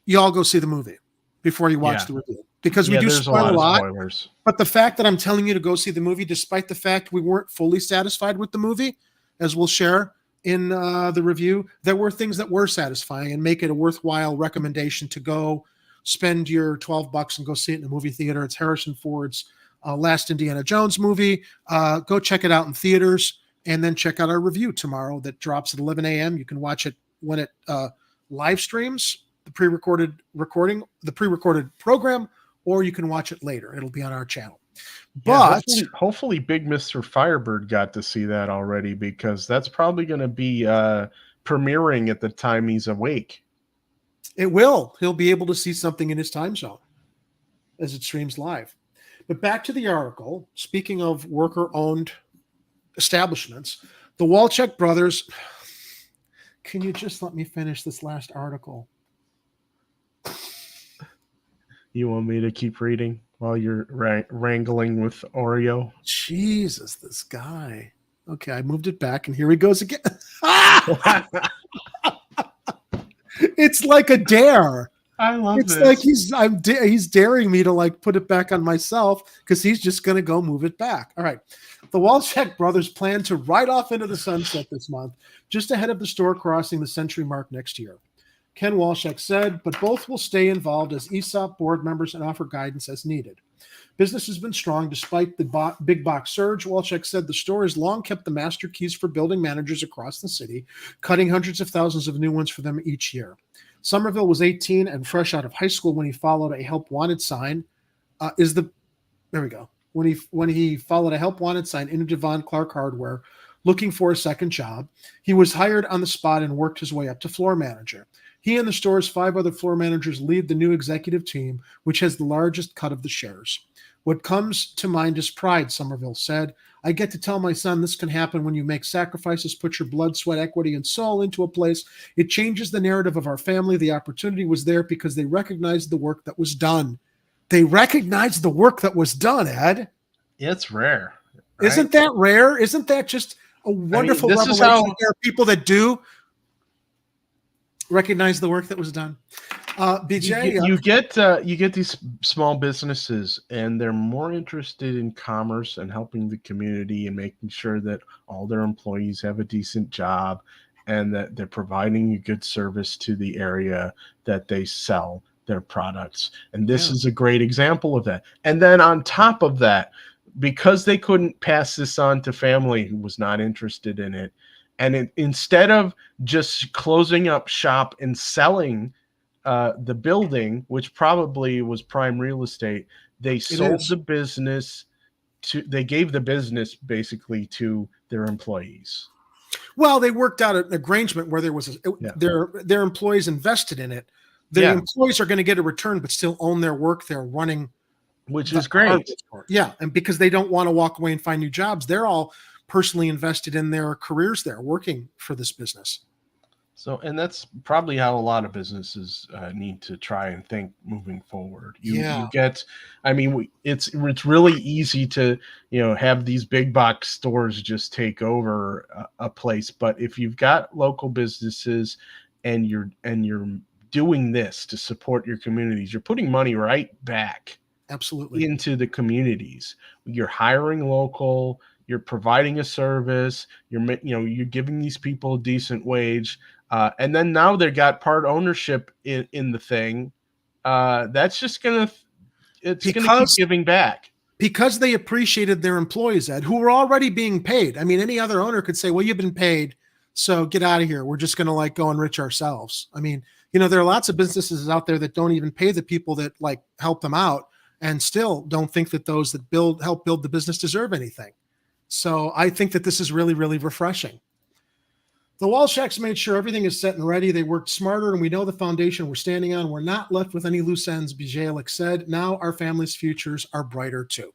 you all go see the movie before you watch the review. Because we do spoil a lot. Spoilers. But the fact that I'm telling you to go see the movie, despite the fact we weren't fully satisfied with the movie, as we'll share in the review, there were things that were satisfying and make it a worthwhile recommendation to go spend your $12 and go see it in a movie theater. It's Harrison Ford's last Indiana Jones movie. Go check it out in theaters and then check out our review tomorrow that drops at 11 a.m. You can watch it when it live streams, the pre-recorded program, or you can watch it later. It'll be on our channel. But hopefully Big Mr. Firebird got to see that already, because that's probably going to be premiering at the time he's awake. It will. He'll be able to see something in his time zone as it streams live. But back to the article. Speaking of worker-owned establishments, the Walchek brothers. Can you just let me finish this last article? You want me to keep reading while you're wrangling with Oreo? Jesus, this guy. Okay, I moved it back, and here he goes again. It's like a dare. I love it's this. It's like he's daring me to like put it back on myself because he's just going to go move it back. All right. The Walchek brothers plan to ride off into the sunset this month, just ahead of the store crossing the century mark next year. Ken Walshak said, but both will stay involved as ESOP board members and offer guidance as needed. Business has been strong despite the big box surge. Walshak said the store has long kept the master keys for building managers across the city, cutting hundreds of thousands of new ones for them each year. Somerville was 18 and fresh out of high school when he followed a help wanted sign. When he followed a help wanted sign into Devon Clark Hardware, looking for a second job, he was hired on the spot and worked his way up to floor manager. He and the store's 5 other floor managers lead the new executive team, which has the largest cut of the shares. What comes to mind is pride, Somerville said. I get to tell my son this can happen when you make sacrifices, put your blood, sweat, equity, and soul into a place. It changes the narrative of our family. The opportunity was there because they recognized the work that was done. They recognized the work that was done, Ed. It's rare. Right? Isn't that rare? Isn't that just a wonderful revelation? There are people that do. recognize the work that was done. BJ, You get these small businesses, and they're more interested in commerce and helping the community and making sure that all their employees have a decent job and that they're providing a good service to the area that they sell their products. And this is a great example of that. And then on top of that, because they couldn't pass this on to family who was not interested in it, and instead of just closing up shop and selling the building, which probably was prime real estate, they sold the business they gave the business basically to their employees. Well, they worked out an arrangement where there was their employees invested in it. The employees are going to get a return, but still own their work. They're running, which is great. Yeah, and because they don't want to walk away and find new jobs, they're all personally invested in their careers there, working for this business. So, and that's probably how a lot of businesses need to try and think moving forward. You get, I mean, it's really easy to, have these big box stores just take over a place. But if you've got local businesses and you're doing this to support your communities, you're putting money right back absolutely into the communities. You're hiring local, you're providing a service, you're giving these people a decent wage. And then now they got part ownership in the thing. That's just gonna keep giving back because they appreciated their employees, Ed, who were already being paid. I mean, any other owner could say, "Well, you've been paid, so get out of here. We're just gonna go enrich ourselves." I mean, there are lots of businesses out there that don't even pay the people that help them out, and still don't think that those that help build the business deserve anything. So I think that this is really, really refreshing. The Walshaks made sure everything is set and ready. They worked smarter, and we know the foundation we're standing on. We're not left with any loose ends, Vasilatos said. Now our family's futures are brighter too.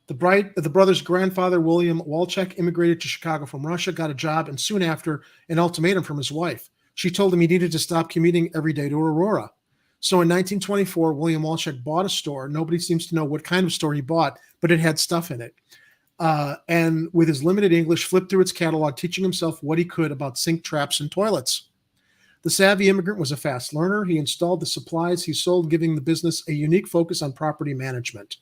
The brothers' grandfather, William Walchak, immigrated to Chicago from Russia, got a job, and soon after, an ultimatum from his wife. She told him he needed to stop commuting every day to Aurora. So in 1924, William Walchak bought a store. Nobody seems to know what kind of store he bought, but it had stuff in it. And with his limited English, flipped through its catalog, teaching himself what he could about sink traps and toilets. The savvy immigrant was a fast learner. He installed the supplies he sold, giving the business a unique focus on property management.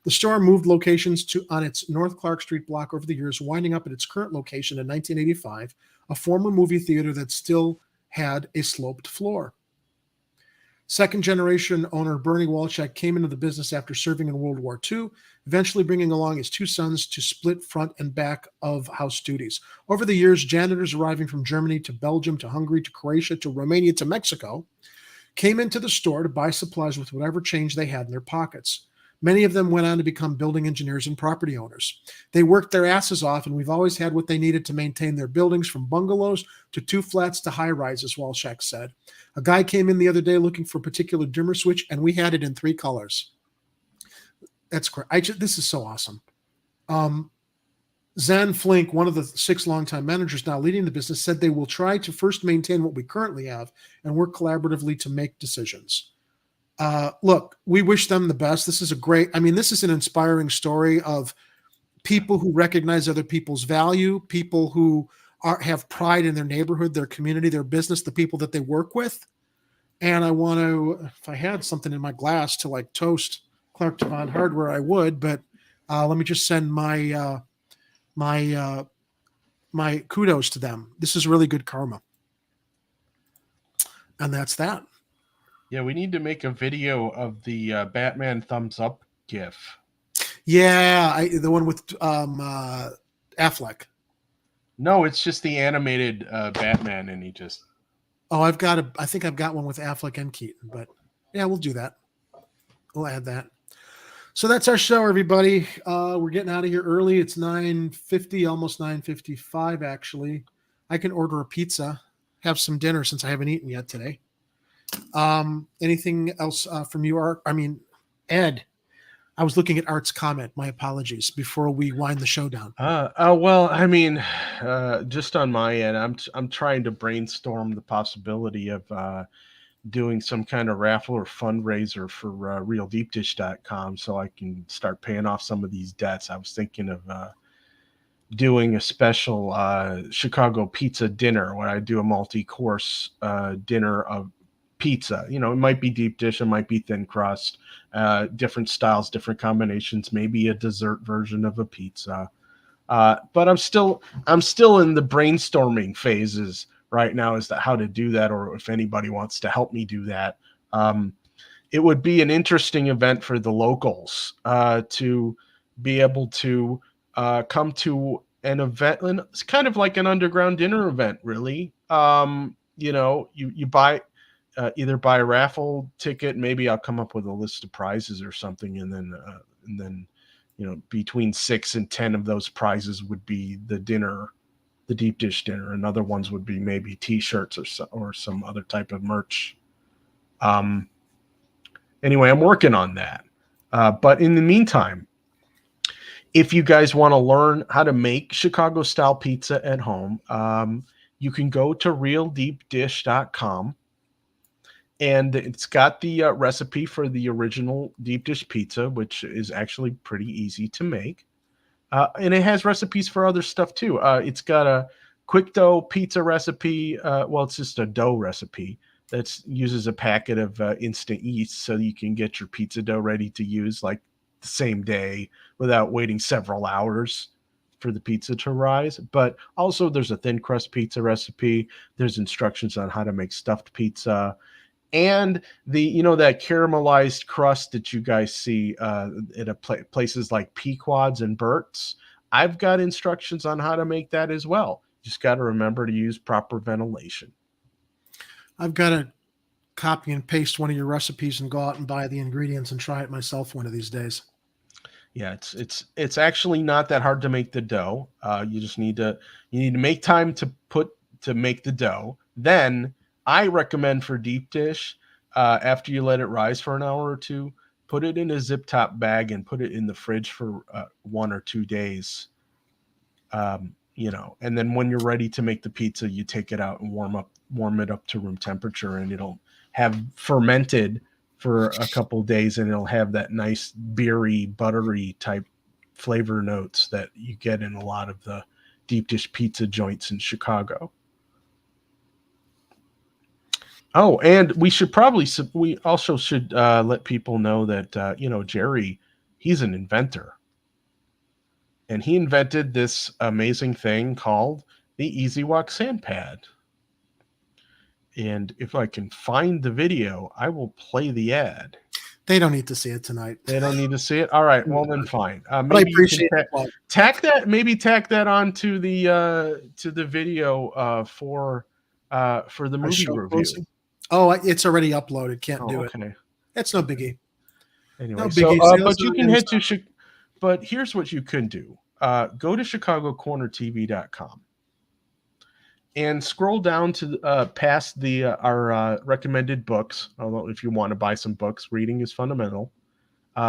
The store moved locations on its North Clark Street block over the years, winding up at its current location in 1985, a former movie theater that still had a sloped floor. Second-generation owner Bernie Walchak came into the business after serving in World War II, eventually bringing along his two sons to split front and back of house duties. Over the years, janitors arriving from Germany to Belgium to Hungary to Croatia to Romania to Mexico came into the store to buy supplies with whatever change they had in their pockets. Many of them went on to become building engineers and property owners. They worked their asses off, and we've always had what they needed to maintain their buildings, from bungalows to two flats to high rises, Walchak said. A guy came in the other day looking for a particular dimmer switch, and we had it in 3 colors. That's great. This is so awesome. Zan Flink, one of the 6 longtime managers now leading the business, said they will try to first maintain what we currently have and work collaboratively to make decisions. Look, we wish them the best. This is this is an inspiring story of people who recognize other people's value, people who have pride in their neighborhood, their community, their business, the people that they work with. And I want to, if I had something in my glass to toast Clark Devon Hardware, I would, but let me just send my my kudos to them. This is really good karma. And that's that. Yeah, we need to make a video of the Batman thumbs up gif. Yeah, the one with Affleck. No, it's just the animated Batman, and he just. Oh, I think I've got one with Affleck and Keaton, but yeah, we'll do that. We'll add that. So that's our show, everybody. We're getting out of here early. It's 9:50, almost 9:55, actually. I can order a pizza, have some dinner since I haven't eaten yet today. Anything else from you, Art? Ed, I was looking at Art's comment. My apologies before we wind the show down. Well, just on my end, I'm trying to brainstorm the possibility of doing some kind of raffle or fundraiser for realdeepdish.com so I can start paying off some of these debts. I was thinking of doing a special Chicago pizza dinner where I do a multi-course dinner of pizza. You know, it might be deep dish, it might be thin crust, different styles, different combinations, maybe a dessert version of a pizza. But I'm still in the brainstorming phases right now as to how to do that, or if anybody wants to help me do that. It would be an interesting event for the locals to be able to come to an event. And it's kind of like an underground dinner event, really. You know, you buy either buy a raffle ticket. Maybe I'll come up with a list of prizes or something, and then you know, between 6 and 10 of those prizes would be the dinner, the deep dish dinner, and other ones would be maybe T-shirts or some other type of merch. Anyway, I'm working on that. But in the meantime, if you guys want to learn how to make Chicago style pizza at home, you can go to realdeepdish.com, and it's got the recipe for the original deep dish pizza, which is actually pretty easy to make. And it has recipes for other stuff too. It's got a quick dough pizza recipe. Well, it's just a dough recipe that uses a packet of instant yeast, so you can get your pizza dough ready to use like the same day without waiting several hours for the pizza to rise. But also there's a thin crust pizza recipe. There's instructions on how to make stuffed pizza. And that caramelized crust that you guys see at places like Pequod's and Burt's, I've got instructions on how to make that as well. Just got to remember to use proper ventilation. I've got to copy and paste one of your recipes and go out and buy the ingredients and try it myself one of these days. Yeah, it's actually not that hard to make the dough. You just need to make time to make the dough. Then I recommend for deep dish, after you let it rise for an hour or two, put it in a zip top bag and put it in the fridge for 1 or 2 days. And then when you're ready to make the pizza, you take it out and warm it up to room temperature, and it'll have fermented for a couple of days, and it'll have that nice beery, buttery type flavor notes that you get in a lot of the deep dish pizza joints in Chicago. Oh, and we also should let people know that, Jerry, he's an inventor. And he invented this amazing thing called the Easy Walk Sand Pad. And if I can find the video, I will play the ad. They don't need to see it tonight. They don't need to see it? All right, well then fine. But I appreciate it. Tack that onto the video for the movie review. Closing? Oh, it's already uploaded. Can't do it. Okay. It's no biggie. Anyway, no biggie. But you can head to but here's what you can do. Go to ChicagoCornerTV.com and scroll down to past our recommended books. Although if you want to buy some books, reading is fundamental.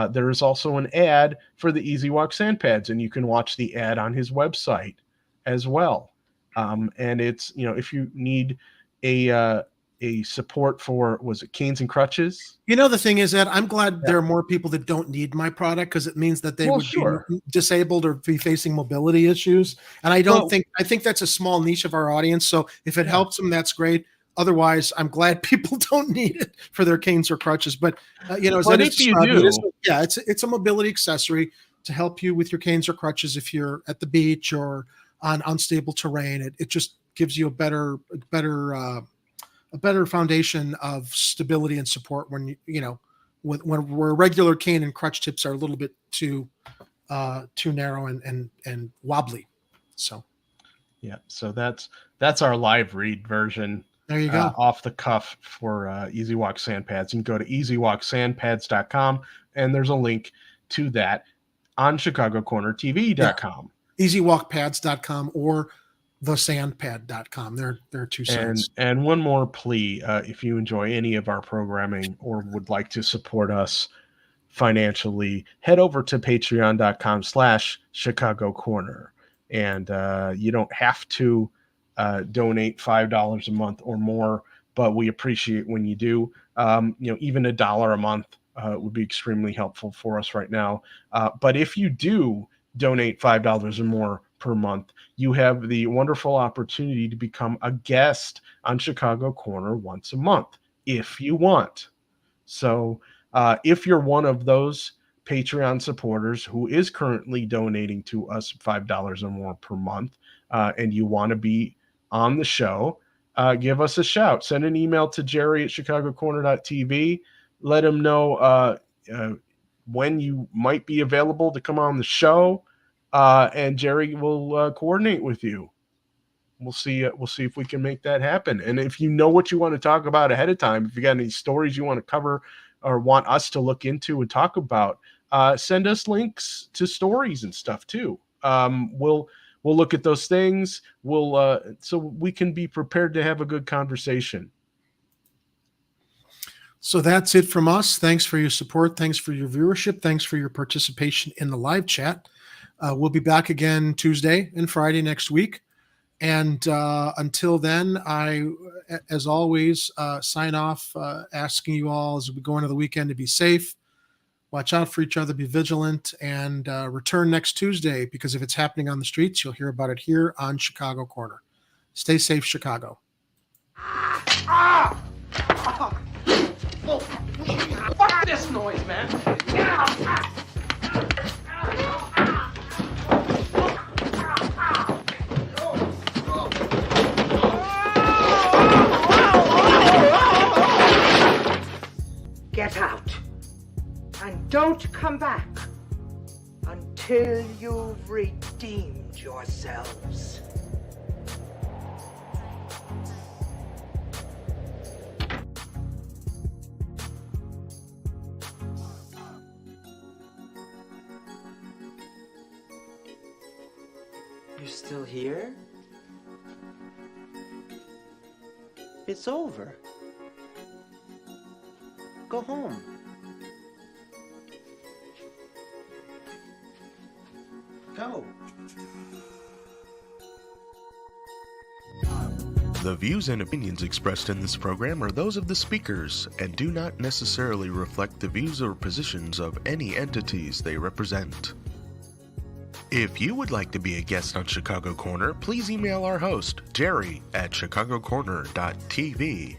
There is also an ad for the Easy Walk Sand Pads, and you can watch the ad on his website as well. And it's, if you need a support for, was it Canes and Crutches? The thing is that I'm glad there are more people that don't need my product, because it means that they would be disabled or be facing mobility issues. And I think that's a small niche of our audience. So if it helps them, that's great. Otherwise, I'm glad people don't need it for their canes or crutches. But if you do, it's a mobility accessory to help you with your canes or crutches if you're at the beach or on unstable terrain. It just gives you a better foundation of stability and support when where regular cane and crutch tips are a little bit too narrow and wobbly. So that's our live read version. There you go. Off the cuff for Easy Walk Sand Pads. You can go to easywalksandpads.com, and there's a link to that on ChicagoCornerTV.com. Easywalkpads.com or thesandpad.com. There are two sites. And one more plea, if you enjoy any of our programming or would like to support us financially, head over to patreon.com/Chicago Corner. And you don't have to donate $5 a month or more, but we appreciate when you do. Even $1 a month would be extremely helpful for us right now. But if you do donate $5 or more per month, you have the wonderful opportunity to become a guest on Chicago Corner once a month, if you want. So if you're one of those Patreon supporters who is currently donating to us $5 or more per month, and you want to be on the show, give us a shout. Send an email to Jerry at chicagocorner.tv. Let him know when you might be available to come on the show, and Jerry will coordinate with you. We'll see if we can make that happen. And if you know what you want to talk about ahead of time, if you got any stories you want to cover or want us to look into and talk about, send us links to stories and stuff too. We'll look at those things. So we can be prepared to have a good conversation. So that's it from us. Thanks for your support. Thanks for your viewership. Thanks for your participation in the live chat. We'll be back again Tuesday and Friday next week. And until then, I, as always, sign off asking you all as we go into the weekend to be safe, watch out for each other, be vigilant, and return next Tuesday, because if it's happening on the streets, you'll hear about it here on Chicago Corner. Stay safe, Chicago. Fuck this noise, man. Get out. And don't come back until you've redeemed yourselves. You're still here? It's over. Go home. Go. The views and opinions expressed in this program are those of the speakers and do not necessarily reflect the views or positions of any entities they represent. If you would like to be a guest on Chicago Corner, please email our host, Jerry at chicagocorner.tv.